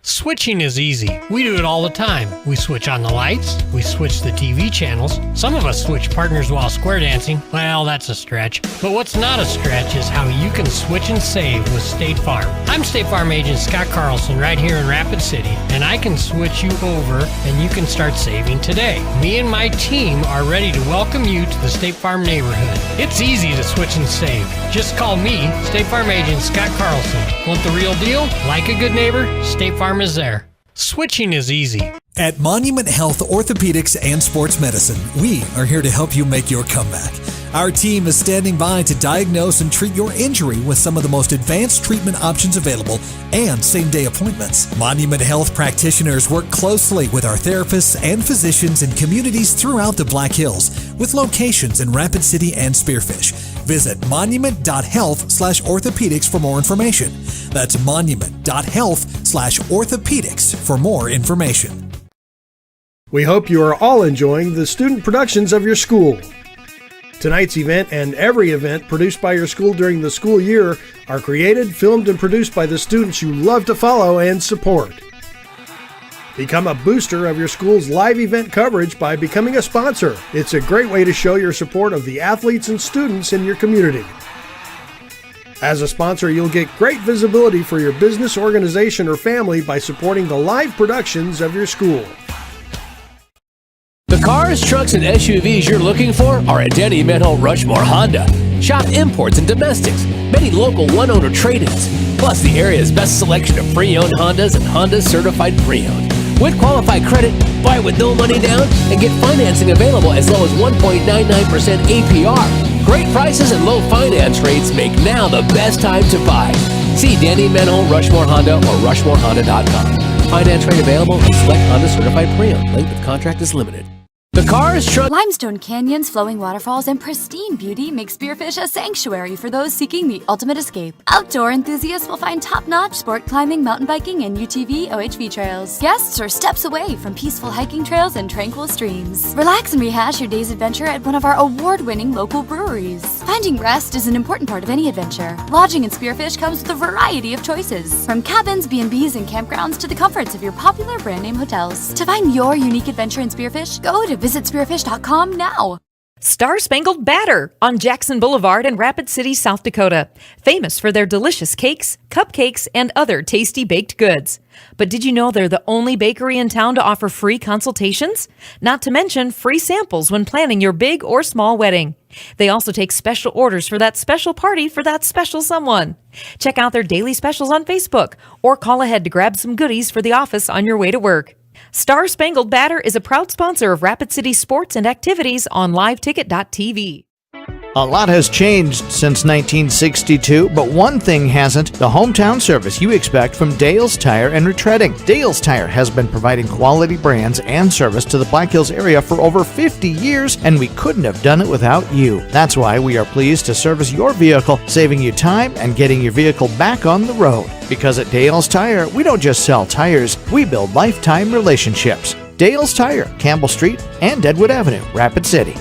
Switching is easy. We do it all the time. We switch on the lights. We switch the TV channels. Some of us switch partners while square dancing. Well, that's a stretch. But what's not a stretch is how you can switch and save with State Farm. I'm State Farm agent Scott Carlson right here in Rapid City, and I can switch you over and you can start saving today. Me and my team are ready to welcome you to the State Farm neighborhood. It's easy to switch and save. Just call me, State Farm agent Scott Carlson. Want the real deal? Like a good neighbor? State Farm is there. Switching is easy. At Monument Health Orthopedics and Sports Medicine, we are here to help you make your comeback. Our team is standing by to diagnose and treat your injury with some of the most advanced treatment options available and same-day appointments. Monument Health practitioners work closely with our therapists and physicians in communities throughout the Black Hills, with locations in Rapid City and Spearfish. Visit monument.health/orthopedics for more information. That's monument.health/orthopedics for more information. We hope you are all enjoying the student productions of your school. Tonight's event and every event produced by your school during the school year are created, filmed, and produced by the students you love to follow and support. Become a booster of your school's live event coverage by becoming a sponsor. It's a great way to show your support of the athletes and students in your community. As a sponsor, you'll get great visibility for your business, organization, or family by supporting the live productions of your school. The cars, trucks, and SUVs you're looking for are at Denny Menho Rushmore Honda. Shop imports and domestics, many local one-owner trade-ins, plus the area's best selection of pre-owned Hondas and Hondas certified pre-owned. With qualified credit, buy with no money down, and get financing available as low as 1.99% APR. Great prices and low finance rates make now the best time to buy. See Denny Menho Rushmore Honda or RushmoreHonda.com. Finance rate available and select Honda certified pre-owned. Length of contract is limited. The cars, truck. Limestone canyons, flowing waterfalls, and pristine beauty make Spearfish a sanctuary for those seeking the ultimate escape. Outdoor enthusiasts will find top-notch sport climbing, mountain biking, and UTV OHV trails. Guests are steps away from peaceful hiking trails and tranquil streams. Relax and rehash your day's adventure at one of our award-winning local breweries. Finding rest is an important part of any adventure. Lodging in Spearfish comes with a variety of choices, from cabins, B&Bs, and campgrounds to the comforts of your popular brand-name hotels. To find your unique adventure in Spearfish, go to visit Spearfish.com now. Star Spangled Batter on Jackson Boulevard in Rapid City, South Dakota. Famous for their delicious cakes, cupcakes, and other tasty baked goods. But did you know they're the only bakery in town to offer free consultations? Not to mention free samples when planning your big or small wedding. They also take special orders for that special party for that special someone. Check out their daily specials on Facebook or call ahead to grab some goodies for the office on your way to work. Star Spangled Batter is a proud sponsor of Rapid City sports and activities on liveticket.tv. A lot has changed since 1962, but one thing hasn't: the hometown service you expect from Dale's Tire and Retreading. Dale's Tire has been providing quality brands and service to the Black Hills area for over 50 years, and we couldn't have done it without you. That's why we are pleased to service your vehicle, saving you time and getting your vehicle back on the road. Because at Dale's Tire, we don't just sell tires, we build lifetime relationships. Dale's Tire, Campbell Street and Deadwood Avenue, Rapid City.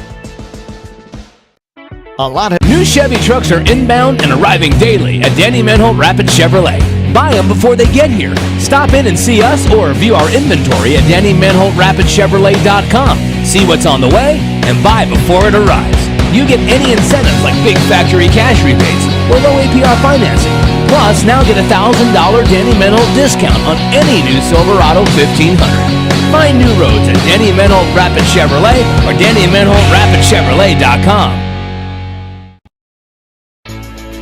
New Chevy trucks are inbound and arriving daily at Denny Menho Rapid Chevrolet. Buy them before they get here. Stop in and see us or view our inventory at DennyMenhoRapidChevrolet.com. See what's on the way and buy before it arrives. You get any incentives like big factory cash rebates or low APR financing. Plus, now get a $1,000 Denny Menho discount on any new Silverado 1500. Find new roads at Denny Menho Rapid Chevrolet or DennyMenhoRapidChevrolet.com.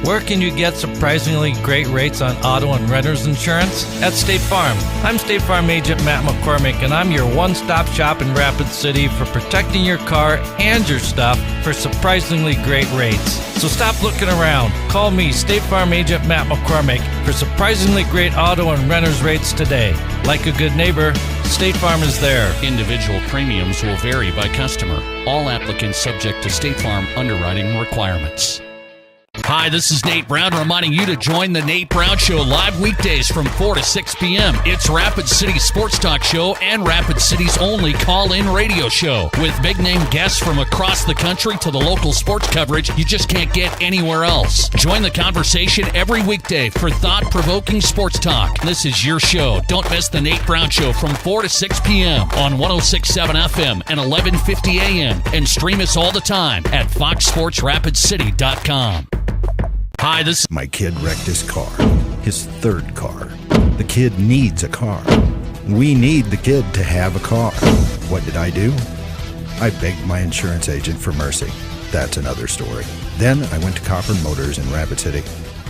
Where can you get surprisingly great rates on auto and renter's insurance? At State Farm. I'm State Farm Agent Matt McCormick, and I'm your one-stop shop in Rapid City for protecting your car and your stuff for surprisingly great rates. So stop looking around. Call me, State Farm Agent Matt McCormick, for surprisingly great auto and renter's rates today. Like a good neighbor, State Farm is there. Individual premiums will vary by customer. All applicants subject to State Farm underwriting requirements. Hi, this is Nate Brown reminding you to join the Nate Brown Show live weekdays from 4 to 6 p.m. It's Rapid City's sports talk show and Rapid City's only call-in radio show. With big-name guests from across the country to the local sports coverage you just can't get anywhere else. Join the conversation every weekday for thought-provoking sports talk. This is your show. Don't miss the Nate Brown Show from 4 to 6 p.m. on 106.7 FM and 1150 a.m. And stream us all the time at foxsportsrapidcity.com. Hi, My kid wrecked his car, his third car. The kid needs a car. We need the kid to have a car. What did I do? I begged my insurance agent for mercy. That's another story. Then I went to Copper Motors in Rapid City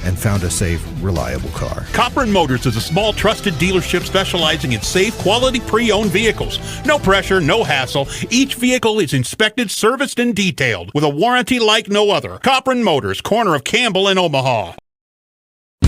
and found a safe, reliable car. Copper Motors is a small, trusted dealership specializing in safe, quality pre-owned vehicles. No pressure, no hassle. Each vehicle is inspected, serviced, and detailed with a warranty like no other. Copper Motors, corner of Campbell and Omaha.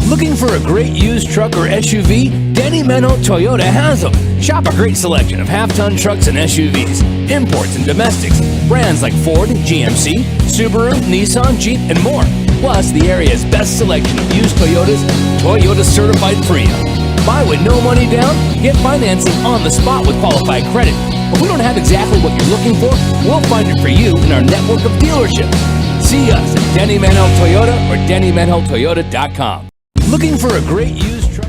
Looking for a great used truck or SUV? Denny Menho Toyota has them. Shop a great selection of half-ton trucks and SUVs, imports and domestics, brands like Ford, GMC, Subaru, Nissan, Jeep, and more. Plus, the area's best selection of used Toyotas, Toyota certified pre-owned. Buy with no money down, get financing on the spot with qualified credit. If we don't have exactly what you're looking for, we'll find it for you in our network of dealerships. See us at Denny Manhell Toyota or DennyManhellToyota.com. Looking for a great used truck?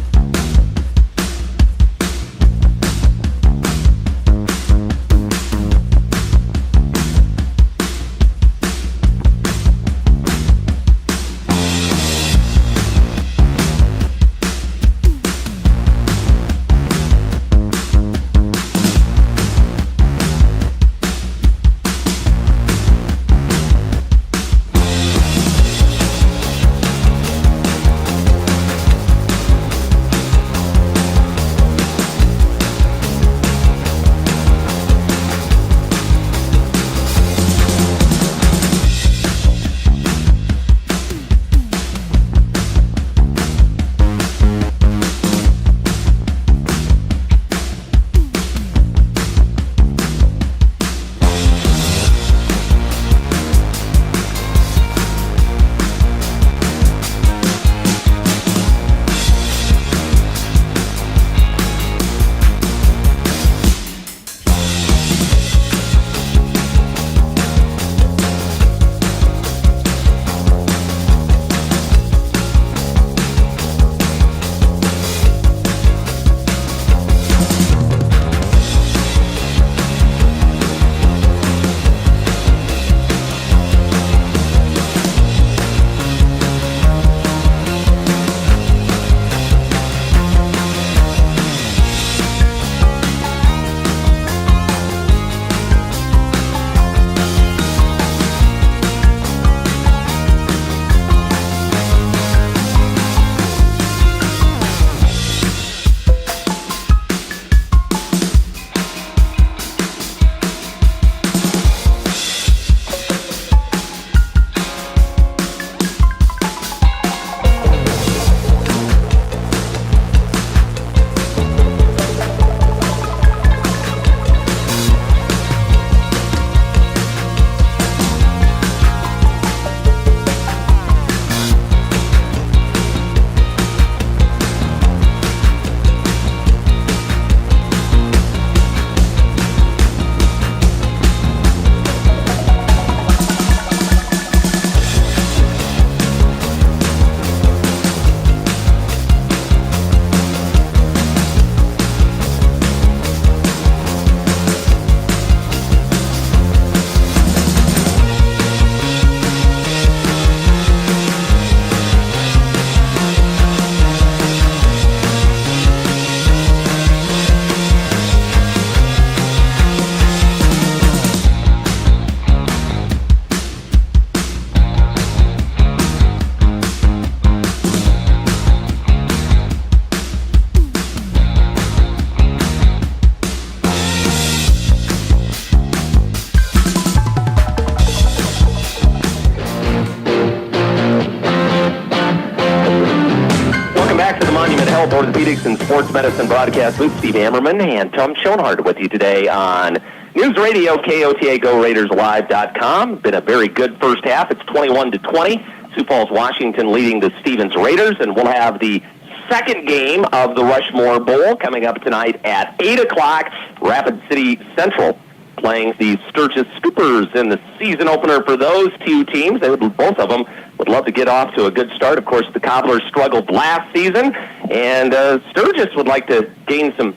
Orthopedics and Sports Medicine broadcast booth. Steve Ammerman and Tom Schoenhardt with you today on News Radio, KOTA, GoRaidersLive.com. Been a very good first half. It's 21-20. Sioux Falls, Washington leading the Stevens Raiders, and we'll have the second game of the Rushmore Bowl coming up tonight at 8 o'clock. Rapid City Central playing the Sturgis Scoopers in the season opener for those two teams. Both of them would love to get off to a good start. Of course, the Cobblers struggled last season, and Sturgis would like to gain some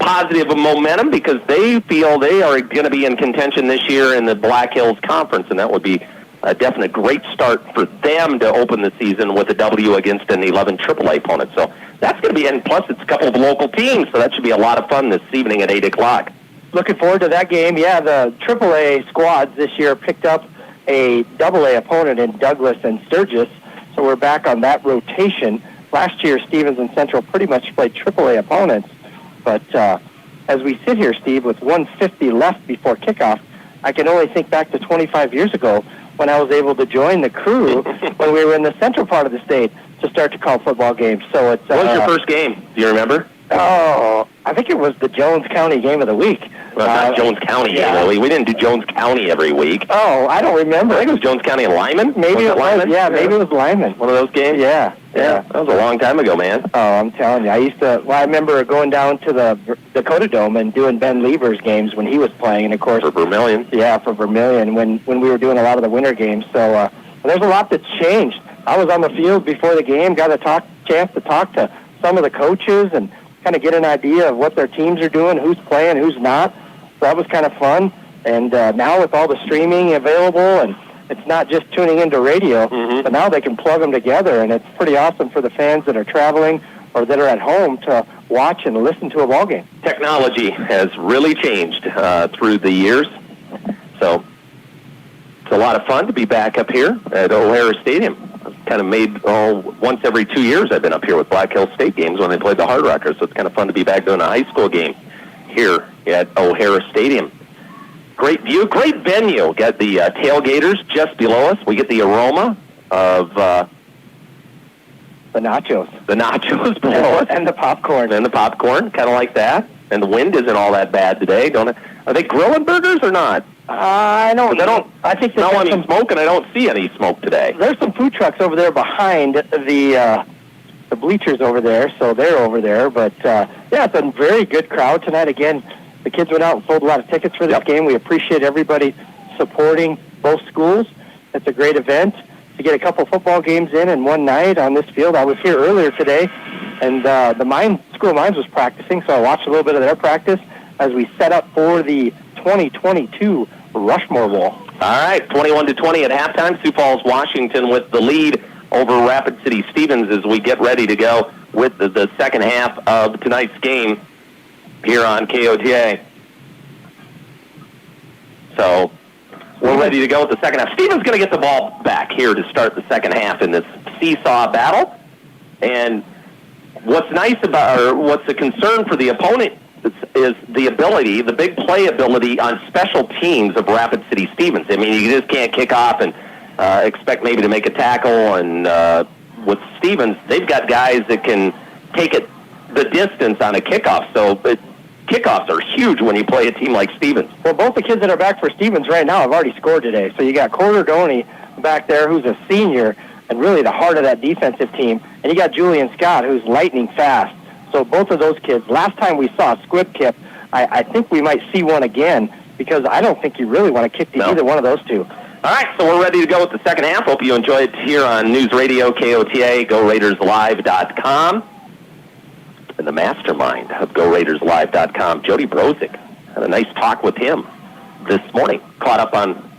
positive momentum because they feel they are going to be in contention this year in the Black Hills Conference, and that would be a definite great start for them to open the season with a W against an 11 AAA opponent. So that's going to be, and plus it's a couple of local teams, so that should be a lot of fun this evening at 8 o'clock. Looking forward to that game. Yeah, the AAA squads this year picked up a AA opponent in Douglas and Sturgis, so we're back on that rotation. Last year, Stevens and Central pretty much played AAA opponents, but as we sit here, Steve, with 150 left before kickoff, I can only think back to 25 years ago when I was able to join the crew when we were in the central part of the state to start to call football games. So it's what was your first game? Do you remember? Oh, I think it was the Jones County Game of the Week. Well, not Jones County game. We didn't do Jones County every week. Oh, I don't remember. I think it was Jones County and Lyman. Maybe it was Lyman. Yeah, maybe it was Lyman. One of those games. Yeah. That was a long time ago, man. Oh, I'm telling you. I remember going down to the Dakota Dome and doing Ben Lever's games when he was playing, and of course for Vermilion. Yeah, for Vermilion when we were doing a lot of the winter games. So there's a lot that's changed. I was on the field before the game, got a chance to talk to some of the coaches and kind of get an idea of what their teams are doing, who's playing, who's not. So that was kind of fun. And now with all the streaming available, and it's not just tuning into radio, but now they can plug them together, and it's pretty awesome for the fans that are traveling or that are at home to watch and listen to a ball game. Technology has really changed through the years. So it's a lot of fun to be back up here at O'Hara Stadium. I've kind of made once every 2 years I've been up here with Black Hills State games when they played the Hard Rockers, so it's kind of fun to be back doing a high school game here at O'Hara Stadium. Great view, great venue. Got the tailgaters just below us. We get the aroma of the nachos. The nachos below us. And the popcorn. And the popcorn, kind of like that. And the wind isn't all that bad today, don't it? Are they grilling burgers or not? I don't. I think smell any smoke, and I don't see any smoke today. There's some food trucks over there behind the bleachers over there, so they're over there. But it's a very good crowd tonight. Again, the kids went out and sold a lot of tickets for this game. We appreciate everybody supporting both schools. It's a great event to get a couple football games in one night on this field. I was here earlier today, and the School of Mines was practicing, so I watched a little bit of their practice as we set up for the 2022 Rushmore Bowl. All right, 21-20 at halftime. Sioux Falls, Washington with the lead over Rapid City Stevens as we get ready to go with the second half of tonight's game here on KOTA. So we're ready to go with the second half. Stevens going to get the ball back here to start the second half in this seesaw battle. And what's nice about, or what's a concern for the opponent is the ability, the big play ability on special teams of Rapid City Stevens. I mean, you just can't kick off and expect maybe to make a tackle. And with Stevens, they've got guys that can take it the distance on a kickoff. So kickoffs are huge when you play a team like Stevens. Well, both the kids that are back for Stevens right now have already scored today. So you got Corder Doney back there, who's a senior and really the heart of that defensive team. And you got Julian Scott, who's lightning fast. So both of those kids, last time we saw a squib kick, I think we might see one again because I don't think you really want to kick to either one of those two. All right, so we're ready to go with the second half. Hope you enjoy it here on News Radio KOTA, GoRaidersLive.com. And the mastermind of GoRaidersLive.com, Jody Brozick. Had a nice talk with him this morning. Caught up on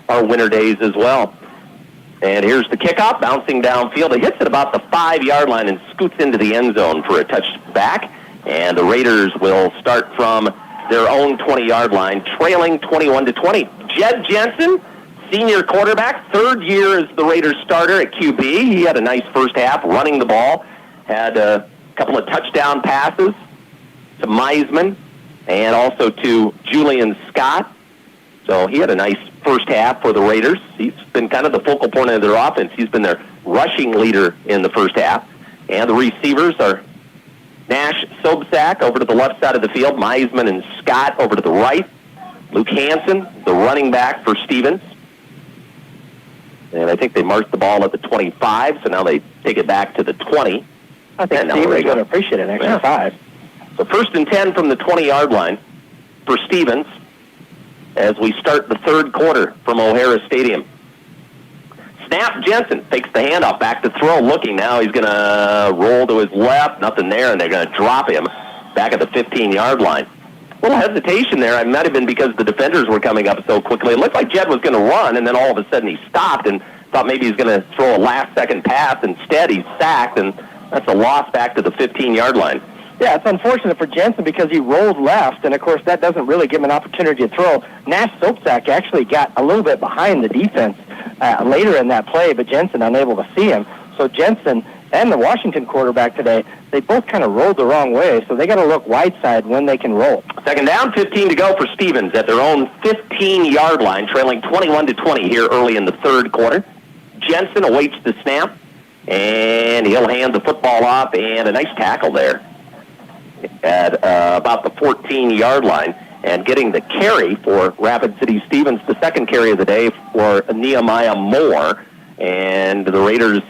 our winter days as well. And here's the kickoff, bouncing downfield. It hits at about the 5-yard line and scoots into the end zone for a touchback. And the Raiders will start from their own 20-yard line, trailing 21-20. Jed Jensen, senior quarterback, third year as the Raiders starter at QB. He had a nice first half running the ball. Had a couple of touchdown passes to Meisman and also to Julian Scott. So he had a nice first half for the Raiders. He's been kind of the focal point of their offense. He's been their rushing leader in the first half. And the receivers are Nash Sobczak over to the left side of the field, Meisman and Scott over to the right. Luke Hansen, the running back for Stevens. And I think they marked the ball at the 25, so now they take it back to the 20. I think Stevens would appreciate an extra 5. So 1st and 10 from the 20-yard line for Stevens as we start the third quarter from O'Hara Stadium. Snap, Jensen takes the handoff, back to throw, looking now. He's going to roll to his left, nothing there, and they're going to drop him back at the 15-yard line. A little hesitation there. It might have been because the defenders were coming up so quickly. It looked like Jed was going to run, and then all of a sudden he stopped and thought maybe he's going to throw a last-second pass. Instead, he's sacked, and that's a loss back to the 15-yard line. Yeah, it's unfortunate for Jensen because he rolled left, and, of course, that doesn't really give him an opportunity to throw. Nash Sobczak actually got a little bit behind the defense later in that play, but Jensen unable to see him. So Jensen and the Washington quarterback today, they both kind of rolled the wrong way, so they got to look wide side when they can roll. Second down, 15 to go for Stevens at their own 15-yard line, trailing 21-20 here early in the third quarter. Jensen awaits the snap, and he'll hand the football off, and a nice tackle there at about the 14-yard line. And getting the carry for Rapid City Stevens, the second carry of the day for Nehemiah Moore. And the Raiders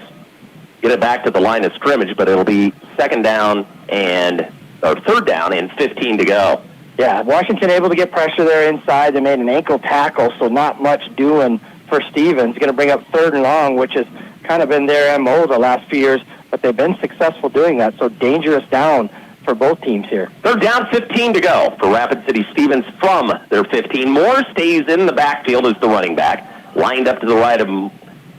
get it back to the line of scrimmage, but it'll be third down and 15 to go. Yeah, Washington able to get pressure there inside. They made an ankle tackle, so not much doing for Stevens. Going to bring up 3rd and long, which has kind of been their MO the last few years, but they've been successful doing that, so dangerous down for both teams here. 3rd down, 15 to go for Rapid City Stevens from their 15. Moore stays in the backfield as the running back, lined up to the right of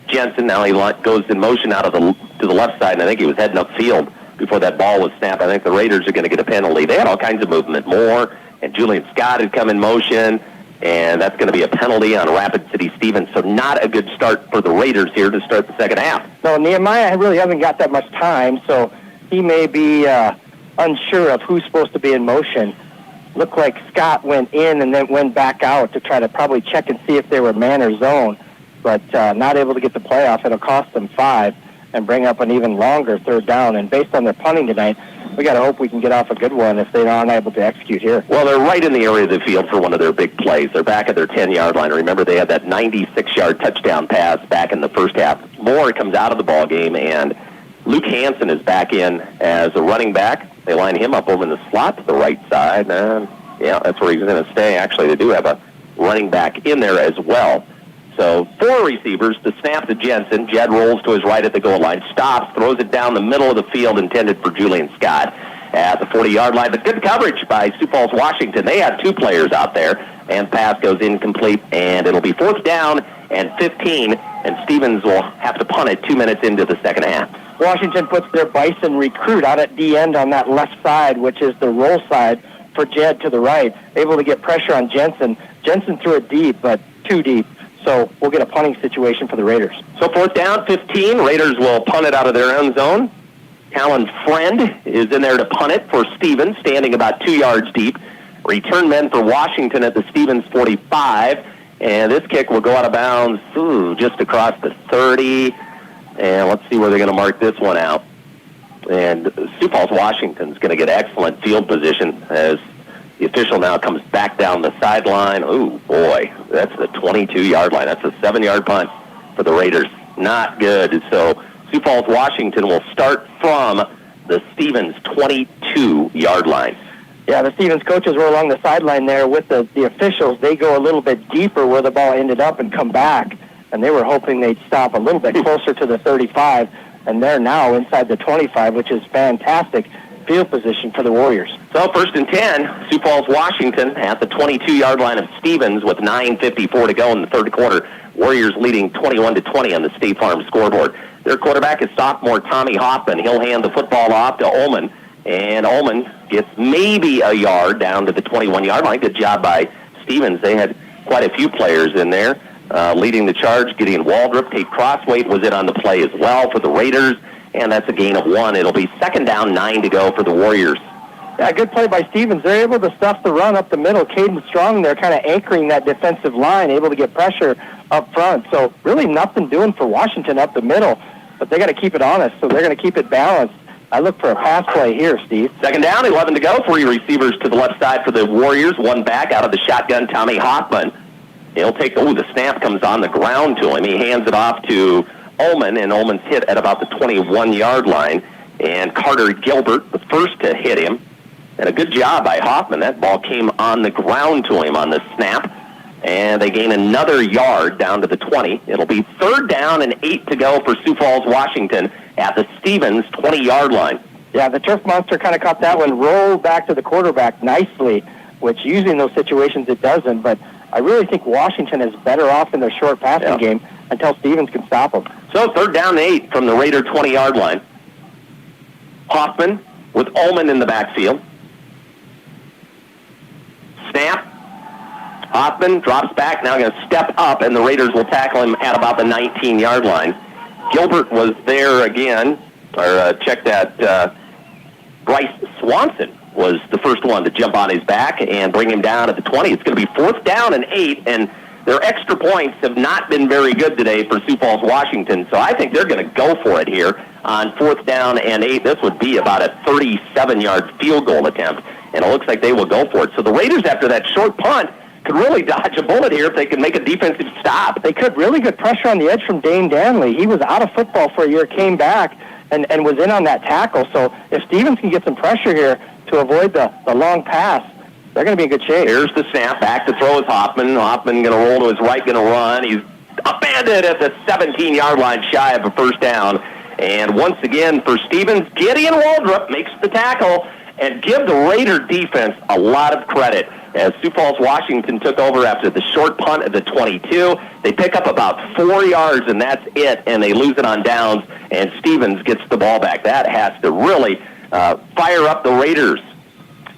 Jensen. Now he goes in motion out of to the left side, and I think he was heading upfield before that ball was snapped. I think the Raiders are going to get a penalty. They had all kinds of movement. Moore and Julian Scott had come in motion, and that's going to be a penalty on Rapid City Stevens. So not a good start for the Raiders here to start the second half. No, Nehemiah really hasn't got that much time, so he may be unsure of who's supposed to be in motion. Looked like Scott went in and then went back out to try to probably check and see if they were man or zone, but not able to get the play off. It'll cost them 5 and bring up an even longer 3rd down. And based on their punting tonight, we got to hope we can get off a good one if they aren't able to execute here. Well, they're right in the area of the field for one of their big plays. They're back at their 10-yard line. Remember, they had that 96-yard touchdown pass back in the first half. Moore comes out of the ball game, and Luke Hansen is back in as a running back. They line him up over in the slot to the right side. Yeah, that's where he's going to stay. Actually, they do have a running back in there as well. So 4 receivers, the snap to Jensen. Jed rolls to his right at the goal line, stops, throws it down the middle of the field, intended for Julian Scott at the 40-yard line. But good coverage by Sioux Falls, Washington. They have 2 players out there, and pass goes incomplete, and it'll be 4th down and 15, and Stevens will have to punt it 2 minutes into the second half. Washington puts their Bison recruit out at the end on that left side, which is the roll side for Jed to the right, able to get pressure on Jensen. Jensen threw it deep, but too deep. So we'll get a punting situation for the Raiders. So 4th down, 15. Raiders will punt it out of their own zone. Talon Friend is in there to punt it for Stevens, standing about 2 yards deep. Return men for Washington at the Stevens 45. And this kick will go out of bounds just across the 30. And let's see where they're going to mark this one out. And Sioux Falls, Washington's going to get excellent field position as the official now comes back down the sideline. Oh, boy, that's the 22-yard line. That's a 7-yard punt for the Raiders. Not good. So Sioux Falls, Washington will start from the Stevens 22-yard line. Yeah, the Stevens coaches were along the sideline there with the officials. They go a little bit deeper where the ball ended up and come back, and they were hoping they'd stop a little bit closer to the 35, and they're now inside the 25, which is fantastic field position for the Warriors. So 1st and 10, Sioux Falls, Washington at the 22-yard line of Stevens with 9:54 to go in the third quarter. Warriors leading 21-20 on the State Farm scoreboard. Their quarterback is sophomore Tommy Hoffman. He'll hand the football off to Ullman, and Ullman gets maybe a yard down to the 21-yard line. Good job by Stevens. They had quite a few players in there. Leading the charge, Gideon Waldrop. Tate Crossweight was in on the play as well for the Raiders, and that's a gain of 1. It'll be 2nd down, 9 to go for the Warriors. Yeah, good play by Stevens. They're able to stuff the run up the middle. Caden Strong there kind of anchoring that defensive line, able to get pressure up front. So really nothing doing for Washington up the middle, but they got to keep it honest, so they're going to keep it balanced. I look for a pass play here, Steve. 2nd down, 11 to go. 3 receivers to the left side for the Warriors. 1 back out of the shotgun, Tommy Hoffman. He'll take, the snap comes on the ground to him. He hands it off to Ullman, and Ullman's hit at about the 21-yard line. And Carter Gilbert, the first to hit him. And a good job by Hoffman. That ball came on the ground to him on the snap. And they gain another yard down to the 20. It'll be 3rd down and 8 to go for Sioux Falls, Washington at the Stevens 20-yard line. Yeah, the turf monster kind of caught that one, rolled back to the quarterback nicely, which usually in those situations it doesn't. But I really think Washington is better off in their short passing game until Stevens can stop them. So 3rd down and 8 from the Raider 20-yard line. Hoffman with Ullman in the backfield. Snap. Hoffman drops back, now going to step up, and the Raiders will tackle him at about the 19-yard line. Gilbert was there again, check that. Bryce Swanson was the first one to jump on his back and bring him down at the 20. It's going to be 4th down and 8, and their extra points have not been very good today for Sioux Falls, Washington, so I think they're going to go for it here on 4th down and 8. This would be about a 37-yard field goal attempt and it looks like they will go for it. So the Raiders, after that short punt, could really dodge a bullet here if they can make a defensive stop. They could. Really good pressure on the edge from Dane Danley. He was out of football for a year, came back, and was in on that tackle. So if Stevens can get some pressure here to avoid the long pass, they're going to be in good shape. Here's the snap. Back to throw is Hoffman. Hoffman going to roll to his right, going to run. He's upended at the 17-yard line, shy of a first down. And once again, for Stevens, Gideon Waldrop makes the tackle, and give the Raider defense a lot of credit. As Sioux Falls, Washington took over after the short punt at the 22, they pick up about 4 yards, and that's it, and they lose it on downs, and Stevens gets the ball back. That has to really fire up the Raiders.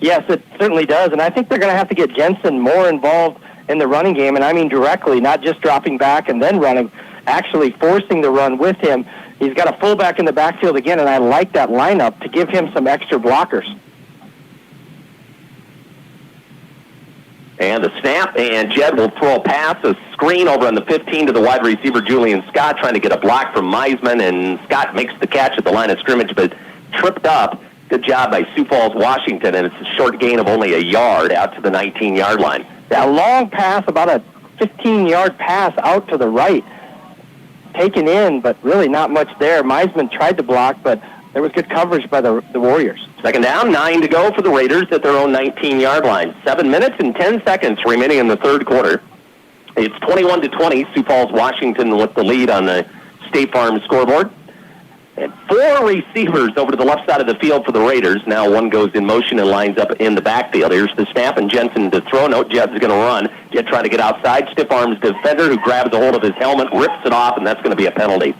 Yes, it certainly does, and I think they're going to have to get Jensen more involved in the running game, and I mean directly, not just dropping back and then running, actually forcing the run with him. He's got a fullback in the backfield again, and I like that lineup to give him some extra blockers. And the snap, and Jed will throw a pass, a screen over on the 15 to the wide receiver, Julian Scott, trying to get a block from Meisman, and Scott makes the catch at the line of scrimmage, but tripped up. Good job by Sioux Falls, Washington, and it's a short gain of only a yard out to the 19-yard line. Yeah, a long pass, about a 15-yard pass out to the right. Taken in, but really not much there. Meisman tried to block, but there was good coverage by the Warriors. Second down, 9 to go for the Raiders at their own 19-yard line. 7 minutes and 10 seconds remaining in the third quarter. It's 21-20, Sioux Falls, Washington with the lead on the State Farm scoreboard. And 4 receivers over to the left side of the field for the Raiders. Now one goes in motion and lines up in the backfield. Here's the snap, and Jensen to throw. No, Jed's going to run. Jed trying to get outside. Stiff arms defender who grabs a hold of his helmet, rips it off, and that's going to be a penalty.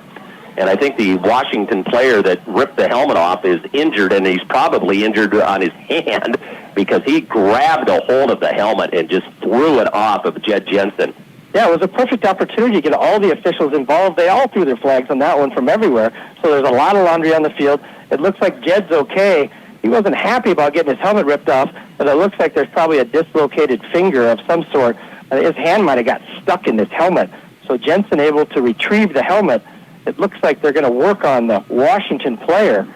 And I think the Washington player that ripped the helmet off is injured, and he's probably injured on his hand because he grabbed a hold of the helmet and just threw it off of Jed Jensen. Yeah, it was a perfect opportunity to get all the officials involved. They all threw their flags on that one from everywhere. So there's a lot of laundry on the field. It looks like Jed's okay. He wasn't happy about getting his helmet ripped off, but it looks like there's probably a dislocated finger of some sort. His hand might have got stuck in this helmet. So Jensen able to retrieve the helmet. It looks like they're going to work on the Washington player.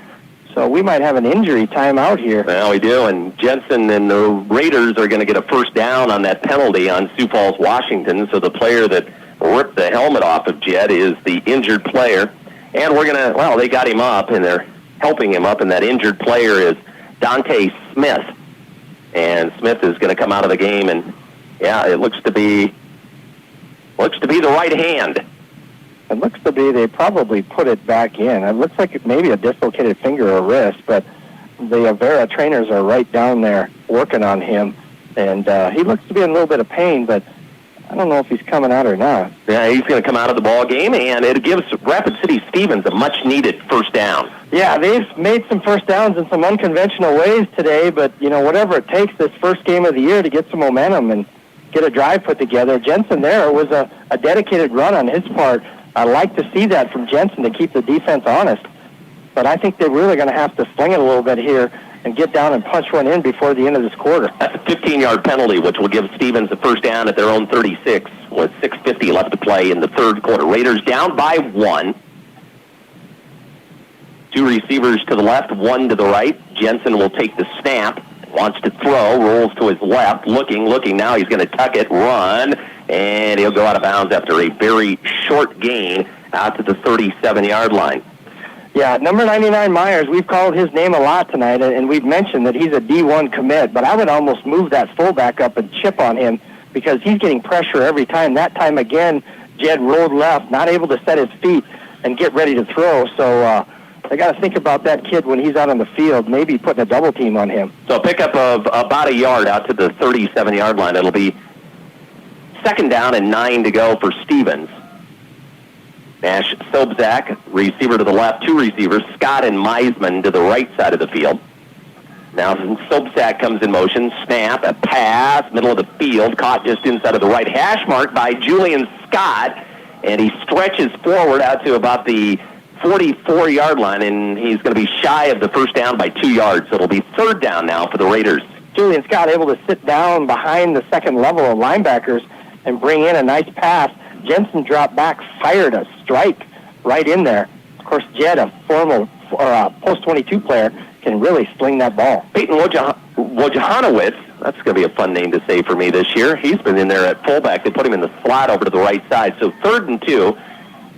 So we might have an injury timeout here. Well, we do, and Jensen and the Raiders are going to get a first down on that penalty on Sioux Falls, Washington. So the player that ripped the helmet off of Jed is the injured player. And we're going to, well, they got him up, and they're helping him up, and that injured player is Dante Smith. And Smith is going to come out of the game, and, yeah, it looks to be the right hand. It looks to be they probably put it back in. It looks like it maybe a dislocated finger or wrist, but the Avera trainers are right down there working on him. And he looks to be in a little bit of pain, but I don't know if he's coming out or not. Yeah, he's going to come out of the ball game, and it gives Rapid City Stevens a much-needed first down. Yeah, they've made some first downs in some unconventional ways today, but, you know, whatever it takes this first game of the year to get some momentum and get a drive put together. Jensen there was a dedicated run on his part. I like to see that from Jensen to keep the defense honest. But I think they're really going to have to sling it a little bit here and get down and punch one in before the end of this quarter. That's a 15-yard penalty, which will give Stevens a first down at their own 36 with 6:50 left to play in the third quarter. Raiders down by 1. 2 receivers to the left, 1 to the right. Jensen will take the snap, wants to throw, rolls to his left, looking. Now he's going to tuck it, run, and he'll go out of bounds after a very short gain out to the 37-yard line. Yeah, number 99 Myers, we've called his name a lot tonight, and we've mentioned that he's a D1 commit, but I would almost move that fullback up and chip on him because he's getting pressure every time. That time, again, Jed rolled left, not able to set his feet and get ready to throw. So I got to think about that kid when he's out on the field, maybe putting a double team on him. So a pickup of about a yard out to the 37-yard line. It'll be second down and 9 to go for Stevens. Nash Sobzak, receiver to the left, 2 receivers, Scott and Meisman to the right side of the field. Now Sobzak comes in motion, snap, a pass, middle of the field, caught just inside of the right hash mark by Julian Scott, and he stretches forward out to about the 44-yard line, and he's going to be shy of the first down by 2 yards. So it'll be third down now for the Raiders. Julian Scott able to sit down behind the second level of linebackers and bring in a nice pass. Jensen dropped back, fired a strike right in there. Of course, Jed, a former post-22 player, can really sling that ball. Peyton Wojhanowicz, that's going to be a fun name to say for me this year. He's been in there at fullback. They put him in the slot over to the right side. So 3rd and 2,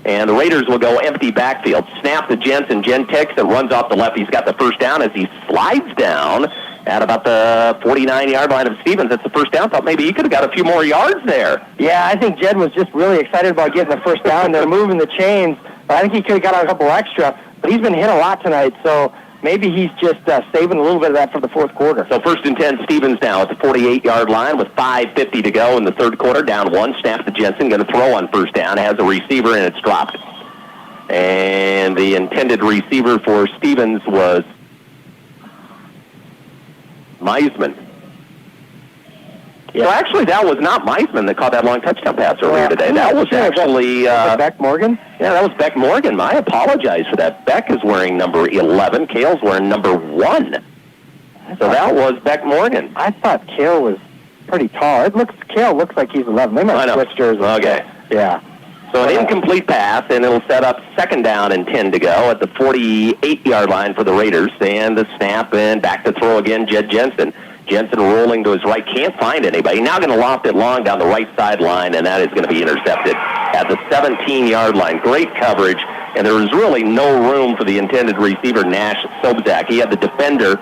and the Raiders will go empty backfield. Snap to Jensen. Jen takes it, runs off the left. He's got the first down as he slides down at about the 49-yard line of Stevens. That's the first down. Thought maybe he could have got a few more yards there. Yeah, I think Jed was just really excited about getting the first down. They're moving the chains. But I think he could have got a couple extra. But he's been hit a lot tonight, so maybe he's just saving a little bit of that for the fourth quarter. So 1st and 10, Stevens now at the 48-yard line with 5:50 to go in the third quarter. Down 1, snap to Jensen, going to throw on first down. Has a receiver, and it's dropped. And the intended receiver for Stevens was Meisman. Yeah. So actually, that was not Meisman that caught that long touchdown pass earlier today. That was actually... Beck Morgan? Yeah, that was Beck Morgan. I apologize for that. Beck is wearing number 11. Kale's wearing number 1. So that was Beck Morgan. I thought Kale was pretty tall. Kale looks like he's 11. They might switch jerseys. Okay. Yeah. So an incomplete pass, and it'll set up 2nd down and 10 to go at the 48-yard line for the Raiders. And the snap, and back to throw again, Jed Jensen. Jensen rolling to his right, can't find anybody. Now going to loft it long down the right sideline, and that is going to be intercepted at the 17-yard line. Great coverage, and there was really no room for the intended receiver, Nash Sobczak. He had the defender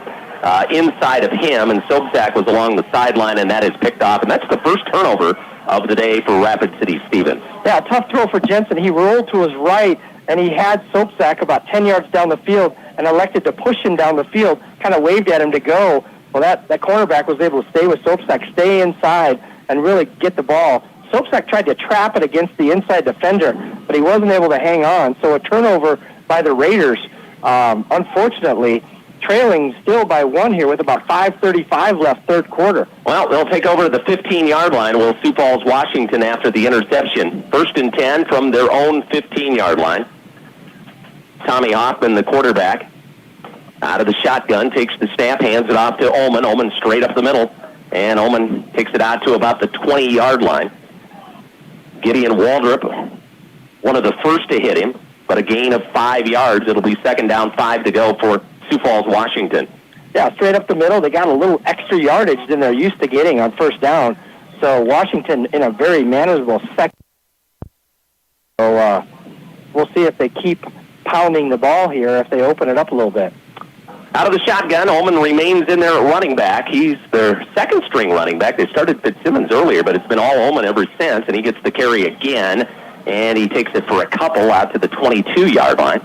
inside of him, and Sobczak was along the sideline, and that is picked off. And that's the first turnover of the day for Rapid City Stevens. Yeah, tough throw for Jensen. He rolled to his right, and he had Sobczak about 10 yards down the field and elected to push him down the field, kind of waved at him to go. Well, that cornerback was able to stay with Sobczak, stay inside, and really get the ball. Sobczak tried to trap it against the inside defender, but he wasn't able to hang on. So a turnover by the Raiders, unfortunately, trailing still by 1 here with about 5:35 left, third quarter. Well, they'll take over to the 15-yard line. Will Sioux Falls, Washington, after the interception. 1st and 10 from their own 15-yard line. Tommy Hoffman, the quarterback, out of the shotgun, takes the snap, hands it off to Ullman. Ullman straight up the middle, and Ullman takes it out to about the 20-yard line. Gideon Waldrop, one of the first to hit him, but a gain of 5 yards. It'll be 2nd down, 5 to go for Sioux Falls, Washington. Yeah, straight up the middle. They got a little extra yardage than they're used to getting on first down. So Washington in a very manageable second. So we'll see if they keep pounding the ball here, if they open it up a little bit. Out of the shotgun, Ullman remains in there at running back. He's their second-string running back. They started Fitzsimmons earlier, but it's been all Ullman ever since, and he gets the carry again, and he takes it for a couple out to the 22-yard line.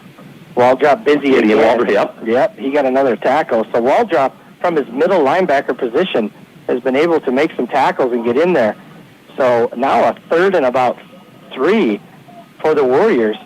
Waldrop busy again. Waldrop, Yep, he got another tackle. So Waldrop, from his middle linebacker position, has been able to make some tackles and get in there. So now a 3rd and about 3 for the Warriors.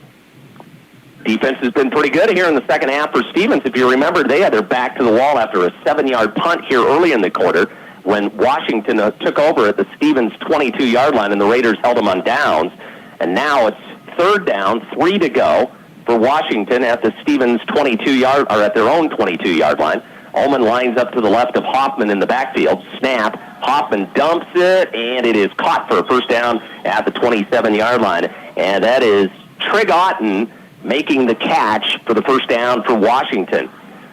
Defense has been pretty good here in the second half for Stevens. If you remember, they had their back to the wall after a 7-yard punt here early in the quarter when Washington took over at the Stevens 22-yard line and the Raiders held them on downs. And now it's 3rd down, 3 to go for Washington at the Stevens 22-yard, or at their own 22-yard line. Ullman lines up to the left of Hoffman in the backfield. Snap. Hoffman dumps it, and it is caught for a first down at the 27-yard line. And that is Trig Otten making the catch for the first down for Washington.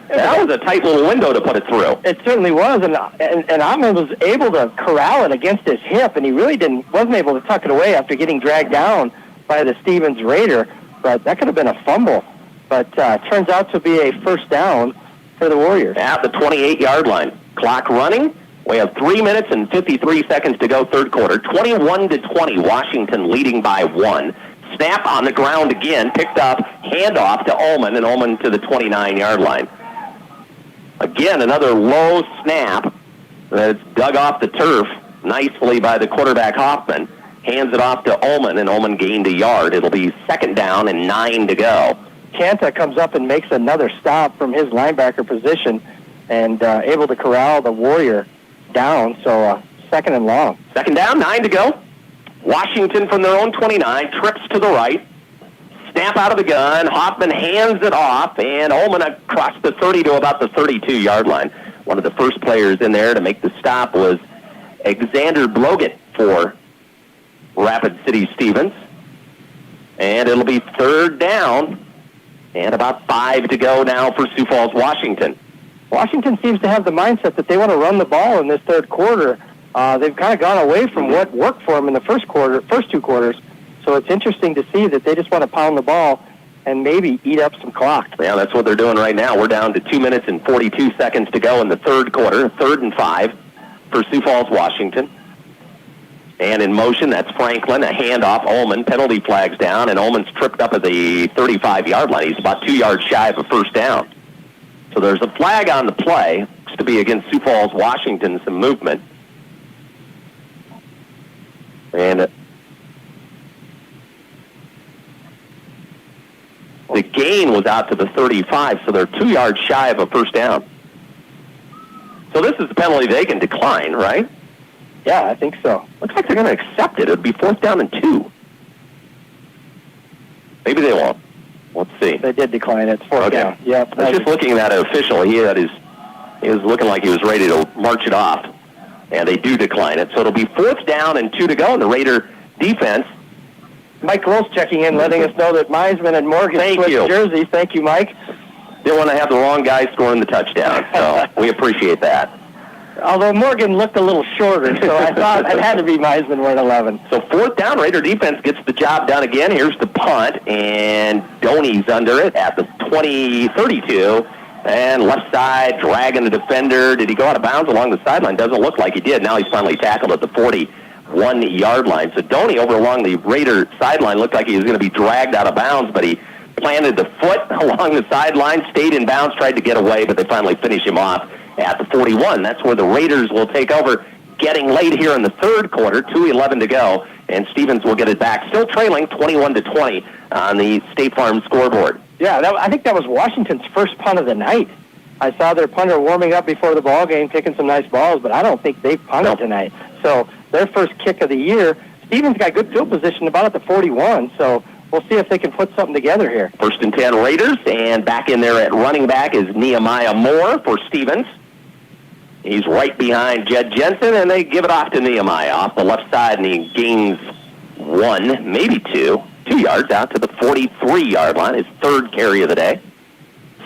That was a tight little window to put it through. It certainly was, and Ahmed was able to corral it against his hip, and he really wasn't able to tuck it away after getting dragged down by the Stevens Raider. But that could have been a fumble. But turns out to be a first down for the Warriors. At the 28-yard line. Clock running. We have 3 minutes and 53 seconds to go, third quarter. 21-20, Washington leading by 1. Snap on the ground again, picked up, handoff to Ullman, and Ullman to the 29-yard line. Again, another low snap that's dug off the turf nicely by the quarterback Hoffman. Hands it off to Ullman, and Ullman gained a yard. It'll be 2nd down and 9 to go. Kanta comes up and makes another stop from his linebacker position and able to corral the Warrior down, so 2nd and long. 2nd down, 9 to go. Washington from their own 29, trips to the right. Snap out of the gun. Hoffman hands it off, and Ullman across the 30 to about the 32-yard line. One of the first players in there to make the stop was Alexander Bloget for Rapid City Stevens. And it'll be 3rd down, and about 5 to go now for Sioux Falls, Washington. Washington seems to have the mindset that they want to run the ball in this third quarter. They've kind of gone away from what worked for them in the first two quarters. So it's interesting to see that they just want to pound the ball and maybe eat up some clock. Yeah, that's what they're doing right now. We're down to 2 minutes and 42 seconds to go in the third quarter. 3rd and 5 for Sioux Falls, Washington. And in motion, that's Franklin. A handoff. Ullman. Penalty flags down, and Ullman's tripped up at the 35-yard line. He's about 2 yards shy of a first down. So there's a flag on the play. Looks to be against Sioux Falls, Washington, some movement. And the gain was out to the 35, so they're 2 yards shy of a first down. So this is a penalty they can decline, right? Yeah, I think so. Looks like they're going to accept it. It would be 4th down and 2. Maybe they won't. Let's see. They did decline it. It's 4th down. Yep. I was just looking at an official. He was looking like he was ready to march it off, and they do decline it. So it'll be 4th down and 2 to go in the Raider defense. Mike Gross checking in, letting us know that Meisman and Morgan switched jerseys. Thank you, Mike. Didn't want to have the wrong guy scoring the touchdown, so we appreciate that. Although Morgan looked a little shorter, so I thought it had to be Meisman wearing 11. So 4th down, Raider defense gets the job done again. Here's the punt, and Doney's under it at the 32, and left side dragging the defender. Did he go out of bounds along the sideline? Doesn't look like he did. Now he's finally tackled at the 41-yard line. So Doney over along the Raider sideline looked like he was going to be dragged out of bounds, but he planted the foot along the sideline, stayed in bounds, tried to get away, but they finally finish him off at the 41. That's where the Raiders will take over, getting late here in the third quarter, 2:11 to go, and Stevens will get it back, still trailing 21-20 on the State Farm scoreboard. Yeah, I think that was Washington's first punt of the night. I saw their punter warming up before the ball game, taking some nice balls, but I don't think they've punted tonight. So their first kick of the year. Stevens got good field position about at the 41, so we'll see if they can put something together here. 1st and 10 Raiders, and back in there at running back is Nehemiah Moore for Stevens. He's right behind Jed Jensen, and they give it off to Nehemiah off the left side, and he gains 1, maybe 2 yards out to the 43-yard line, his 3rd carry of the day.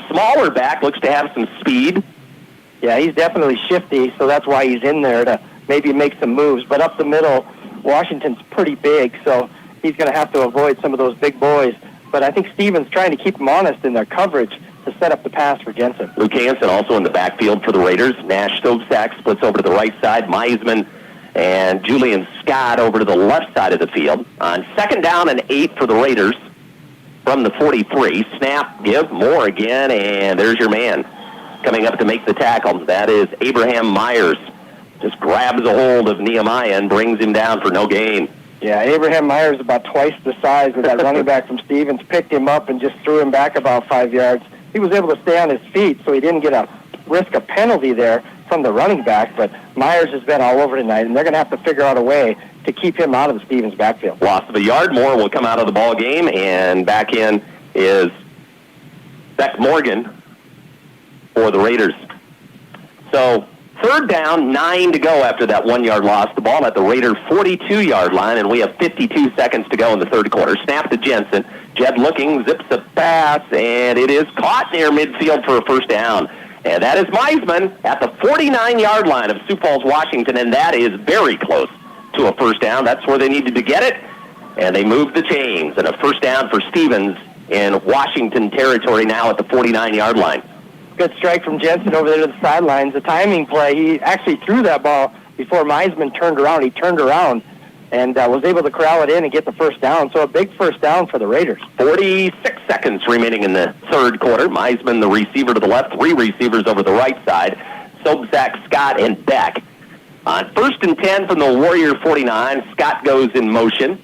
Smaller back, looks to have some speed. Yeah, he's definitely shifty, so that's why he's in there to maybe make some moves. But up the middle, Washington's pretty big, so he's going to have to avoid some of those big boys. But I think Stevens trying to keep them honest in their coverage to set up the pass for Jensen. Luke Hansen also in the backfield for the Raiders. Nash Stokestack splits over to the right side. Meisman and Julian Scott over to the left side of the field. On 2nd down and 8 for the Raiders from the 43. Snap, give, Moore again, and there's your man coming up to make the tackle. That is Abraham Myers. Just grabs a hold of Nehemiah and brings him down for no gain. Yeah, Abraham Myers about twice the size of that running back from Stevens, picked him up and just threw him back about 5 yards. He was able to stay on his feet, so he didn't get a risk a penalty there from the running back, but Myers has been all over tonight, and they're going to have to figure out a way to keep him out of the Stevens backfield. Loss of a yard. Moore will come out of the ball game, and back in is Beck Morgan for the Raiders. So 3rd down, 9 to go after that 1-yard loss. The ball at the Raider 42-yard line, and we have 52 seconds to go in the third quarter. Snap to Jensen. Jed looking, zips a pass, and it is caught near midfield for a first down. And that is Meisman at the 49-yard line of Sioux Falls, Washington, and that is very close to a first down. That's where they needed to get it, and they moved the chains. And a first down for Stevens in Washington territory now at the 49-yard line. Good strike from Jensen over there to the sidelines. The timing play, he actually threw that ball before Meisman turned around. He turned around and was able to corral it in and get the first down. So a big first down for the Raiders. 46 seconds remaining in the third quarter. Meisman, the receiver to the left, 3 receivers over the right side. Sobczak, Scott, and Beck. On 1st and 10 from the Warrior 49, Scott goes in motion.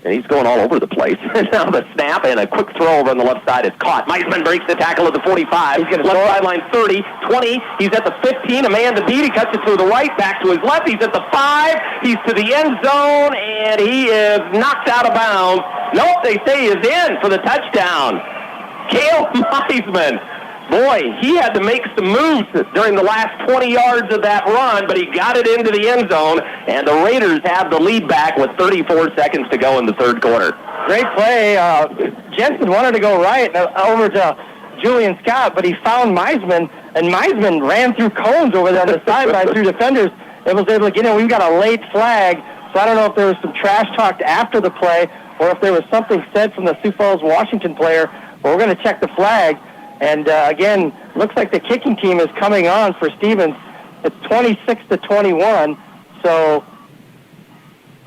And he's going all over the place. Now the snap and a quick throw over on the left side is caught. Meisman breaks the tackle at the 45. He's left sideline 30, 20. He's at the 15. A man to beat. He cuts it to the right, back to his left. He's at the 5. He's to the end zone, and he is knocked out of bounds. Nope, they say he is in for the touchdown. Cale Meisman. Boy, he had to make some moves during the last 20 yards of that run, but he got it into the end zone, and the Raiders have the lead back with 34 seconds to go in the third quarter. Great play. Jensen wanted to go right over to Julian Scott, but he found Meisman and Meisman ran through cones over there on the sideline through defenders and was able to get in. We got a late flag, so I don't know if there was some trash talk after the play or if there was something said from the Sioux Falls, Washington player, but we're going to check the flag. And, again, looks like the kicking team is coming on for Stevens. It's 26-21, so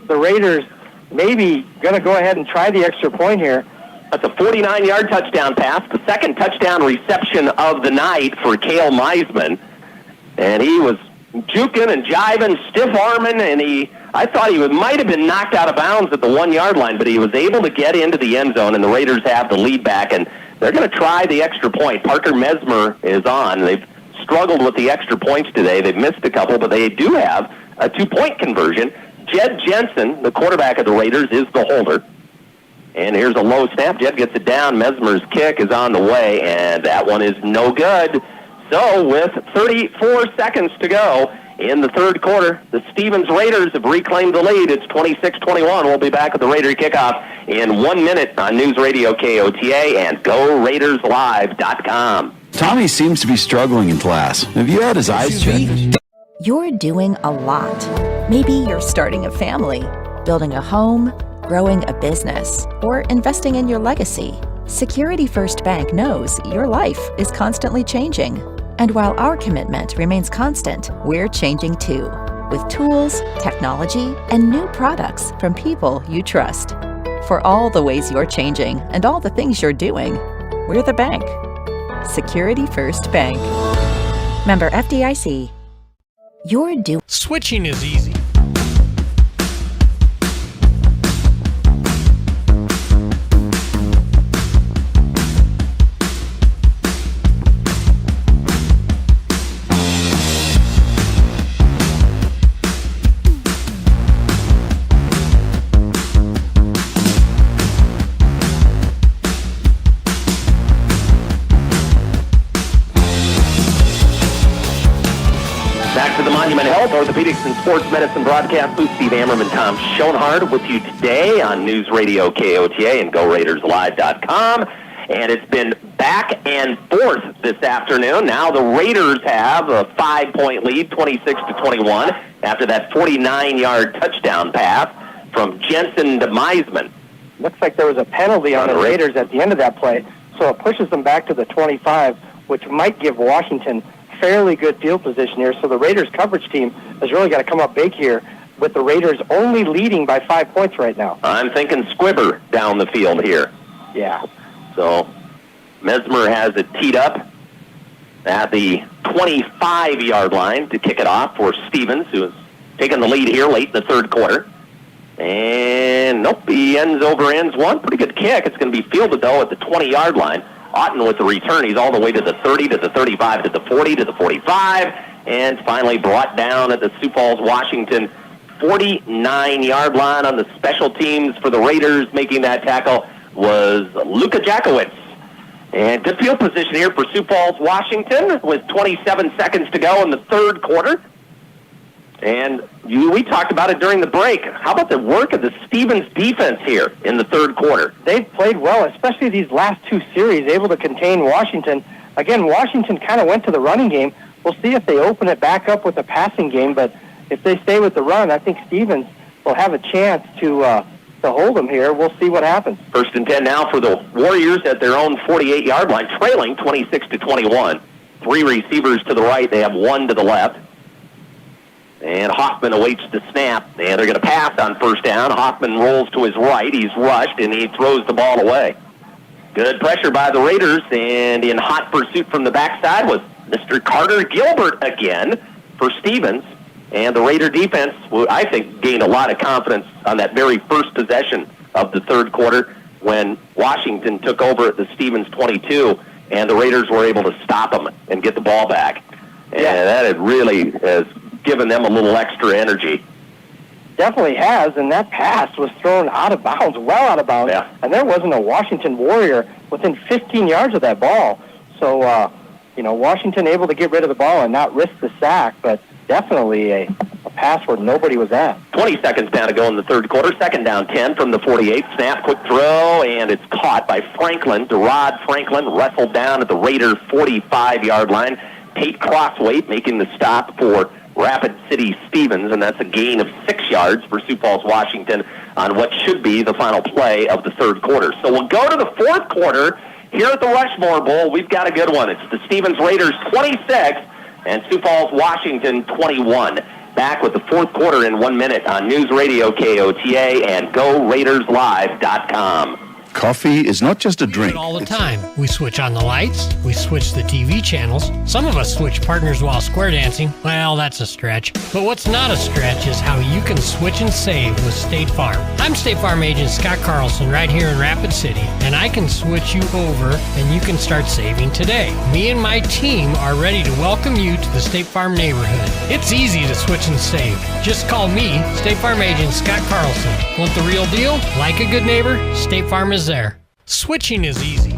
the Raiders maybe going to go ahead and try the extra point here. That's a 49-yard touchdown pass, the second touchdown reception of the night for Cale Meisman. And he was juking and jiving, stiff-arming, and I thought he might have been knocked out of bounds at the 1-yard line, but he was able to get into the end zone, and the Raiders have the lead back, and they're going to try the extra point. Parker Mesmer is on. They've struggled with the extra points today. They've missed a couple, but they do have a 2-point conversion. Jed Jensen, the quarterback of the Raiders, is the holder. And here's a low snap. Jed gets it down. Mesmer's kick is on the way, and that one is no good. So with 34 seconds to go in the third quarter, the Stevens Raiders have reclaimed the lead. It's 26-21. We'll be back with the Raider kickoff in 1 minute on News Radio KOTA and GoRaidersLive.com. Tommy seems to be struggling in class. Have you had his eyes checked? You're doing a lot. Maybe you're starting a family, building a home, growing a business, or investing in your legacy. Security First Bank knows your life is constantly changing. And while our commitment remains constant, we're changing too, with tools, technology, and new products from people you trust. For all the ways you're changing and all the things you're doing, we're the bank. Security First Bank. Member FDIC. Switching is easy. Back to the Monument Health, Orthopedics and Sports Medicine broadcast booth. Steve Ammerman, Tom Schoenhardt with you today on News Radio KOTA and GoRaidersLive.com. And it's been back and forth this afternoon. Now the Raiders have a 5-point lead, 26-21, after that 49-yard touchdown pass from Jensen to Meisman. Looks like there was a penalty on the Raiders at the end of that play, so it pushes them back to the 25, which might give Washington fairly good field position here. So the Raiders coverage team has really got to come up big here, with the Raiders only leading by 5 points right now. I'm thinking Squibber down the field here. Yeah. So Mesmer has it teed up at the 25-yard line to kick it off for Stevens, who is taking the lead here late in the third quarter. And nope, he ends one. Pretty good kick. It's going to be fielded, though, at the 20-yard line. Otten with the return. He's all the way to the 30, to the 35, to the 40, to the 45, and finally brought down at the Sioux Falls, Washington 49-yard line. On the special teams for the Raiders making that tackle was Luka Jakowicz. And good field position here for Sioux Falls, Washington, with 27 seconds to go in the third quarter. And we talked about it during the break. How about the work of the Stevens defense here in the third quarter? They've played well, especially these last two series, able to contain Washington. Again, Washington kind of went to the running game. We'll see if they open it back up with the passing game, but if they stay with the run, I think Stevens will have a chance to hold them here. We'll see what happens. 1st and 10 now for the Warriors at their own 48-yard line, trailing 26-21. 3 receivers to the right. They have 1 to the left. And Hoffman awaits the snap, and they're going to pass on first down. Hoffman rolls to his right. He's rushed, and he throws the ball away. Good pressure by the Raiders, and in hot pursuit from the backside was Mr. Carter Gilbert again for Stevens. And the Raider defense, I think, gained a lot of confidence on that very first possession of the third quarter when Washington took over at the Stevens 22, and the Raiders were able to stop them and get the ball back. And that had really has given them a little extra energy. Definitely has, and that pass was thrown out of bounds, well out of bounds, and there wasn't a Washington Warrior within 15 yards of that ball. So, Washington able to get rid of the ball and not risk the sack, but definitely a pass where nobody was at. 20 seconds down to go in the third quarter. 2nd down 10 from the 48. Snap, quick throw, and it's caught by Franklin. Derod Franklin wrestled down at the Raider 45-yard line. Tate Crossway making the stop for Rapid City Stevens, and that's a gain of 6 yards for Sioux Falls, Washington on what should be the final play of the third quarter. So we'll go to the fourth quarter here at the Rushmore Bowl. We've got a good one. It's the Stevens Raiders 26 and Sioux Falls, Washington 21. Back with the fourth quarter in 1 minute on News Radio KOTA and GoRaidersLive.com. Coffee is not just a drink. All the time. We switch on the lights. We switch the TV channels. Some of us switch partners while square dancing. Well, that's a stretch. But what's not a stretch is how you can switch and save with State Farm. I'm State Farm agent Scott Carlson right here in Rapid City, and I can switch you over and you can start saving today. Me and my team are ready to welcome you to the State Farm neighborhood. It's easy to switch and save. Just call me, State Farm agent Scott Carlson. Want the real deal? Like a good neighbor, State Farm is there. Switching is easy.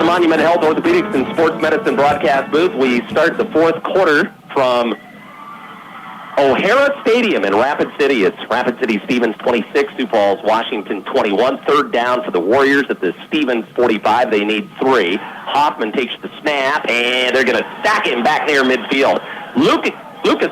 Monument Health Orthopedics and Sports Medicine broadcast booth. We start the fourth quarter from O'Hara Stadium in Rapid City. It's Rapid City Stevens 26, Sioux Falls, Washington 21. Third down for the Warriors at the Stevens 45. They need 3. Hoffman takes the snap, and they're going to sack him back near midfield. Lucas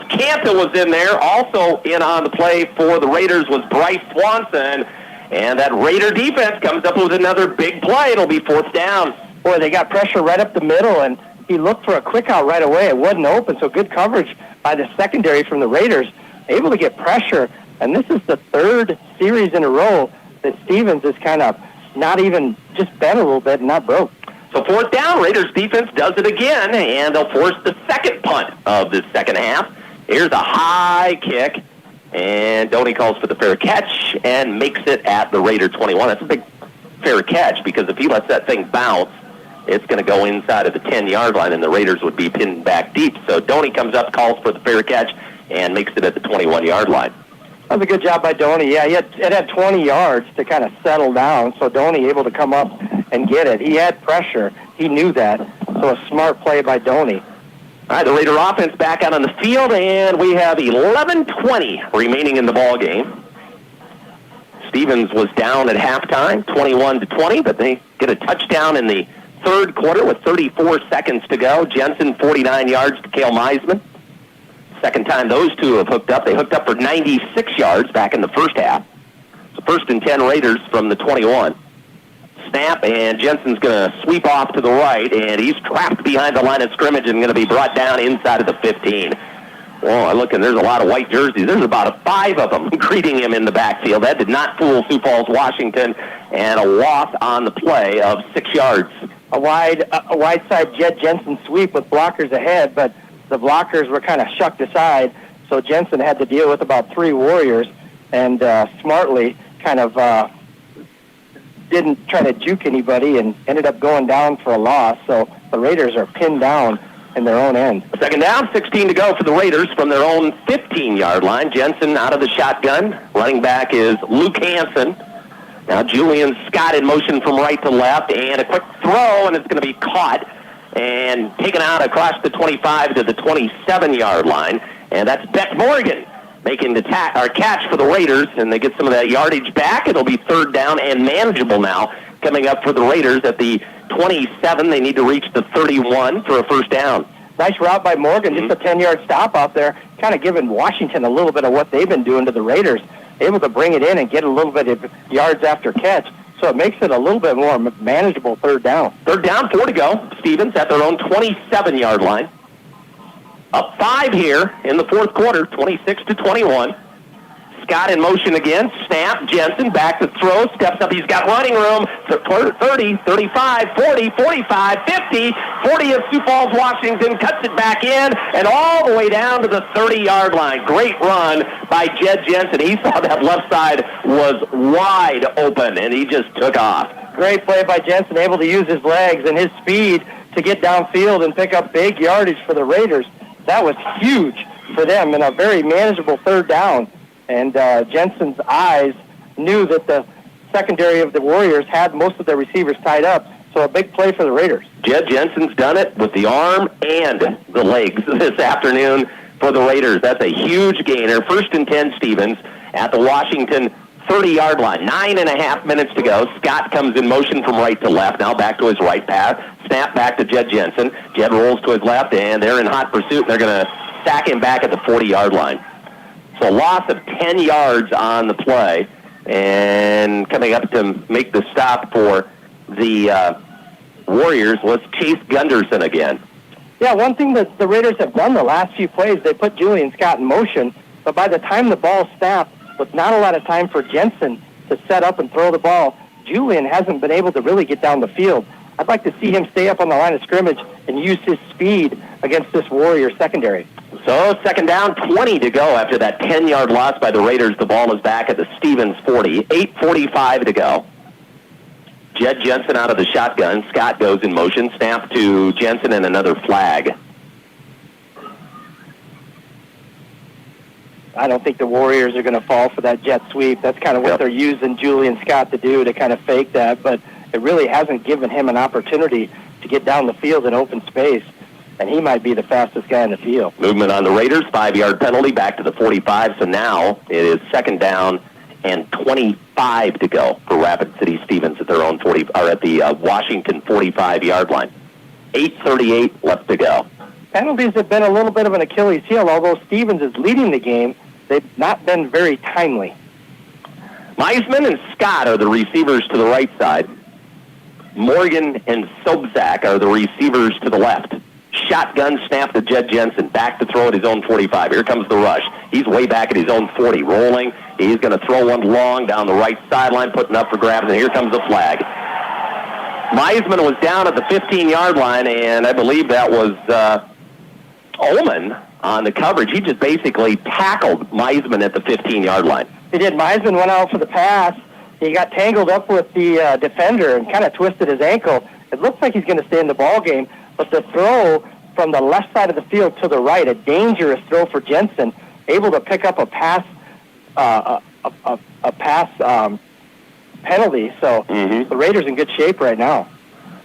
Canta was in there. Also in on the play for the Raiders was Bryce Swanson. And that Raider defense comes up with another big play. It'll be fourth down. Boy, they got pressure right up the middle, and he looked for a quick out right away. It wasn't open, so good coverage by the secondary from the Raiders. Able to get pressure, and this is the third series in a row that Stevens is kind of not even just bent a little bit and not broke. So fourth down, Raiders defense does it again, and they'll force the second punt of the second half. Here's a high kick, and Doney calls for the fair catch and makes it at the Raider 21. That's a big fair catch because if he lets that thing bounce, it's going to go inside of the 10-yard line, and the Raiders would be pinned back deep. So Doney comes up, calls for the fair catch, and makes it at the 21-yard line. That was a good job by Doney. Yeah, it had 20 yards to kind of settle down, so Doney able to come up and get it. He had pressure. He knew that. So a smart play by Doney. All right, the Raider offense back out on the field, and we have 11:20 remaining in the ball game. Stevens was down at halftime, 21-20, but they get a touchdown in the third quarter with 34 seconds to go. Jensen, 49 yards to Cale Meisman. Second time those two have hooked up. They hooked up for 96 yards back in the first half. So first and 10 Raiders from the 21. Snap, and Jensen's going to sweep off to the right, and he's trapped behind the line of scrimmage and going to be brought down inside of the 15. Well, I look, and there's a lot of white jerseys. There's about 5 of them greeting him in the backfield. That did not fool Sioux Falls, Washington, and a loss on the play of 6 yards. A wide side Jed Jensen sweep with blockers ahead, but the blockers were kind of shucked aside, so Jensen had to deal with about 3 Warriors, and smartly kind of didn't try to juke anybody and ended up going down for a loss. So the Raiders are pinned down in their own end. Second down, 16 to go for the Raiders from their own 15-yard line. Jensen out of the shotgun. Running back is Luke Hansen. Now Julian Scott in motion from right to left, and a quick throw, and it's going to be caught and taken out across the 25 to the 27-yard line. And that's Beck Morgan making the catch for the Raiders, and they get some of that yardage back. It'll be third down and manageable now coming up for the Raiders at the 27. They need to reach the 31 for a first down. Nice route by Morgan, just a 10-yard stop out there, kind of giving Washington a little bit of what they've been doing to the Raiders, able to bring it in and get a little bit of yards after catch. So it makes it a little bit more manageable third down. Third down, 4 to go. Stevens at their own 27-yard line. Up 5 here in the fourth quarter, 26-21. Scott in motion again. Snap. Jensen back to throw. Steps up. He's got running room. 30, 35, 40, 45, 50. 40 of Sioux Falls, Washington. Cuts it back in and all the way down to the 30-yard line. Great run by Jed Jensen. He saw that left side was wide open, and he just took off. Great play by Jensen, able to use his legs and his speed to get downfield and pick up big yardage for the Raiders. That was huge for them and a very manageable third down. And Jensen's eyes knew that the secondary of the Warriors had most of their receivers tied up, so a big play for the Raiders. Jed Jensen's done it with the arm and the legs this afternoon for the Raiders. That's a huge gainer. 1st and 10 Stevens at the Washington 30-yard line. 9.5 minutes to go. Scott comes in motion from right to left. Now back to his right pass. Snap back to Jed Jensen. Jed rolls to his left, and they're in hot pursuit, and they're going to sack him back at the 40-yard line. So a loss of 10 yards on the play, and coming up to make the stop for the Warriors was Chase Gunderson again. Yeah, one thing that the Raiders have done the last few plays, they put Julian Scott in motion, but by the time the ball snapped, with not a lot of time for Jensen to set up and throw the ball, Julian hasn't been able to really get down the field. I'd like to see him stay up on the line of scrimmage and use his speed against this Warrior secondary. So 2nd down, 20 to go after that 10-yard loss by the Raiders. The ball is back at the Stevens 40. 8:45 to go. Jed Jensen out of the shotgun. Scott goes in motion. Snap to Jensen and another flag. I don't think the Warriors are going to fall for that jet sweep. That's kind of what they're using Julian Scott to do, to kind of fake that, but it really hasn't given him an opportunity to get down the field in open space, and he might be the fastest guy in the field. Movement on the Raiders, 5-yard penalty back to the 45, so now it is 2nd down and 25 to go for Rapid City Stevens at their own 40, or at the Washington 45-yard line. 8:38 left to go. Penalties have been a little bit of an Achilles heel, although Stevens is leading the game. They've not been very timely. Meisman and Scott are the receivers to the right side. Morgan and Sobzak are the receivers to the left. Shotgun snap to Jed Jensen, back to throw at his own 45. Here comes the rush. He's way back at his own 40, rolling. He's going to throw one long down the right sideline, putting up for grabs, and here comes the flag. Meisman was down at the 15-yard line, and I believe that was Ullman on the coverage. He just basically tackled Meisman at the 15-yard line. He did. Meisman went out for the pass. He got tangled up with the defender and kind of twisted his ankle. It looks like he's going to stay in the ball game, but the throw from the left side of the field to the right, a dangerous throw for Jensen, able to pick up a pass penalty. So the Raiders in good shape right now.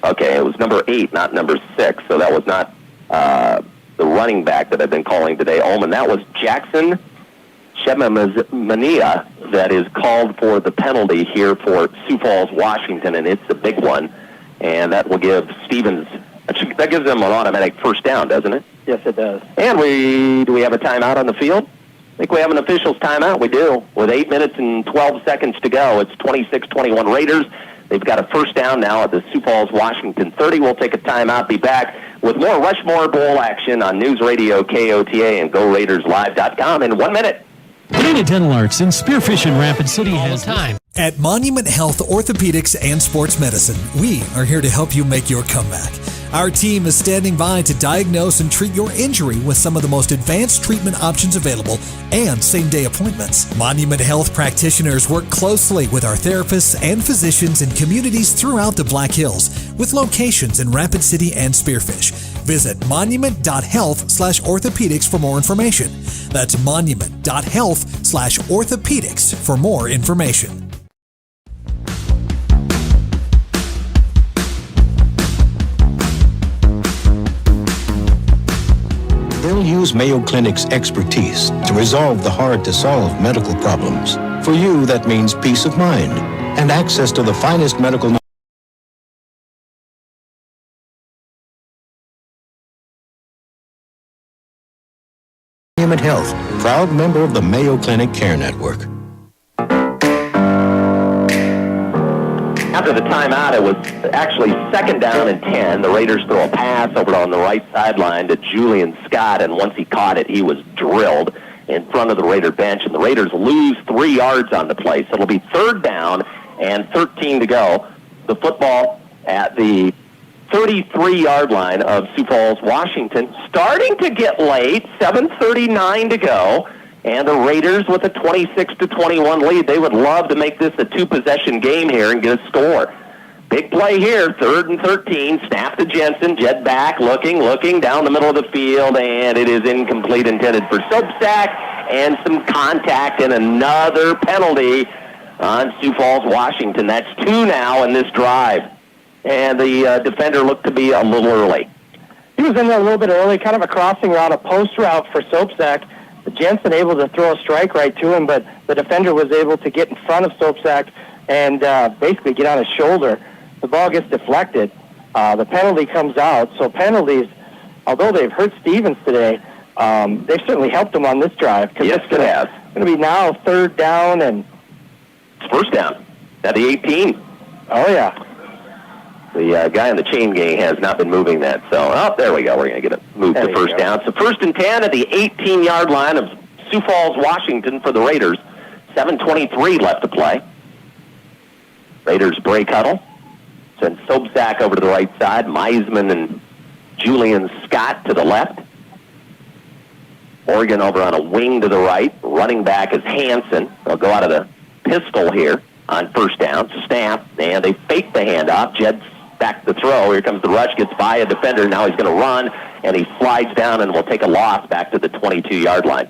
Okay, it was number 8, not number 6, so that was not the running back that I've been calling today, Ullman. That was Jackson Shemamania that is called for the penalty here for Sioux Falls, Washington, and it's a big one. And that will give Stevens, that gives them an automatic 1st down, doesn't it? Yes, it does. And do we have a timeout on the field? I think we have an official's timeout. We do. With 8 minutes and 12 seconds to go, it's 26-21 Raiders. They've got a 1st down now at the Sioux Falls, Washington 30. We'll take a timeout, be back with more Rushmore Bowl action on News Radio KOTA and GoRaidersLive.com in 1 minute. Dana Dental Arts in Spearfish in Rapid City has time. At Monument Health Orthopedics and Sports Medicine, we are here to help you make your comeback. Our team is standing by to diagnose and treat your injury with some of the most advanced treatment options available and same-day appointments. Monument Health practitioners work closely with our therapists and physicians in communities throughout the Black Hills, with locations in Rapid City and Spearfish. Visit monument.health/orthopedics for more information. That's monument.health/orthopedics for more information. They'll use Mayo Clinic's expertise to resolve the hard-to-solve medical problems. For you, that means peace of mind and access to the finest medical Monument Health, proud member of the Mayo Clinic Care Network. After the timeout, it was actually 2nd down and 10. The Raiders throw a pass over on the right sideline to Julian Scott, and once he caught it, he was drilled. in front of the Raider bench, and the Raiders lose 3 yards on the play. So it'll be 3rd down and 13 to go. The football at the 33-yard line of Sioux Falls, Washington. Starting to get late, 7:39 to go, and the Raiders with a 26-21 lead. They would love to make this a 2-possession game here and get a score. Big play here, 3rd and 13, snap to Jensen, jet back, looking down the middle of the field, and it is incomplete, intended for Sobczak, and some contact and another penalty on Sioux Falls, Washington. That's 2 now in this drive. And the defender looked to be a little early. He was in there a little bit early, kind of a crossing route, a post route for Sobczak. Jensen able to throw a strike right to him, but the defender was able to get in front of Sobczak and basically get on his shoulder. The ball gets deflected. The penalty comes out. So penalties, although they've hurt Stevens today, they've certainly helped him on this drive. Yes, it has. It's going to be now 3rd down and... It's 1st down at the 18. Oh, yeah. The guy in the chain gang has not been moving that. So, there we go. We're going to get it moved to 1st down. So 1st and 10 at the 18-yard line of Sioux Falls, Washington for the Raiders. 7:23 left to play. Raiders break huddle. Send Sobczak over to the right side. Meisman and Julian Scott to the left. Oregon over on a wing to the right. Running back is Hansen. They'll go out of the pistol here on 1st down. Snap, and they fake the handoff. Jed's back to throw. Here comes the rush. Gets by a defender. Now he's going to run, and he slides down and will take a loss back to the 22-yard line.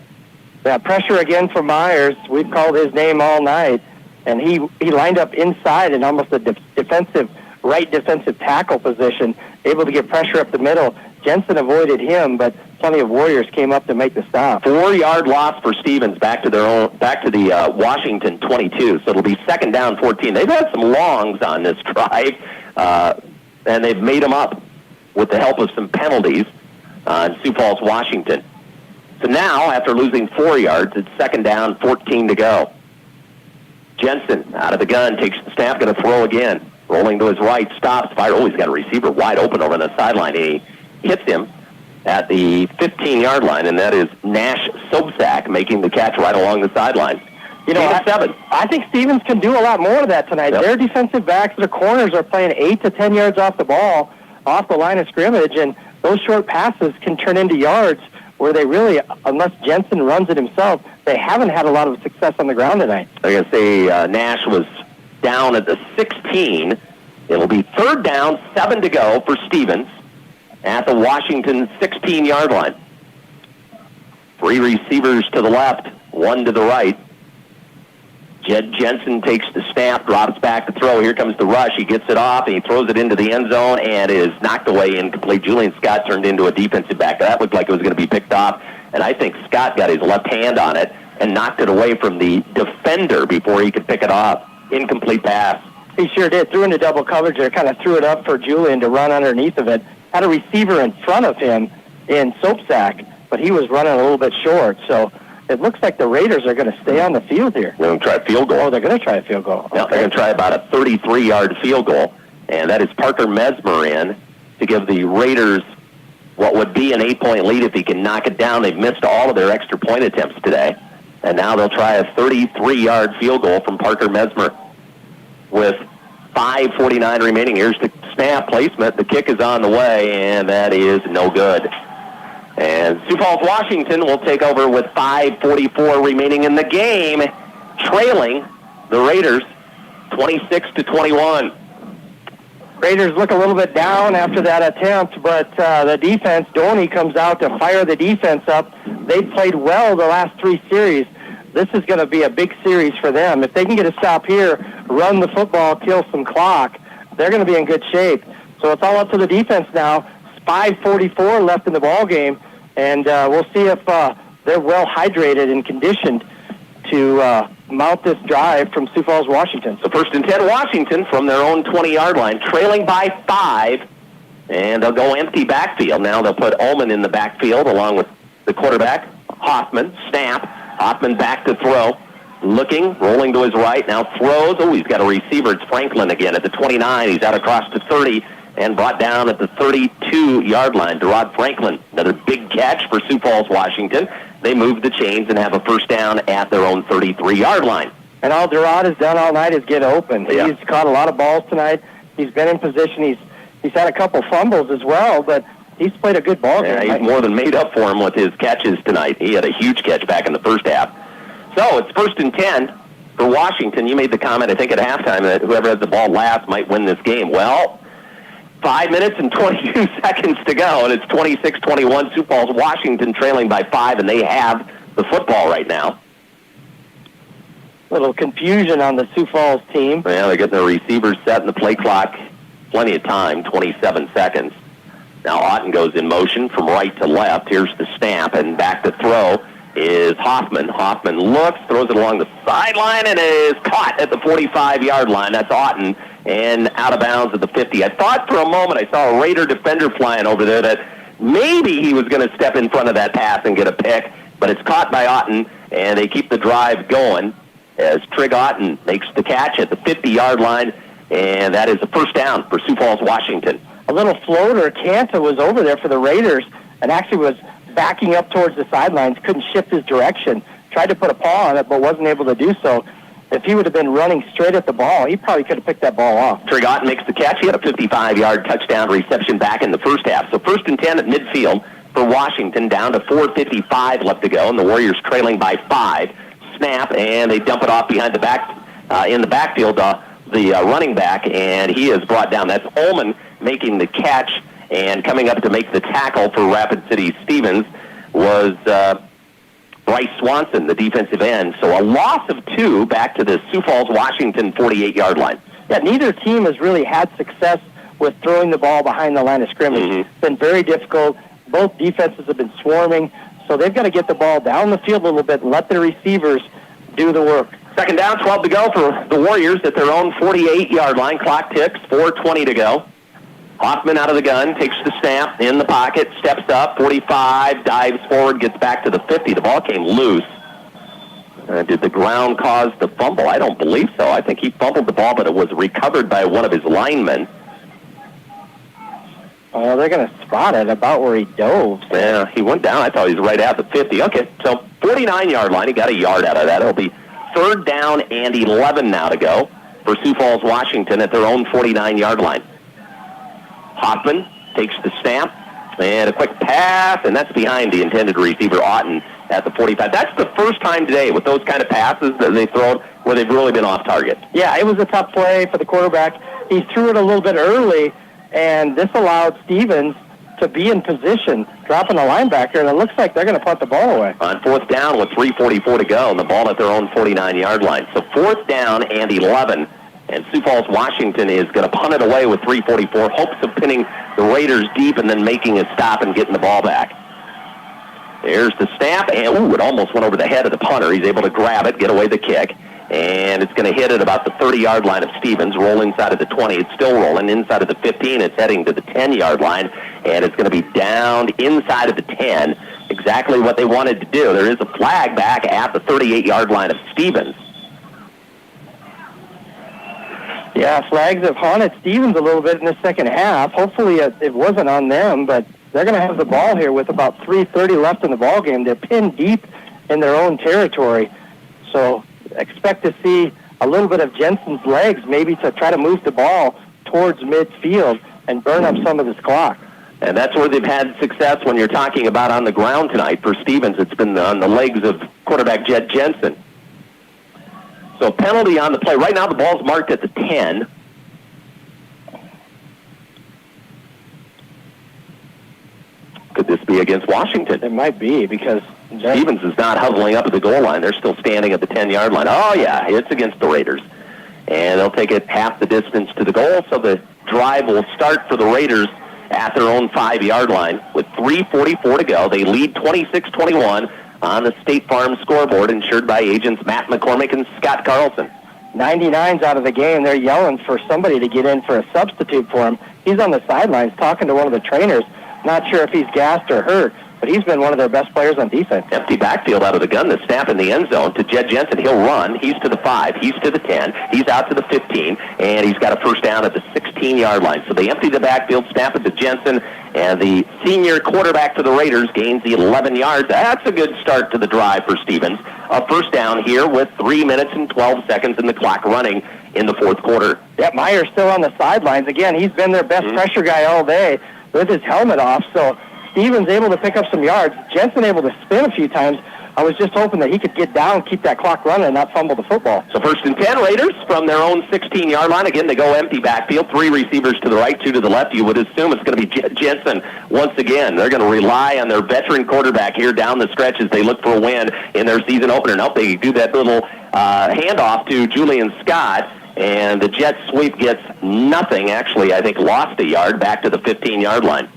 Yeah, pressure again for Myers. We've called his name all night, and he lined up inside in almost a right defensive tackle position, able to get pressure up the middle. Jensen avoided him, but plenty of Warriors came up to make the stop. 4-yard loss for Stevens back to the Washington 22. So it'll be 2nd down 14. They've had some longs on this drive, and they've made them up with the help of some penalties on Sioux Falls, Washington. So now, after losing 4 yards, it's 2nd down 14 to go. Jensen out of the gun, takes the snap, going to throw again. Rolling to his right, stops, fire. Oh, he's got a receiver wide open over on the sideline. He hits him at the 15-yard line, and that is Nash Sobczak making the catch right along the sideline. You know, I think Stevens can do a lot more of that tonight. Yep. Their defensive backs, their corners are playing 8 to 10 yards off the ball, off the line of scrimmage, and those short passes can turn into yards where they really, unless Jensen runs it himself, they haven't had a lot of success on the ground tonight. I gotta say, Nash was down at the 16. It'll be 3rd down, 7 to go for Stevens at the Washington 16-yard line. 3 receivers to the left, 1 to the right. Jed Jensen takes the snap, drops back to throw. Here comes the rush. He gets it off, and he throws it into the end zone and is knocked away incomplete. Julian Scott turned into a defensive back. That looked like it was going to be picked off, and I think Scott got his left hand on it and knocked it away from the defender before he could pick it off. Incomplete pass. He sure did. Threw into double coverage there, kind of threw it up for Julian to run underneath of it. Had a receiver in front of him in Sobczak, but he was running a little bit short, so it looks like the Raiders are going to stay on the field here. They're going to try a field goal. Oh, they're going to try a field goal. Yeah, they're going to try about a 33-yard field goal, and that is Parker Mesmer in to give the Raiders what would be an 8-point lead if he can knock it down. They've missed all of their extra point attempts today, and now they'll try a 33-yard field goal from Parker Mesmer with 5:49 remaining. Here's the snap placement. The kick is on the way, and that is no good. And Sioux Falls, Washington will take over with 5:44 remaining in the game, trailing the Raiders 26-21. Raiders look a little bit down after that attempt, but the defense, Doney comes out to fire the defense up. They played well the last 3 series. This is going to be a big series for them. If they can get a stop here, run the football, kill some clock, they're going to be in good shape. So it's all up to the defense now. 5:44 left in the ball game, and we'll see if they're well hydrated and conditioned to mount this drive from Sioux Falls, Washington. So 1st and 10, Washington from their own 20-yard line, trailing by 5, and they'll go empty backfield. Now they'll put Ullman in the backfield along with the quarterback, Hoffman. Snap. Hoffman back to throw. Looking, rolling to his right, now throws. Oh, he's got a receiver. It's Franklin again at the 29. He's out across to 30 and brought down at the 32-yard line. Derod Franklin, another big catch for Sioux Falls, Washington. they move the chains and have a first down at their own 33-yard line. And all Durant has done all night is get open. Yeah. He's caught a lot of balls tonight. He's been in position. He's had a couple fumbles as well, but he's played a good ball game. He's more than made up for him with his catches tonight. He had a huge catch back in the first half. So it's 1st and 10 for Washington. You made the comment, I think, at halftime that whoever has the ball last might win this game. Well, 5 minutes and 22 seconds to go, and it's 26-21. Sioux Falls, Washington trailing by 5, and they have the football right now. Little confusion on the Sioux Falls team. Yeah, they're getting their receivers set in the play clock. Plenty of time, 27 seconds. Now Otten goes in motion from right to left. Here's the snap, and back to throw is Hoffman. Hoffman looks, throws it along the sideline, and is caught at the 45-yard line. That's Otten, and out of bounds at the 50. I thought for a moment I saw a Raider defender flying over there that maybe he was going to step in front of that pass and get a pick, but it's caught by Otten, and they keep the drive going as Trig Otten makes the catch at the 50-yard line, and that is a first down for Sioux Falls, Washington. A little floater. Kanta was over there for the Raiders and actually was backing up towards the sidelines, couldn't shift his direction, tried to put a paw on it, but wasn't able to do so. If he would have been running straight at the ball, he probably could have picked that ball off. Trig Otten makes the catch. He had a 55-yard touchdown reception back in the first half. So 1st and 10 at midfield for Washington, down to 4:55 left to go, and the Warriors trailing by 5. Snap, and they dump it off behind the back, in the backfield, the running back, and he is brought down. That's Ullman making the catch, and coming up to make the tackle for Rapid City Stevens was Bryce Swanson, the defensive end. So a loss of 2 back to the Sioux Falls, Washington 48-yard line. Yeah, neither team has really had success with throwing the ball behind the line of scrimmage. It's been very difficult. Both defenses have been swarming. So they've got to get the ball down the field a little bit and let their receivers do the work. 2nd down, 12 to go for the Warriors at their own 48-yard line. Clock ticks, 4:20 to go. Hoffman out of the gun, takes the snap, in the pocket, steps up, 45, dives forward, gets back to the 50. The ball came loose. Did the ground cause the fumble? I don't believe so. I think he fumbled the ball, but it was recovered by one of his linemen. Oh, they're going to spot it about where he dove. Yeah, he went down. I thought he was right at the 50. Okay, so 49-yard line. He got a yard out of that. It'll be 3rd down and 11 now to go for Sioux Falls, Washington at their own 49-yard line. Hoffman takes the snap and a quick pass, and that's behind the intended receiver, Otten, at the 45. That's the first time today with those kind of passes that they throw where they've really been off target. Yeah, it was a tough play for the quarterback. He threw it a little bit early, and this allowed Stevens to be in position, dropping the linebacker, and it looks like they're going to punt the ball away. On 4th down with 3:44 to go, and the ball at their own 49-yard line. So 4th down and 11, and Sioux Falls, Washington is going to punt it away with 3:44, hopes of pinning the Raiders deep and then making a stop and getting the ball back. There's the snap, and it almost went over the head of the punter. He's able to grab it, get away the kick, and it's going to hit at about the 30-yard line of Stevens, roll inside of the 20. It's still rolling inside of the 15. It's heading to the 10-yard line, and it's going to be down inside of the 10. Exactly what they wanted to do. There is a flag back at the 38-yard line of Stevens. Yeah, flags have haunted Stevens a little bit in the second half. Hopefully it wasn't on them, but they're going to have the ball here with about 3:30 left in the ball game. They're pinned deep in their own territory. So expect to see a little bit of Jensen's legs maybe to try to move the ball towards midfield and burn up some of this clock. And that's where they've had success when you're talking about on the ground tonight. For Stevens, it's been on the legs of quarterback Jed Jensen. So penalty on the play. Right now the ball's marked at the 10. Could this be against Washington? It might be, because Stevens is not huddling up at the goal line. They're still standing at the 10-yard line. Oh, yeah, it's against the Raiders. And they'll take it half the distance to the goal, so the drive will start for the Raiders at their own 5-yard line with 3:44 to go. They lead 26-21 on the State Farm scoreboard, insured by agents Matt McCormick and Scott Carlson. 99's out of the game. They're yelling for somebody to get in for a substitute for him. He's on the sidelines talking to one of the trainers. Not sure if he's gassed or hurt. but he's been one of their best players on defense. Empty backfield out of the gun. The snap in the end zone to Jed Jensen. He'll run. He's to the 5. He's to the 10. He's out to the 15. And he's got a first down at the 16-yard line. So they empty the backfield, snap it to Jensen, and the senior quarterback for the Raiders gains the 11 yards. That's a good start to the drive for Stevens. A first down here with 3 minutes and 12 seconds in the clock running in the fourth quarter. Yeah, Meyer's still on the sidelines. Again, he's been their best pressure guy all day with his helmet off. So Stevens able to pick up some yards. Jensen able to spin a few times. I was just hoping that he could get down, keep that clock running, and not fumble the football. So 1st and 10, Raiders from their own 16-yard line. Again, they go empty backfield. 3 receivers to the right, 2 to the left. You would assume it's going to be Jensen once again. They're going to rely on their veteran quarterback here down the stretch as they look for a win in their season opener. Nope, they do that little handoff to Julian Scott, and the jet sweep gets nothing. Actually, I think lost a yard back to the 15-yard line.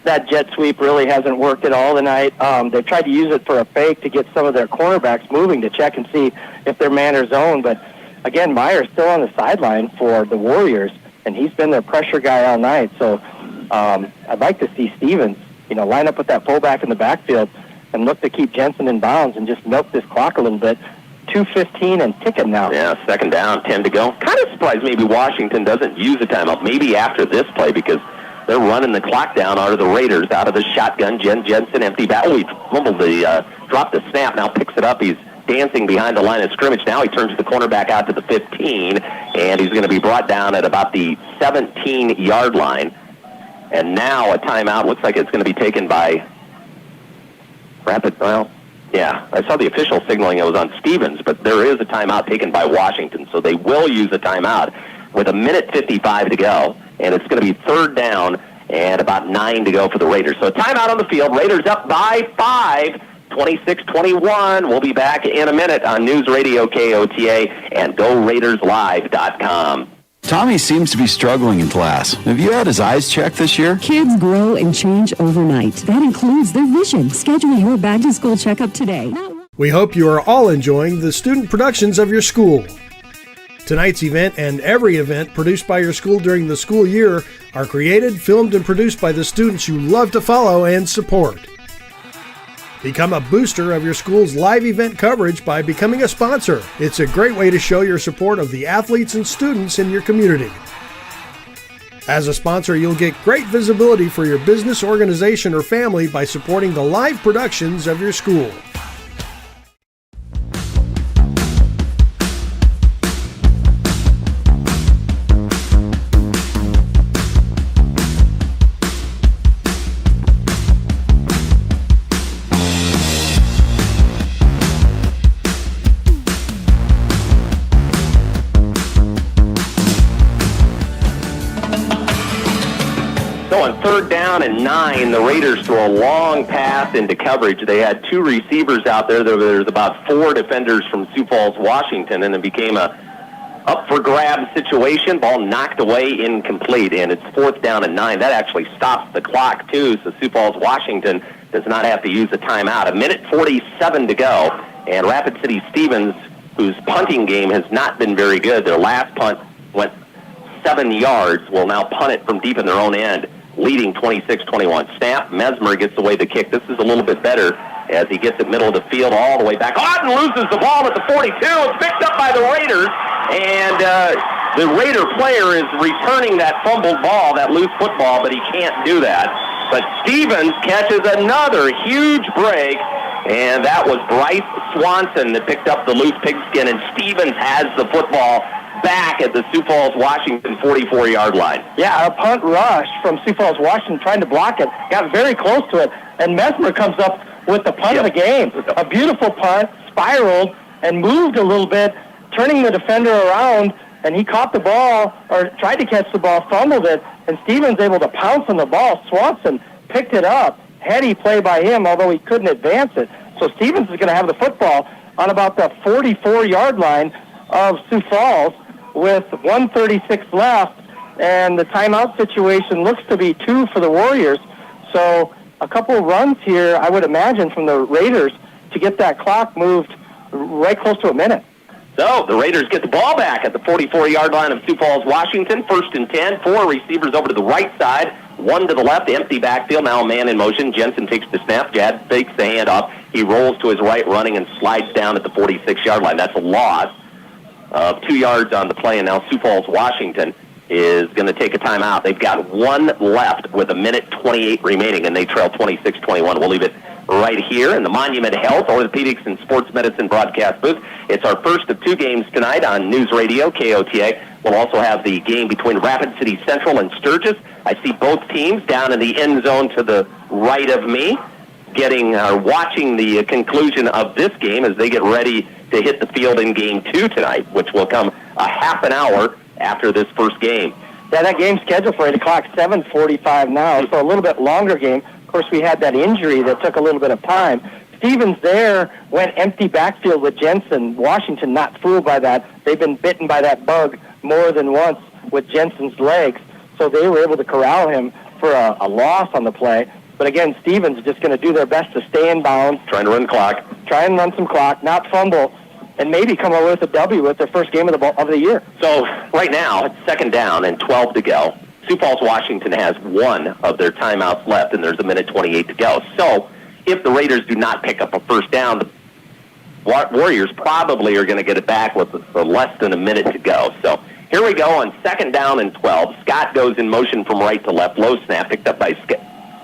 That jet sweep really hasn't worked at all tonight. They've tried to use it for a fake to get some of their cornerbacks moving to check and see if they're man or zone. But, again, Meyer's still on the sideline for the Warriors, and he's been their pressure guy all night. So I'd like to see Stevens, line up with that fullback in the backfield and look to keep Jensen in bounds and just milk this clock a little bit. 2:15 and ticking now. Yeah, 2nd down, 10 to go. Kind of surprised maybe Washington doesn't use a timeout. Maybe after this play because they're running the clock down out of the Raiders, out of the shotgun. Jensen empty back. Oh, he fumbled dropped the snap, now picks it up. He's dancing behind the line of scrimmage. Now he turns the cornerback out to the 15, and he's going to be brought down at about the 17-yard line. And now a timeout. Looks like it's going to be taken by yeah, I saw the official signaling it was on Stevens, but there is a timeout taken by Washington, so they will use a timeout with 1:55 to go, and it's going to be 3rd down and about 9 to go for the Raiders. So a timeout on the field. Raiders up by 5, 26-21. We'll be back in a minute on News Radio KOTA and GoRaidersLive.com. Tommy seems to be struggling in class. Have you had his eyes checked this year? Kids grow and change overnight. That includes their vision. Schedule your back-to-school checkup today. We hope you are all enjoying the student productions of your school. Tonight's event and every event produced by your school during the school year are created, filmed, and produced by the students you love to follow and support. Become a booster of your school's live event coverage by becoming a sponsor. It's a great way to show your support of the athletes and students in your community. As a sponsor, you'll get great visibility for your business, organization, or family by supporting the live productions of your school. On 3rd down and 9, the Raiders throw a long pass into coverage. They had 2 receivers out there. There was about 4 defenders from Sioux Falls, Washington, and it became a up-for-grabs situation. Ball knocked away, incomplete, and it's 4th down and 9. That actually stops the clock, too, so Sioux Falls, Washington does not have to use a timeout. 1:47 to go, and Rapid City Stevens, whose punting game has not been very good, their last punt went 7 yards, will now punt it from deep in their own end, leading 26-21. Snap, Mesmer gets away the kick. This is a little bit better as he gets it middle of the field all the way back. Otten loses the ball at the 42. It's picked up by the Raiders, and the Raider player is returning that fumbled ball, that loose football, but he can't do that. But Stevens catches another huge break, and that was Bryce Swanson that picked up the loose pigskin, and Stevens has the football back at the Sioux Falls, Washington 44-yard line. Yeah, a punt rush from Sioux Falls, Washington, trying to block it. Got very close to it, and Mesmer comes up with the punt of the game. A beautiful punt, spiraled, and moved a little bit, turning the defender around, and he caught the ball, or tried to catch the ball, fumbled it, and Stevens able to pounce on the ball. Swanson picked it up. Heady play by him, although he couldn't advance it. So Stevens is going to have the football on about the 44-yard line of Sioux Falls, with 1:36 left, and the timeout situation looks to be 2 for the Warriors. So a couple of runs here, I would imagine, from the Raiders to get that clock moved right close to a minute. So the Raiders get the ball back at the 44-yard line of Sioux Falls, Washington. 1st and 10, 4 receivers over to the right side. One to the left, empty backfield. Now a man in motion. Jensen takes the snap. Jad fakes the handoff. He rolls to his right, running, and slides down at the 46-yard line. That's a loss of 2 yards on the play, and now Sioux Falls, Washington is going to take a timeout. They've got one left with 1:28 remaining, and they trail 26-21. We'll leave it right here in the Monument Health, Orthopedics, and Sports Medicine broadcast booth. It's our first of two games tonight on News Radio, KOTA. We'll also have the game between Rapid City Central and Sturgis. I see both teams down in the end zone to the right of me, watching the conclusion of this game as they get ready to hit the field in Game 2 tonight, which will come a half an hour after this first game. Yeah, that game's scheduled for 8 o'clock, 7:45 now, so a little bit longer game. Of course, we had that injury that took a little bit of time. Stevens there went empty backfield with Jensen. Washington not fooled by that. They've been bitten by that bug more than once with Jensen's legs, so they were able to corral him for a loss on the play. But again, Stevens is just going to do their best to stay in bounds. Trying to run clock. Try and run some clock, not fumble, and maybe come away with a W with their first game of the year. So right now, it's 2nd down and 12 to go. Sioux Falls, Washington has one of their timeouts left, and there's 1:28 to go. So if the Raiders do not pick up a first down, the Warriors probably are going to get it back with less than a minute to go. So here we go on 2nd down and 12. Scott goes in motion from right to left. Low snap picked up by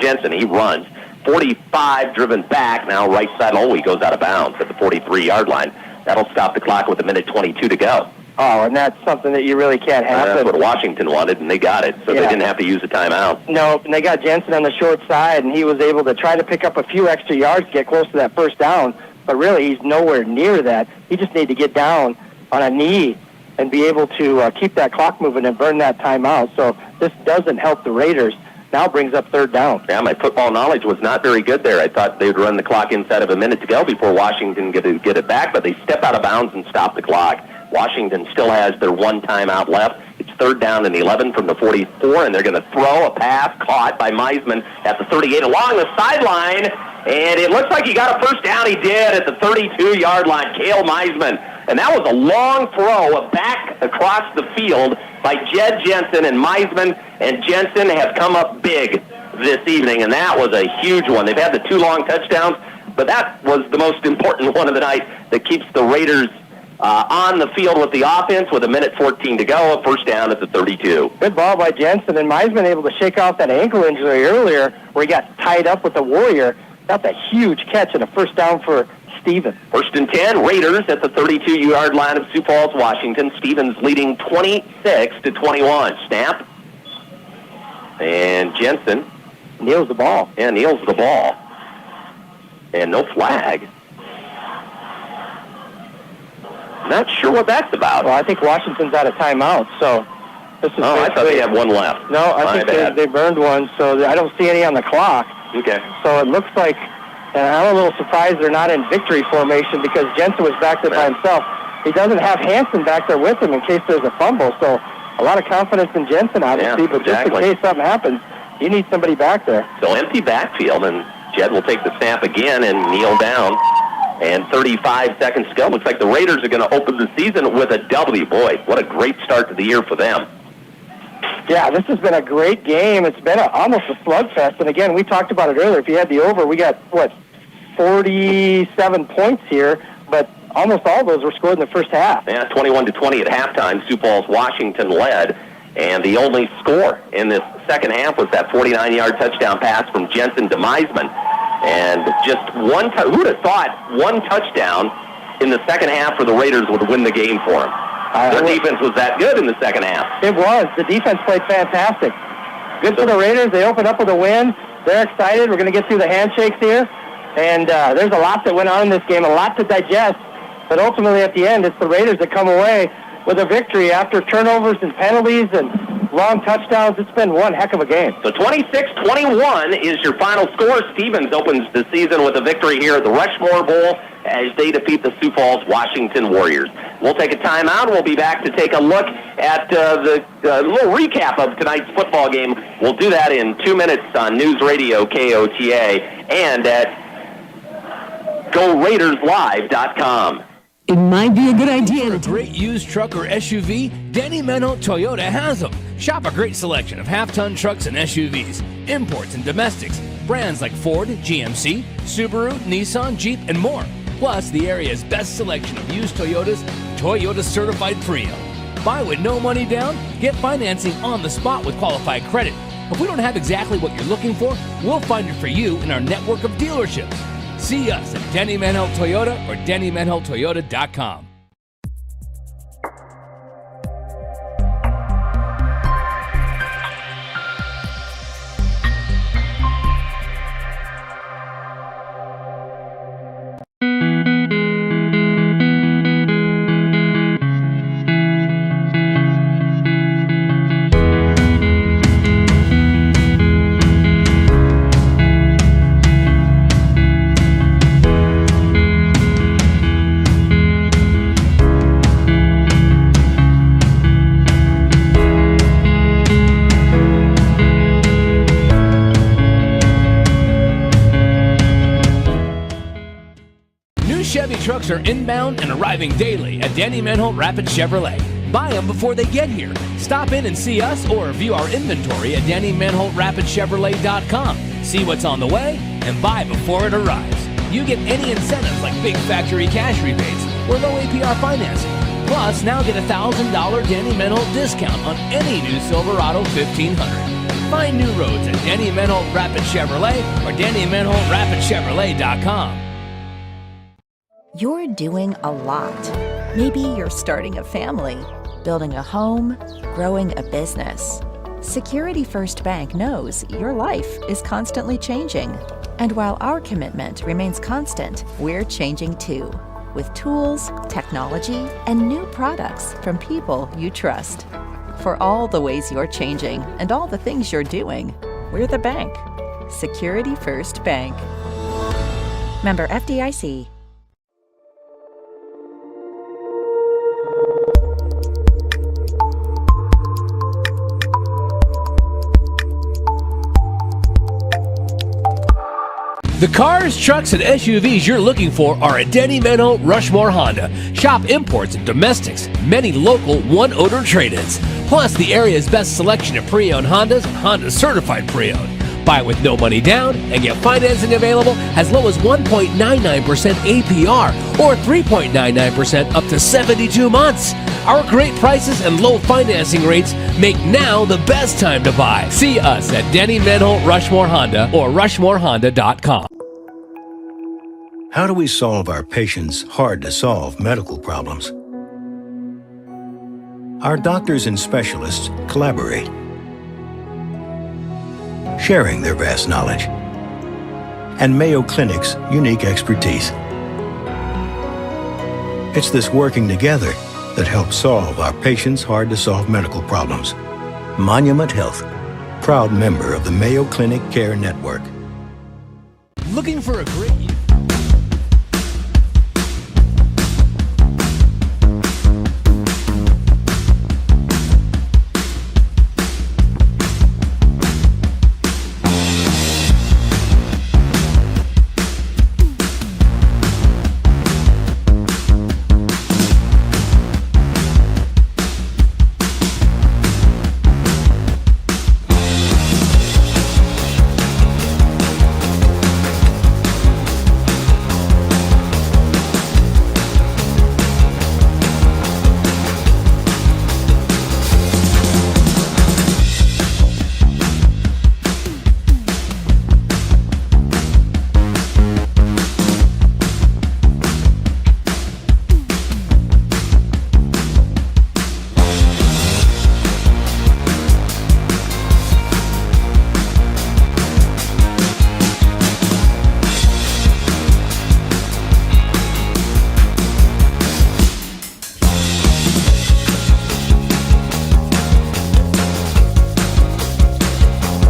Jensen. He runs. 45 driven back. Now right side. He goes out of bounds at the 43-yard line. That'll stop the clock with 1:22 to go. Oh, and that's something that you really can't have. That's what Washington wanted, and they got it, so they didn't have to use a timeout. No, and they got Jensen on the short side, and he was able to try to pick up a few extra yards to get close to that first down, but really he's nowhere near that. He just needed to get down on a knee and be able to keep that clock moving and burn that timeout. So this doesn't help the Raiders. Now brings up 3rd down. Yeah, my football knowledge was not very good there. I thought they would run the clock inside of a minute to go before Washington get it back, but they step out of bounds and stop the clock. Washington still has their one timeout left. It's 3rd down and 11 from the 44, and they're going to throw a pass caught by Meisman at the 38 along the sideline, and it looks like he got a first down. He did at the 32-yard line, Cale Meisman. And that was a long throw back across the field by Jed Jensen, and Meisman and Jensen have come up big this evening, and that was a huge one. They've had the 2 long touchdowns, but that was the most important one of the night that keeps the Raiders on the field with the offense with 1:14 to go, a first down at the 32. Good ball by Jensen, and Meisman able to shake off that ankle injury earlier where he got tied up with the Warrior. That's a huge catch and a first down for Stevens. 1st and 10, Raiders at the 32-yard line of Sioux Falls, Washington. Stevens leading 26-21. Snap. And Jensen kneels the ball. Yeah, kneels the ball. And no flag. Not sure what that's about. Well, I think Washington's out of timeout, so this is I thought they had one left. No, I think they burned one, so I don't see any on the clock. Okay. So it looks like, and I'm a little surprised they're not in victory formation because Jensen was back there by himself. He doesn't have Hansen back there with him in case there's a fumble, so a lot of confidence in Jensen, obviously, but just in case something happens, you need somebody back there. So empty backfield, and Jed will take the snap again and kneel down. And 35 seconds to go. Looks like the Raiders are going to open the season with a W. Boy, what a great start to the year for them. Yeah, this has been a great game. It's been almost a slugfest. And again, we talked about it earlier. If you had the over, we got, 47 points here. But almost all of those were scored in the first half. Yeah, 21-20 at halftime. Sioux Falls, Washington led. And the only score in this second half was that 49-yard touchdown pass from Jensen to Meisman. And just who'd have thought one touchdown in the second half for the Raiders would win the game for them? Their defense was that good in the second half. It was. The defense played fantastic. Good for the Raiders. They opened up with a win. They're excited. We're going to get through the handshakes here. And there's a lot that went on in this game, a lot to digest. But ultimately, at the end, it's the Raiders that come away with a victory after turnovers and penalties and long touchdowns. It's been one heck of a game. So 26-21 is your final score. Stevens opens the season with a victory here at the Rushmore Bowl as they defeat the Sioux Falls Washington Warriors. We'll take a timeout. We'll be back to take a look at the little recap of tonight's football game. We'll do that in 2 minutes on News Radio KOTA and at GoRaidersLive.com. It might be a good idea. For a great used truck or SUV, Danny Meno Toyota has them. Shop a great selection of half-ton trucks and SUVs, imports and domestics, brands like Ford, GMC, Subaru, Nissan, Jeep, and more. Plus, the area's best selection of used Toyotas, Toyota certified pre-owned. Buy with no money down, get financing on the spot with qualified credit. If we don't have exactly what you're looking for, we'll find it for you in our network of dealerships. See us at Denny Manhelt Toyota or DennyManheltToyota.com. Chevy trucks are inbound and arriving daily at Danny Manholt Rapid Chevrolet. Buy them before they get here. Stop in and see us or view our inventory at DannyManholtRapidChevrolet.com. See what's on the way and buy before it arrives. You get any incentives like big factory cash rebates or low APR financing. Plus, now get a $1,000 Danny Manholt discount on any new Silverado 1500. Find new roads at Danny Manholt Rapid Chevrolet or DannyManholtRapidChevrolet.com. You're doing a lot. Maybe you're starting a family, building a home, growing a business. Security First Bank knows your life is constantly changing. And while our commitment remains constant, we're changing too, with tools, technology, and new products from people you trust. For all the ways you're changing and all the things you're doing, we're the bank. Security First Bank. Member FDIC. The cars, trucks, and SUVs you're looking for are at Denny Manholt Rushmore Honda. Shop imports and domestics, many local one-owner trade-ins. Plus, the area's best selection of pre-owned Hondas and Honda certified pre-owned. Buy with no money down and get financing available as low as 1.99% APR or 3.99% up to 72 months. Our great prices and low financing rates make now the best time to buy. See us at Denny Manholt Rushmore Honda or RushmoreHonda.com. How do we solve our patients' hard-to-solve medical problems? Our doctors and specialists collaborate, sharing their vast knowledge and Mayo Clinic's unique expertise. It's this working together that helps solve our patients' hard-to-solve medical problems. Monument Health, proud member of the Mayo Clinic Care Network. Looking for a great